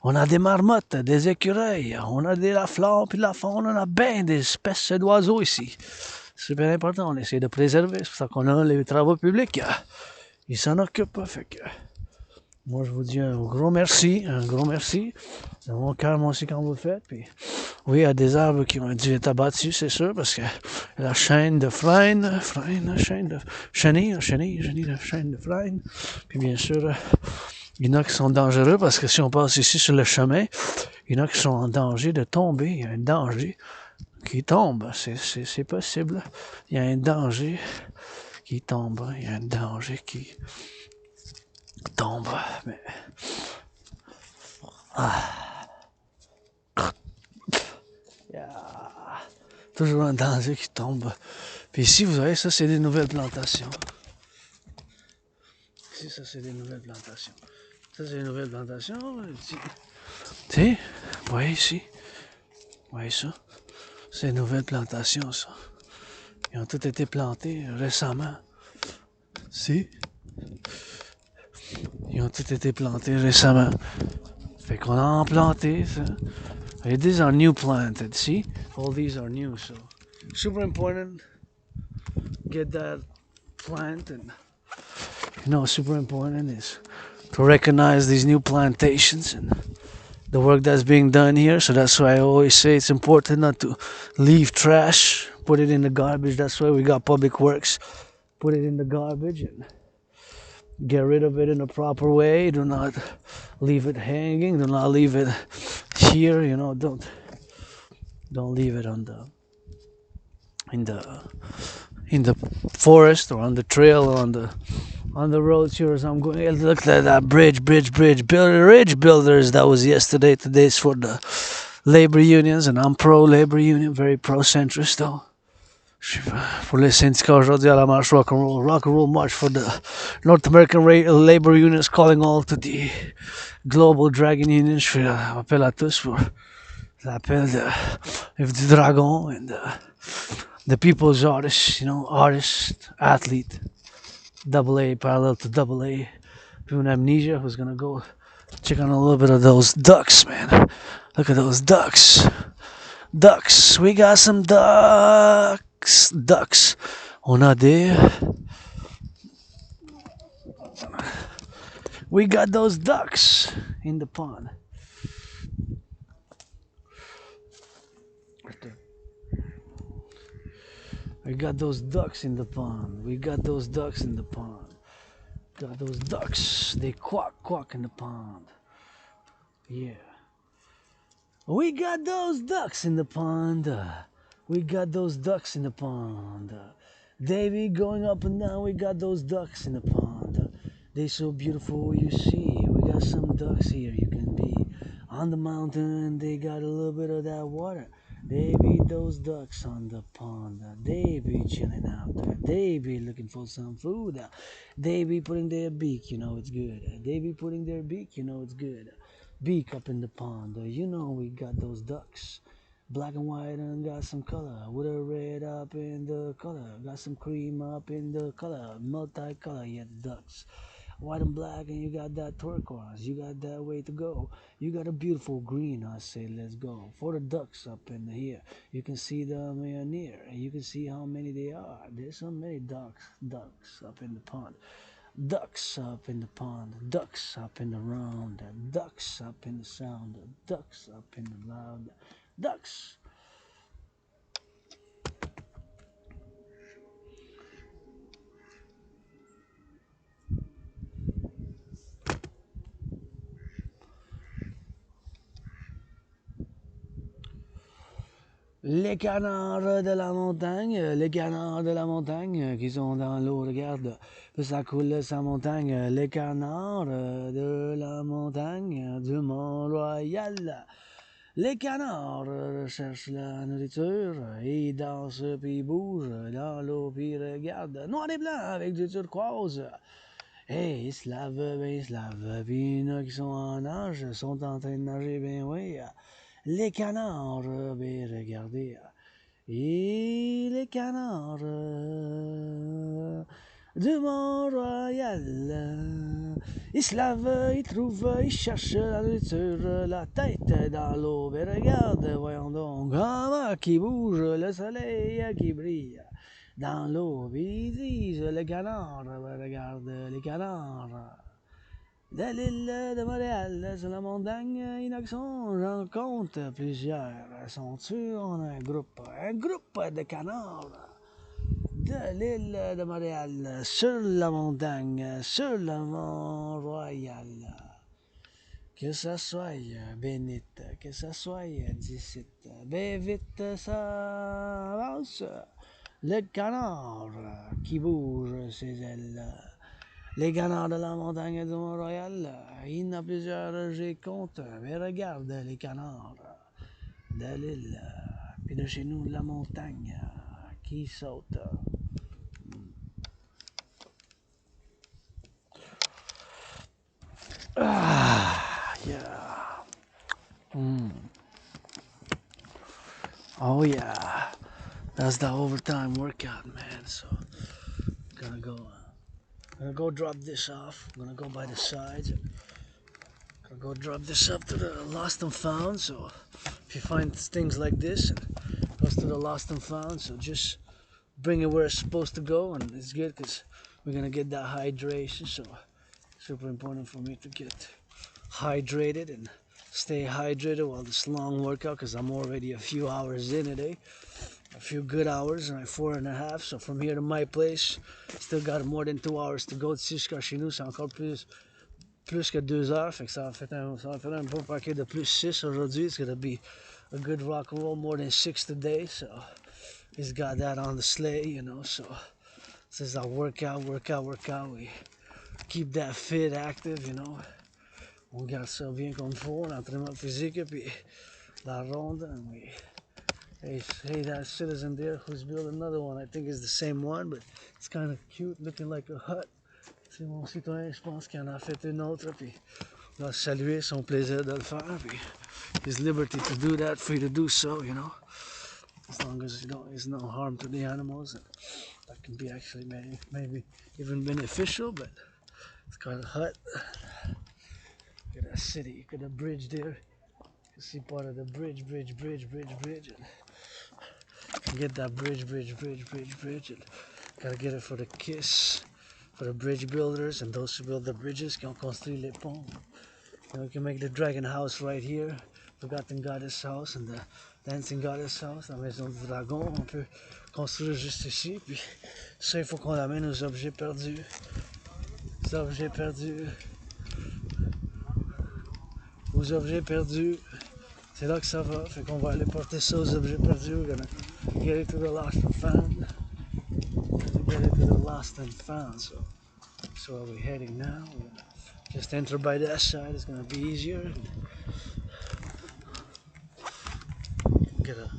on a des marmottes, des écureuils, on a de la flore puis de la faune, on a bien des espèces d'oiseaux ici. C'est super important, on essaie de préserver, c'est pour ça qu'on a les travaux publics. Ils s'en occupent, fait que moi je vous dis un gros merci de mon cœur, moi aussi, quand vous le faites. Puis, oui, il y a des arbres qui ont dû être abattus, c'est sûr, parce que la chaîne de frein, chaîne de chenille, la chaîne de frein. Puis bien sûr, il y en a qui sont dangereux, parce que si on passe ici sur le chemin, il y en a qui sont en danger de tomber. Il y a un danger qui tombe, c'est possible. Il y a un danger qui tombe, il y a un danger qui tombe, mais... Toujours un danger qui tombe. Puis ici, vous voyez, ça, c'est des nouvelles plantations. Ici, ça, c'est des nouvelles plantations. Ça, c'est des nouvelles plantations. Tu sais, vous voyez ici. Vous voyez ça? C'est des nouvelles plantations, ça. Ils ont toutes été plantés récemment. Si? Ils ont toutes été plantés récemment. Fait qu'on a en planté, ça. These are new planted, see? All these are new, so super important. Get that plant, and super important is to recognize these new plantations and the work that's being done here. So that's why I always say it's important not to leave trash, put it in the garbage. That's why we got public works. Put it in the garbage and get rid of it in a proper way. Do not leave it hanging. Do not leave it here. Don't leave it in the forest or on the trail or on on the road here as I'm going. Look at that bridge. Bridge builders. That was yesterday. Today's for the labor unions, and I'm pro labor union, very pro centrist though. Pour les syndicats aujourd'hui à la marche rock and roll march for the North American labor unions, calling all to the global dragon unions. Je fais appel à tous pour l'appel du dragon and the people's artist, artist, athlete, double A, parallel to double A, doing amnesia, who's gonna go check on a little bit of those ducks, man. Look at those ducks. We got some ducks. On a des. We got those ducks in the pond. We got those ducks in the pond. Got those ducks. They quack in the pond. Yeah. We got those ducks in the pond. They be going up and down. We got those ducks in the pond. They so beautiful, you see. We got some ducks here. You can be on the mountain. They got a little bit of that water. They be those ducks on the pond. They be chilling out there. They be looking for some food. They be putting their beak, it's good. They be putting their beak, it's good. Beak up in the pond. We got those ducks. Black and white and got some color. With a red up in the color. Got some cream up in the color. Multicolor, yeah, ducks. White and black, and you got that turquoise. You got that way to go. You got a beautiful green. I say, let's go. For the ducks up in here, you can see them near. And you can see how many they are. There's so many ducks up in the pond. Ducks up in the pond, ducks up in the round, ducks up in the sound, ducks up in the loud, ducks. Les canards de la montagne qui sont dans l'eau, regarde, ça coule sa montagne. Les canards de la montagne du Mont-Royal. Les canards cherchent la nourriture, ils dansent puis bougent dans l'eau puis regardent. Noir et blanc avec du turquoise. Hey, ils se lavent, puis il y en a qui sont en nage, sont en train de nager, ben oui. Les canards, ben regardez. Et les canards du Mont-Royal. Ils se lavent, ils trouvent, ils cherchent la nourriture, la tête dans l'eau. Ben regarde, voyons donc, comment qui bouge, le soleil qui brille dans l'eau. Puis ils disent, les canards, ben regarde, les canards. De l'île de Montréal, sur la montagne, Inaxon, j'en compte plusieurs. Sont-tu en un groupe de canards? De l'île de Montréal, sur la montagne, sur le Mont-Royal. Que ça soit bénite, que ça soit dicite, ben vite ça avance. Le canard qui bouge ses ailes. Les canards de la montagne du Mont-Royal, il y en a plusieurs, j'ai compte, mais regarde les canards de l'île, puis de chez nous, de la montagne, qui sautent. Yeah. Oh yeah, that's the overtime workout, man, so gonna go drop this off. I'm gonna go by the sides. Gonna go drop this up to the lost and found. So if you find things like this, it goes to the lost and found. So just bring it where it's supposed to go, and it's good because we're gonna get that hydration. So super important for me to get hydrated and stay hydrated while this long workout, because I'm already a few hours in today. A few good hours, like 4.5. So from here to my place, still got more than 2 hours to go. Jusqu'à chez nous, c'est encore plus que 2 heures. Fait que ça va faire un bon paquet de plus 6 aujourd'hui. It's gonna be a good rock and roll, more than 6 today. So he's got that on the sleigh, So this is our workout. We keep that fit active, you know. On garde ça bien comme faut, l'entraînement physique, puis la ronde, and we hey that citizen there who's built another one. I think it's the same one, but it's kind of cute, looking like a hut. C'est mon citoyen, je pense qu'il en a fait une autre, puis on va saluer son plaisir de le faire, puis his liberty to do that, free to do so, you know. As long as there's no harm to the animals, and that can be actually maybe even beneficial, but it's called a hut. Look at that city, look at the bridge there. You can see part of the bridge, and get that bridge, and gotta get it for the KISS, for the bridge builders, and those who build the bridges qui ont construit les ponts. And we can make the dragon house right here, forgotten goddess house, and the dancing goddess house, la maison du dragon. On peut construire juste ici, puis ça, il faut qu'on l'amène aux objets perdus. Les objets perdus. Aux objets perdus. C'est là que ça va, fait qu'on va aller porter ça aux objets perdus. We're gonna get it to the lost and found. Get it to the lost and found, so where we're heading now. We're gonna just enter by that side, it's gonna be easier. Get a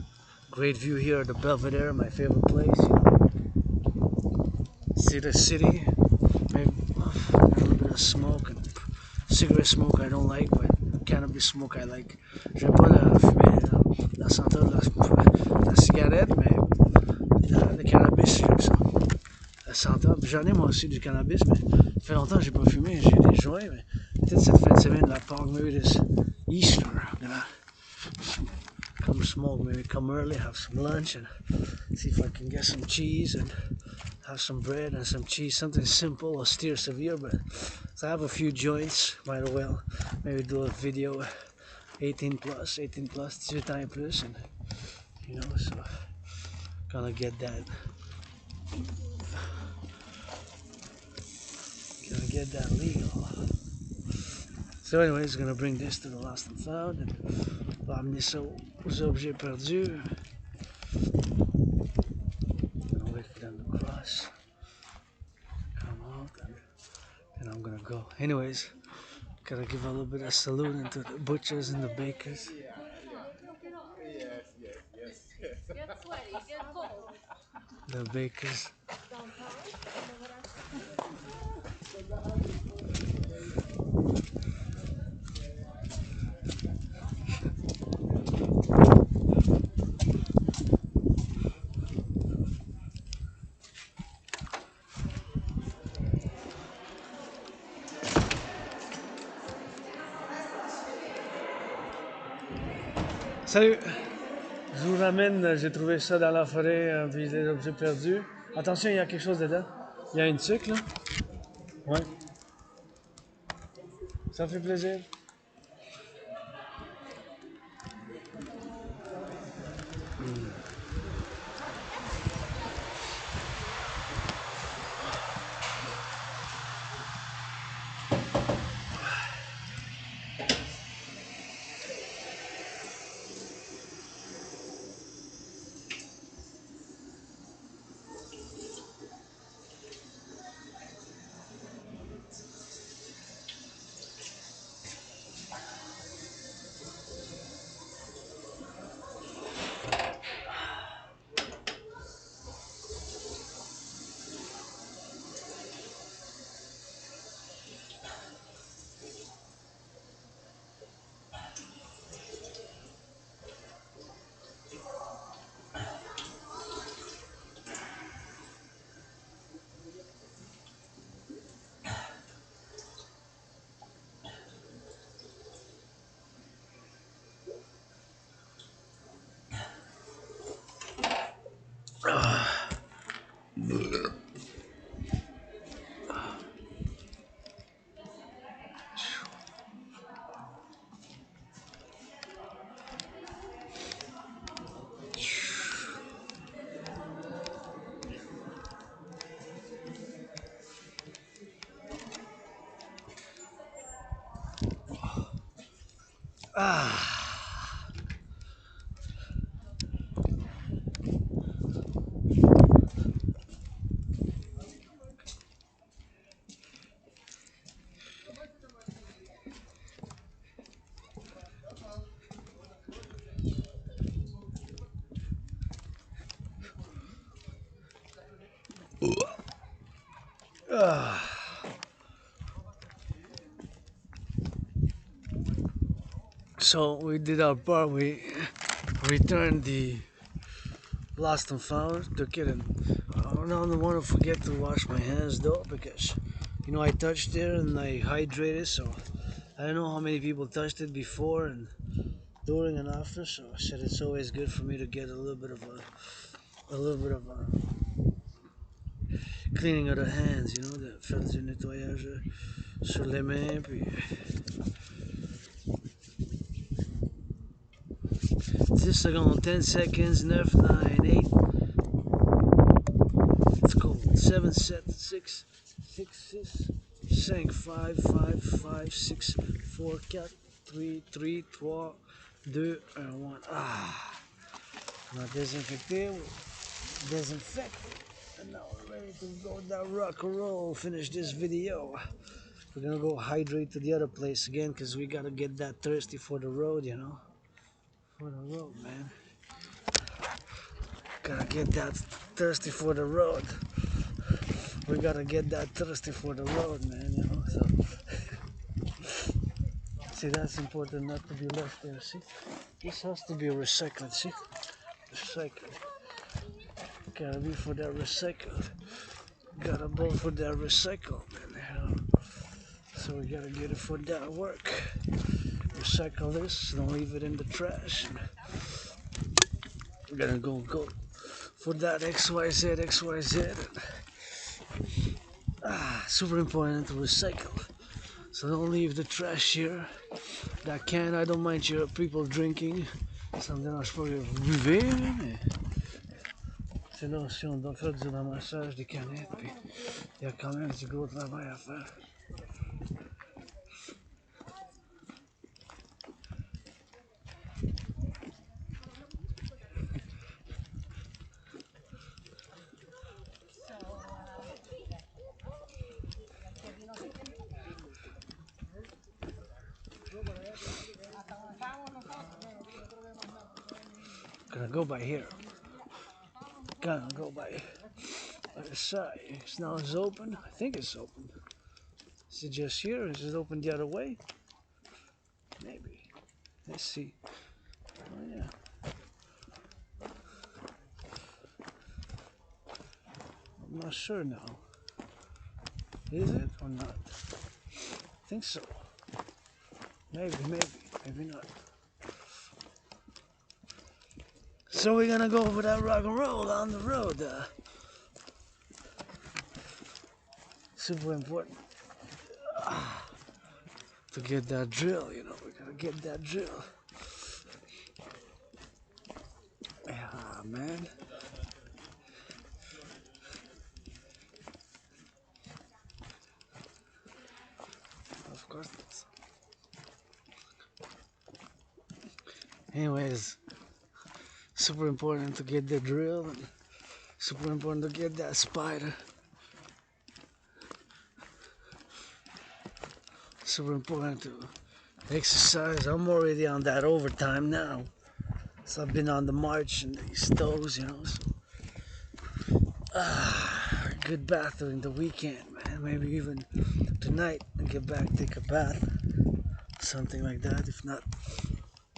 great view here of the Belvedere, my favorite place. You know. See the city, maybe a little bit of smoke, and cigarette smoke I don't like, but cannabis smoke I like. J'aime pas fumer la senteur de la cigarette, mais le cannabis, j'aime ça. La senteur, j'en ai moi aussi du cannabis, mais ça fait longtemps que j'ai pas fumé, j'ai des joints, mais peut-être cette fin de semaine, la Pâques, maybe this Easter, I'm gonna come smoke, maybe come early, have some lunch, and see if I can get some cheese, and have some bread and some cheese, something simple, austere, severe, but so I have a few joints, might as well maybe do a video, 18 plus, 18 ans et plus, and you know, so gonna get that legal. So anyways, gonna bring this to the lost and found, and va amener ça aux objets perdus. Gonna wait for them to cross, come out, and then I'm gonna go. Anyways, gotta give a little bit of salute to the butchers and the bakers. Get sweaty, get cold. The bakers. Salut! Je vous ramène, j'ai trouvé ça dans la forêt, puis des objets perdus. Attention, il y a quelque chose dedans. Il y a une tuque, là. Ouais. Ça fait plaisir. Ah! So we did our part. We returned the lost and found. Took it, and I don't want to forget to wash my hands though, because you know I touched it and I hydrated. So I don't know how many people touched it before and during and after. So I said it's always good for me to get a little bit of a cleaning of the hands, you know, de faire du nettoyage sur les mains, puis 10 secondes, 10 seconds, 9, 9, 8, it's cold, 7, 7, 6, 6, 6, 5, 5, 5, 5, 6, 4, 4, 3, 3, 3, 2, 1. On a désinfecté, disinfected, and now we're ready to go down rock and roll, finish this video. We're gonna go hydrate to the other place again, because we gotta get that thirsty for the road, you know? For the road, man. Gotta get that thirsty for the road. We gotta get that thirsty for the road, man, you know? So, see, that's important not to be left there, see? This has to be recycled, see? Recycled. Gotta be for that recycled. Gotta go for that recycle, man. So we gotta get it for that work. Recycle this, don't leave it in the trash. We're gonna go for that XYZ. Super important to recycle. So don't leave the trash here. That can, I don't mind your people drinking. Ça me dérange pas que vous buvez, mais c'est là aussi on doit faire du ramassage des canettes. Puis il y a quand même du gros travail à faire. Gonna go by here. Gonna go by the side. Now it's open. I think it's open. Is it just here? Is it open the other way? Maybe. Let's see. Oh yeah. I'm not sure now. Is it or not? I think so. Maybe not. So we're gonna go over that rock and roll on the road. Super important to get that drill, you know, we gotta get that drill. Yeah, man. Of course not. Anyways, super important to get the drill and super important to get that spider. Super important to exercise. I'm already on that overtime now. So I've been on the march and these stoves, you know. So, good bath during the weekend, man. Maybe even tonight and get back, take a bath. Something like that. If not,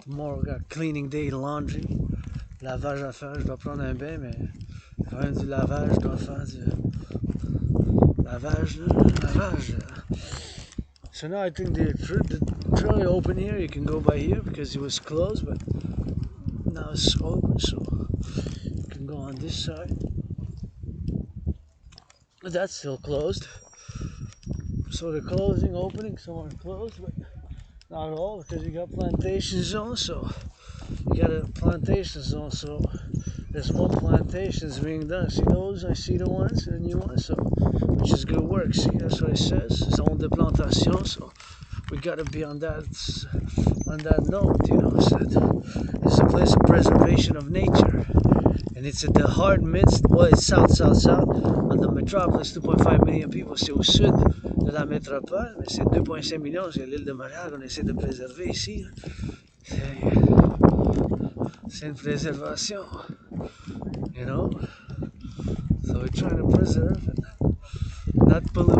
tomorrow we got cleaning day, laundry. Lavage à faire. Je dois prendre un bain, mais quand même du lavage, je dois faire du lavage. So now I think the trail open here. You can go by here because it was closed, but now it's open, so you can go on this side. But that's still closed. So the closing, opening, some are closed, but not all because you got plantation zone. So you got a plantation zone. So there's more plantations being done. See those? I see the ones, the new ones. So which is good work. See, that's what it says. Zone de plantation. So we gotta be on that note, you know. So it's a place of preservation of nature, and it's at the hard midst. Well, it's south on the metropolis. 2.5 million people. C'est au sud de la métropole, mais c'est 2.5 millions. C'est l'île de Montréal qu'on essaie de préserver ici. C'est une préservation, you know. So we're trying to preserve it. not pollute.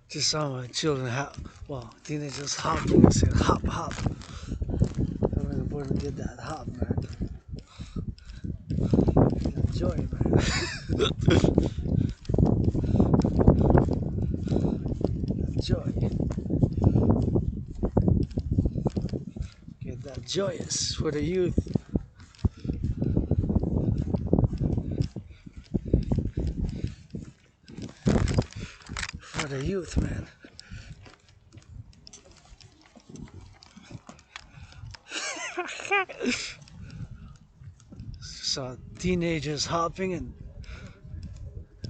Just saw my children teenagers hopping. I said, hop, hop. I'm really important to get that hop, man. Enjoy it, man. Enjoy. Get that joyous for the youth. For the youth, man. Saw teenagers hopping and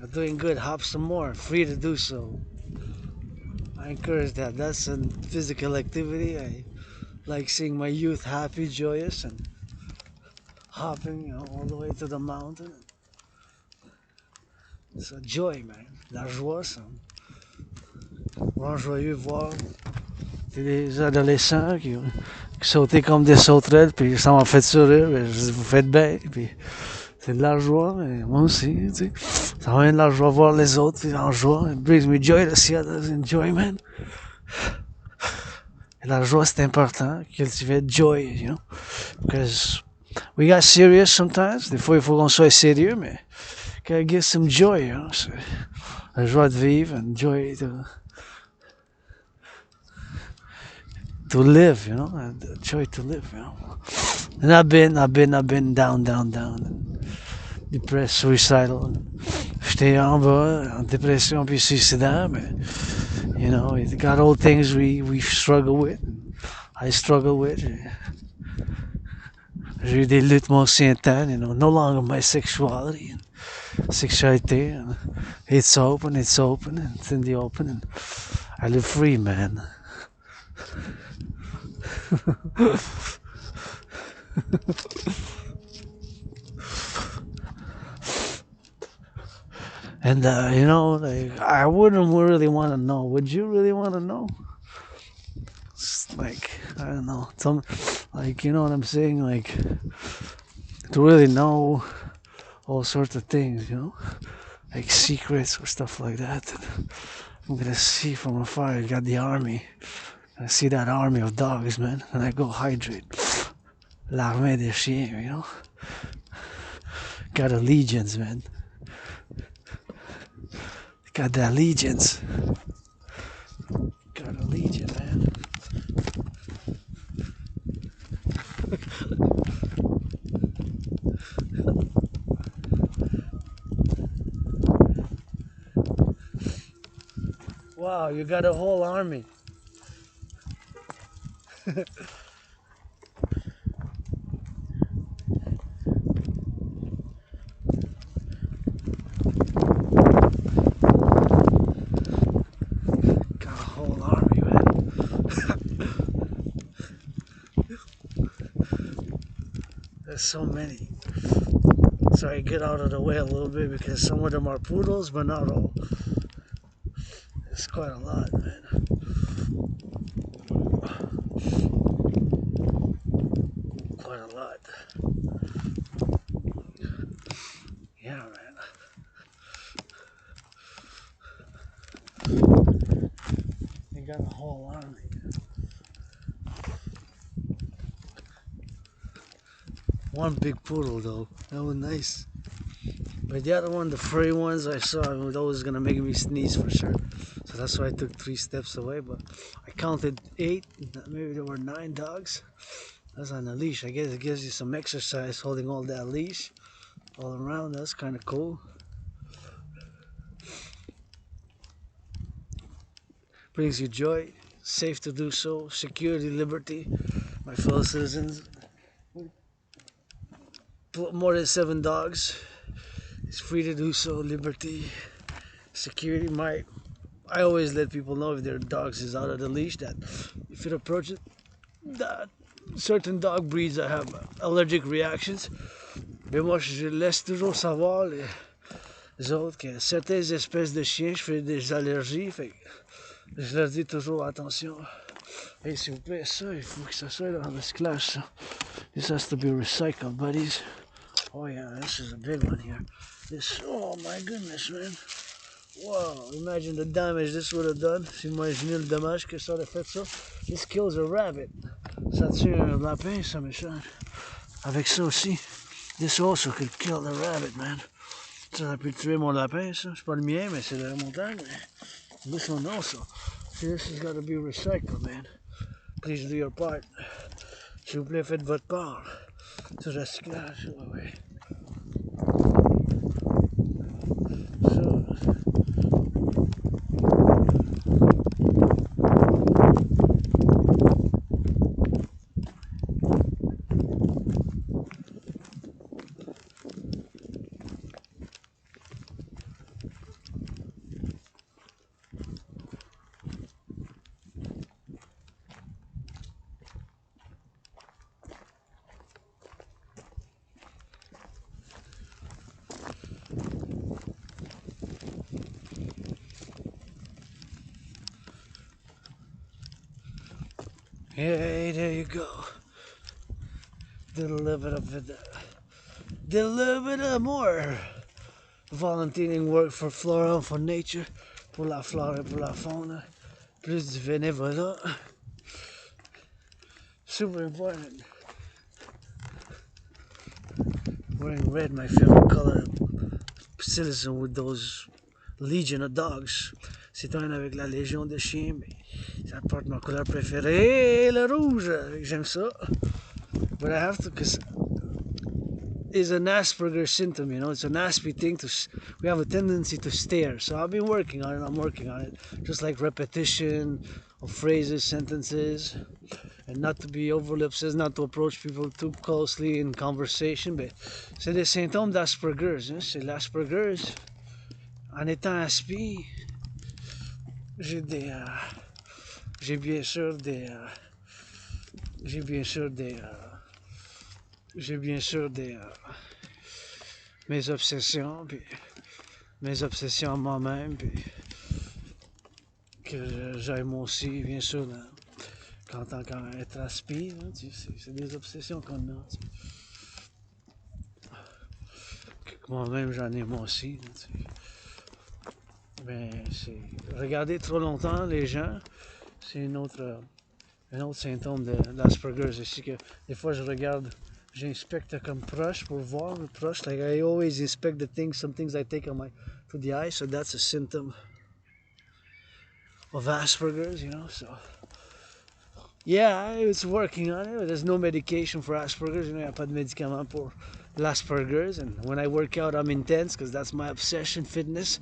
are doing good. Hop some more. Free to do so. I encourage that. That's a physical activity. I like seeing my youth happy, joyous, and hopping, all the way to the mountain. It's a joy, man. La joie, ça. Vraiment joyeux voir des adolescents qui sautaient comme des sauterelles, puis ça m'a fait sourire. Vous faites bien, puis c'est de la joie, mais moi aussi, tu sais. Ça m'a de la joie voir les autres en joie. It brings me joy to see others enjoy, man. Et la joie, c'est important. Cultiver joy, you know. Because we got serious sometimes. Des fois, il faut qu'on soit sérieux, mais gotta give some joy, you know. C'est la joie de vivre and joy to live, you know. And joy to live, you know. And I've been down, depressed, suicidal. J'étais en bas, en dépression puis suicidaire, mais you know, it got all things we struggle with. I struggle with. J'ai eu des luttes moi aussi intenses, you know, no longer my sexuality. Sexualité, it's open, it's in the open, and I live free, man. And you know, like, I wouldn't really want to know. Would you really want to know? It's like, I don't know, like, you know what I'm saying, like, to really know all sorts of things, you know, like secrets or stuff like that. I'm gonna see from afar. I got the army. I see that army of dogs, man, and I go hydrate. L'armée des chiens, you know. Got allegiance, man. Got that allegiance. Got allegiance, man. Wow, you got a whole army. There's so many. So I get out of the way a little bit because some of them are poodles, but not all. It's quite a lot, man. Quite a lot. Yeah, man. They got a whole army. One big poodle though, that was nice. But the other one, the furry ones I saw, that was gonna make me sneeze for sure. So that's why I took 3 steps away. But I counted 8, maybe there were 9 dogs. That's on a leash. I guess it gives you some exercise holding all that leash all around. That's kind of cool. Brings you joy, safe to do so, security, liberty, my fellow citizens. More than 7 dogs. It's free to do so, liberty, security. I always let people know if their dogs is out of the leash that if it approaches that certain dog breeds that have allergic reactions, mais moi je laisse toujours savoir les autres que certaines espèces de chiens je fais des allergies, fait que je leur dis toujours attention. Hey, s'il vous plaît, ça il faut que ça soit dans le recyclage ça. This has to be recycled, buddies. Oh yeah, this is a big one here. This, oh my goodness, man. Wow, imagine the damage this would have done. Si imaginez le dommage que ça aurait fait ça. This kills a rabbit. Ça tue un lapin, ça me change. Avec ça aussi. This also could kill the rabbit, man. Ça aurait pu tuer mon lapin, ça. C'est pas le mien, mais c'est de la montagne. This one also. See, this has got to be recycled, man. Please do your part. S'il vous plaît, faites votre part. C'est recyclage, ouais. Ça. Hey, there you go. Did a little bit of more volunteering work for Flora and for nature, pour la flore et pour la faune. Plus du bénévolat. Super important. Wearing red, my favorite color. Citizen with those legion of dogs. Citoyen avec la légion de chiens, mais ça porte ma couleur préférée, le rouge. J'aime ça. But I have to, because it's an Asperger's symptom, you know. It's an Aspie thing we have a tendency to stare. So I've been working on it. I'm working on it. Just like repetition of phrases, sentences, and not to be overly obsessed, not to approach people too closely in conversation. But c'est des symptômes d'Asperger's. Hein? C'est l'Asperger's. En étant Aspie, j'ai bien sûr mes obsessions, puis mes obsessions à moi-même, puis que j'aime moi aussi, bien sûr, quand être Aspi, hein, c'est des obsessions qu'on a. Moi-même, j'en ai moi aussi. Mais c'est regarder trop longtemps les gens, c'est un autre symptôme de l'Asperger's ici que des fois je regarde, j'inspecte comme proche pour voir le proche. Like I always inspect some things I take to the eye, so that's a symptom of Asperger's, you know. So yeah, it's working on it. There's no medication for Asperger's, you know. Il n'y a pas de médicament pour l'Asperger's. And when I work out, I'm intense because that's my obsession, fitness.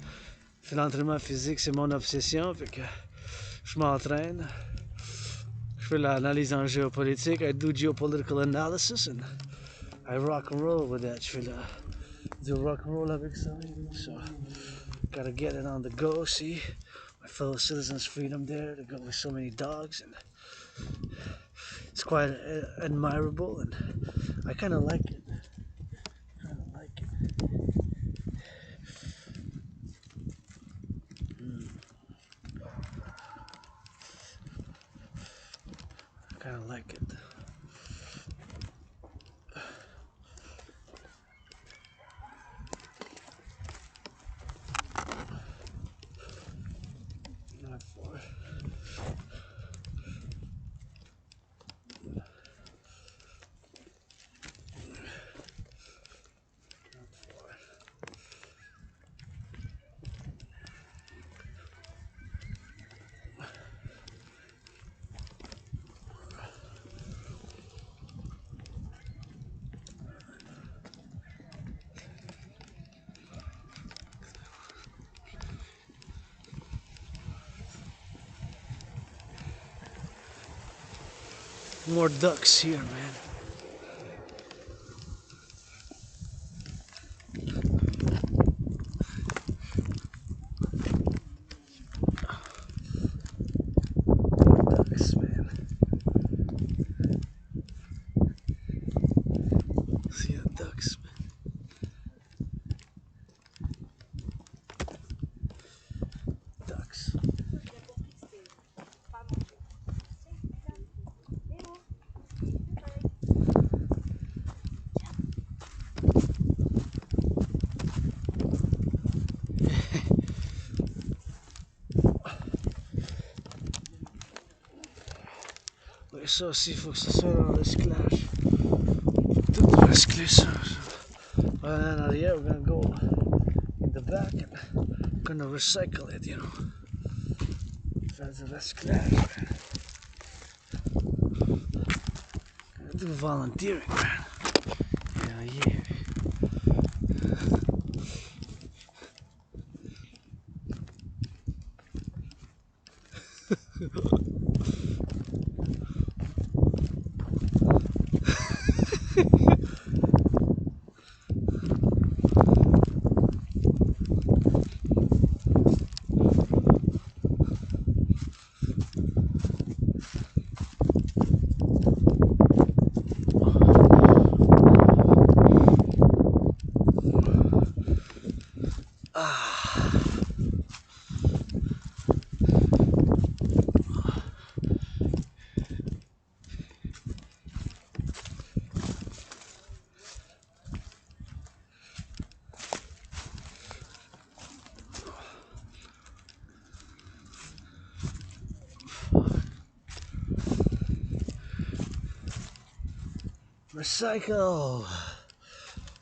L'entraînement physique, c'est mon obsession, fait que je m'entraîne. Je fais l'analyse en géopolitique. I do geopolitical analysis and I rock and roll with that. Je fais du rock and roll avec ça. So, gotta get it on the go, see my fellow citizens' freedom there to go with so many dogs. And it's quite admirable and I kind of like it. I kind of like it. Not for. More ducks here, man. ça aussi, il faut que ça soit dans le recyclage. Tout recycler ça. Voilà, en arrière, we're gonna go in the back and gonna recycle it, you know. That's a recyclage, man. Gonna do volunteering, man. Yeah. Recycle.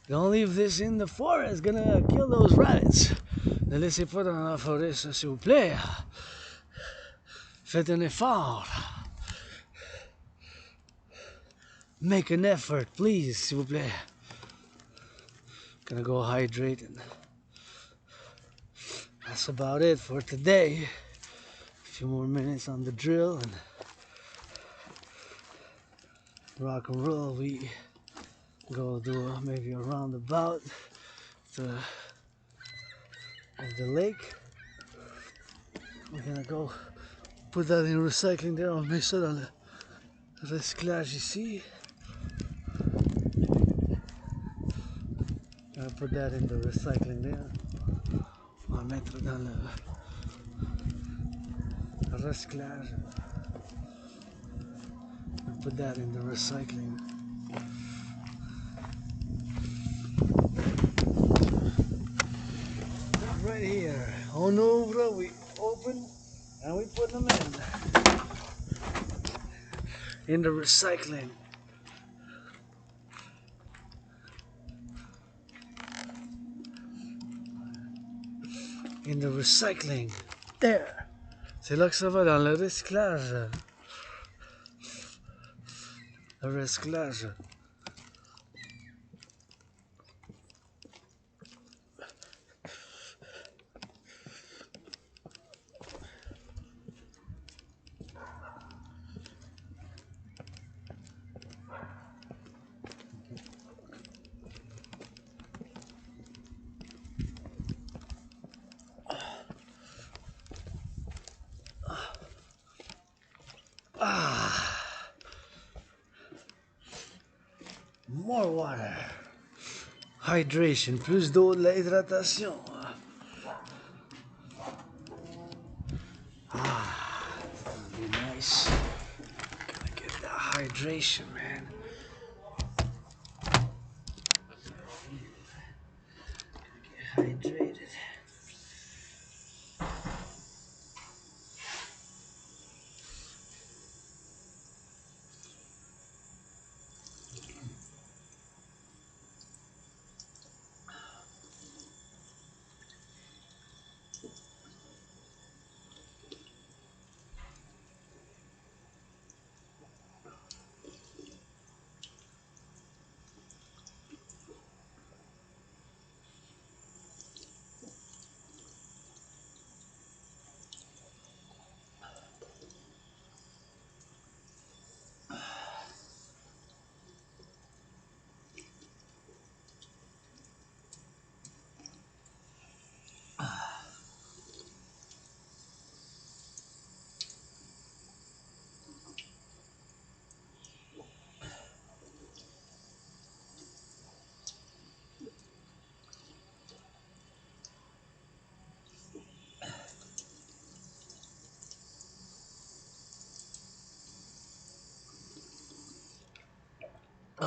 Don't leave this in the forest. Gonna kill those rabbits. Ne laissez pas dans la forêt, ça, s'il vous plaît. Faites un effort. Make an effort, please, s'il vous plaît. Gonna go hydrate, and that's about it for today. A few more minutes on the drill and rock and roll. We go do maybe a roundabout of the lake. We're gonna go put that in recycling there. On met ça dans le recyclage ici. Gonna put that in the recycling there. On va mettre dans le recyclage. Put that in the recycling. Right here, on over, we open and we put them in the recycling. In the recycling. There. C'est là que ça va, dans le recyclage. Le recyclage. More water. Hydration, plus d'eau, de l'hydratation. That'll be nice. Gotta get that hydration, man. Gotta get hydrated.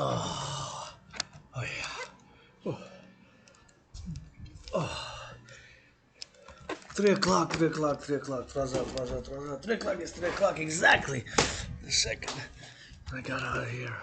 Oh yeah. Oh. 3 o'clock, 3 o'clock. 3 o'clock is 3 o'clock exactly. The second. I got out of here.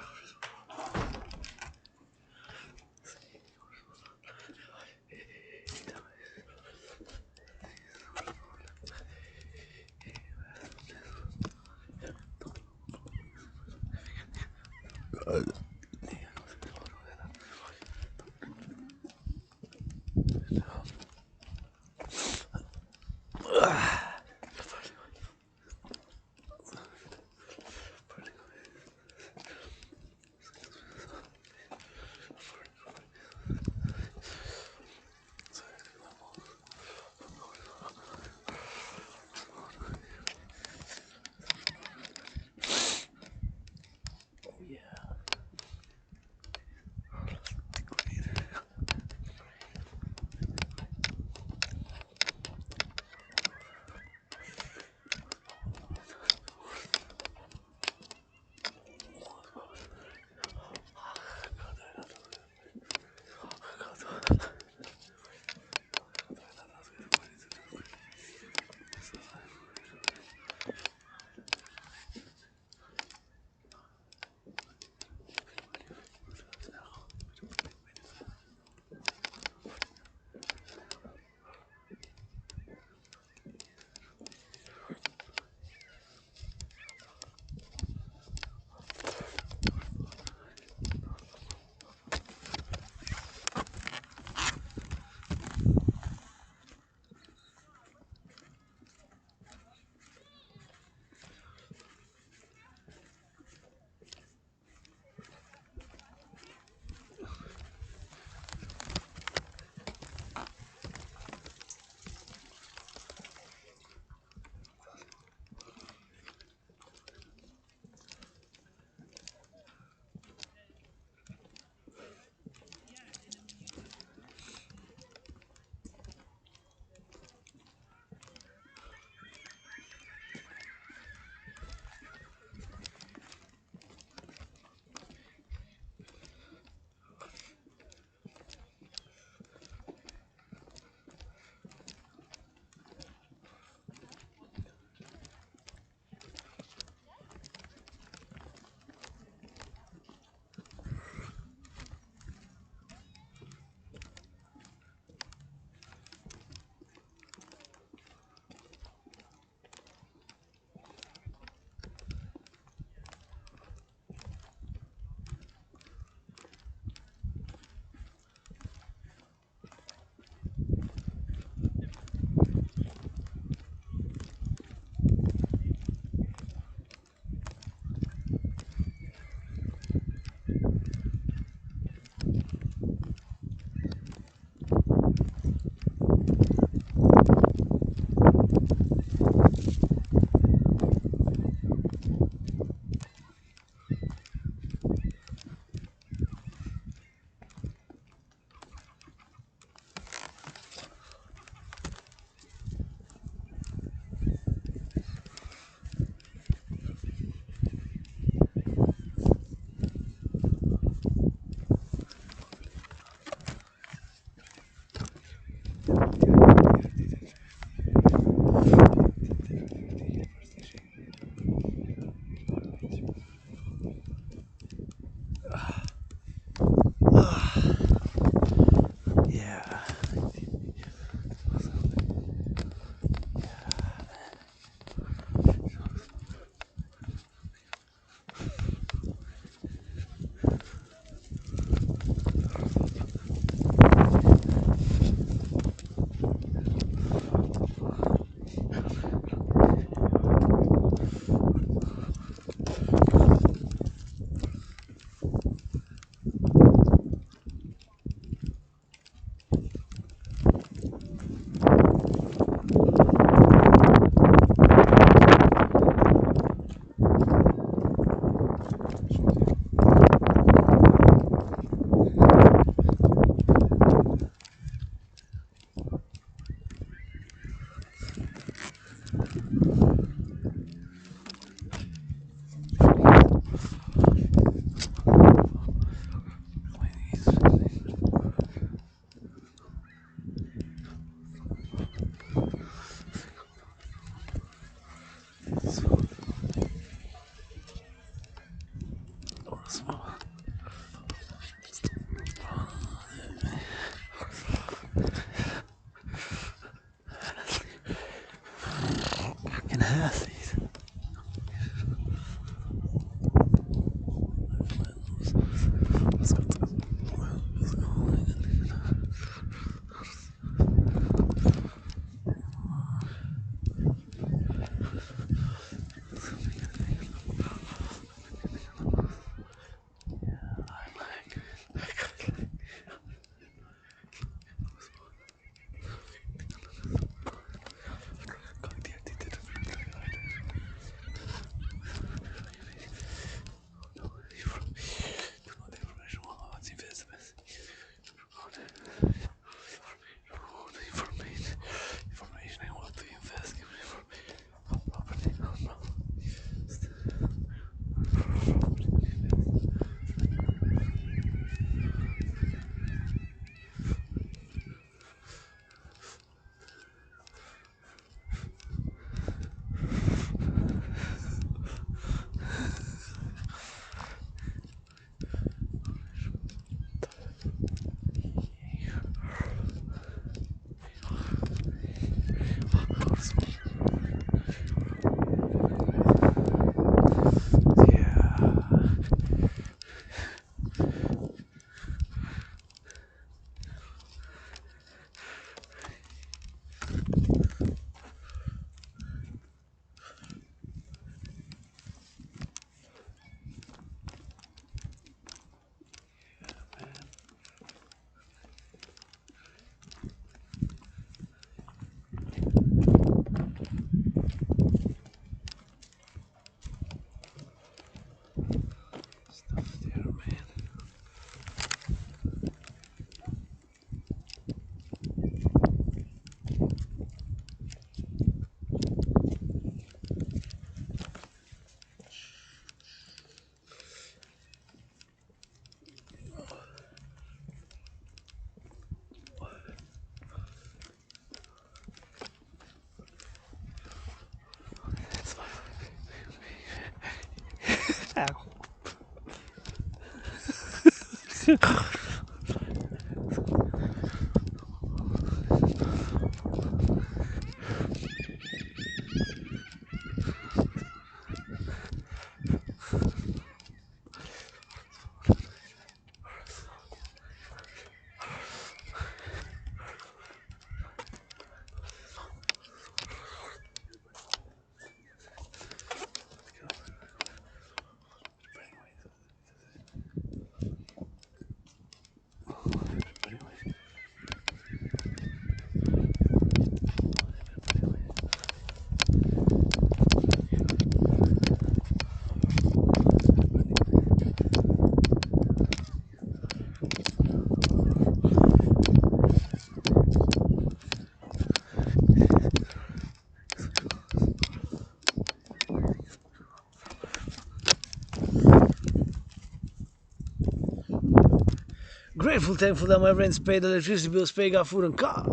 Grateful, thankful that my rent's paid, electricity bill's paid, got food and coffee.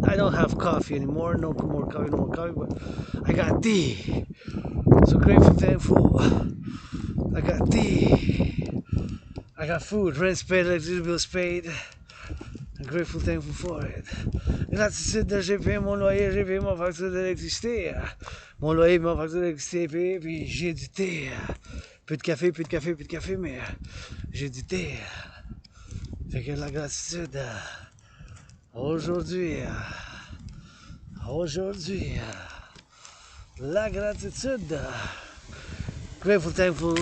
I don't have coffee anymore, no more coffee, but I got tea. So grateful, thankful. I got tea. I got food, rent's paid, electricity bill's paid. I'm grateful, thankful for it. Grazie Cette, j'ai payé mon loyer, j'ai payé ma facture d'électricité. Mon loyer, ma facture d'électricité payée, puis j'ai du thé. Peu de café, mais j'ai du thé. Fait que la gratitude, aujourd'hui, la gratitude, grateful, thankful,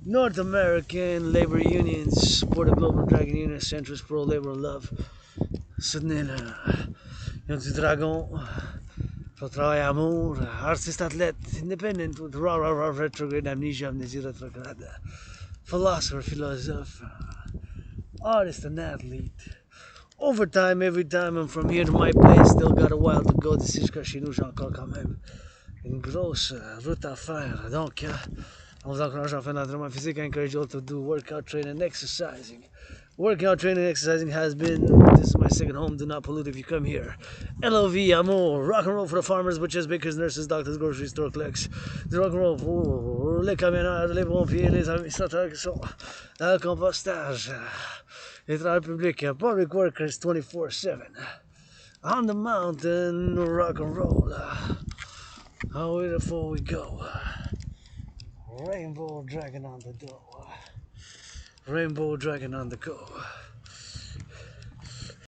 Nord American labor unions support the global dragon union, centrist pro labor love, soutenir du dragon, pour travailler amour, artiste athlète, independent, with raw, retrograde, amnesia, retrograde, philosopher, artist and athlete. Overtime, every time I'm from here to my place, still got a while to go. This is chez nous, j'ai encore quand même une grosse route à faire. Donc, on vous encourage à faire l'entraînement physique. I encourage you all to do workout, training, and exercising. Working training, and exercising has been, this is my second home, do not pollute if you come here. LOV, amour, rock and roll for the farmers, butchers, bakers, nurses, doctors, grocery store clerks. The rock and roll pour les camionneurs, les pompiers, les administrateurs qui sont dans le compostage. Les travailleurs publics, public workers 24/7. On the mountain, rock and roll. Away before we go. Rainbow dragon on the door. Rainbow dragon on the go.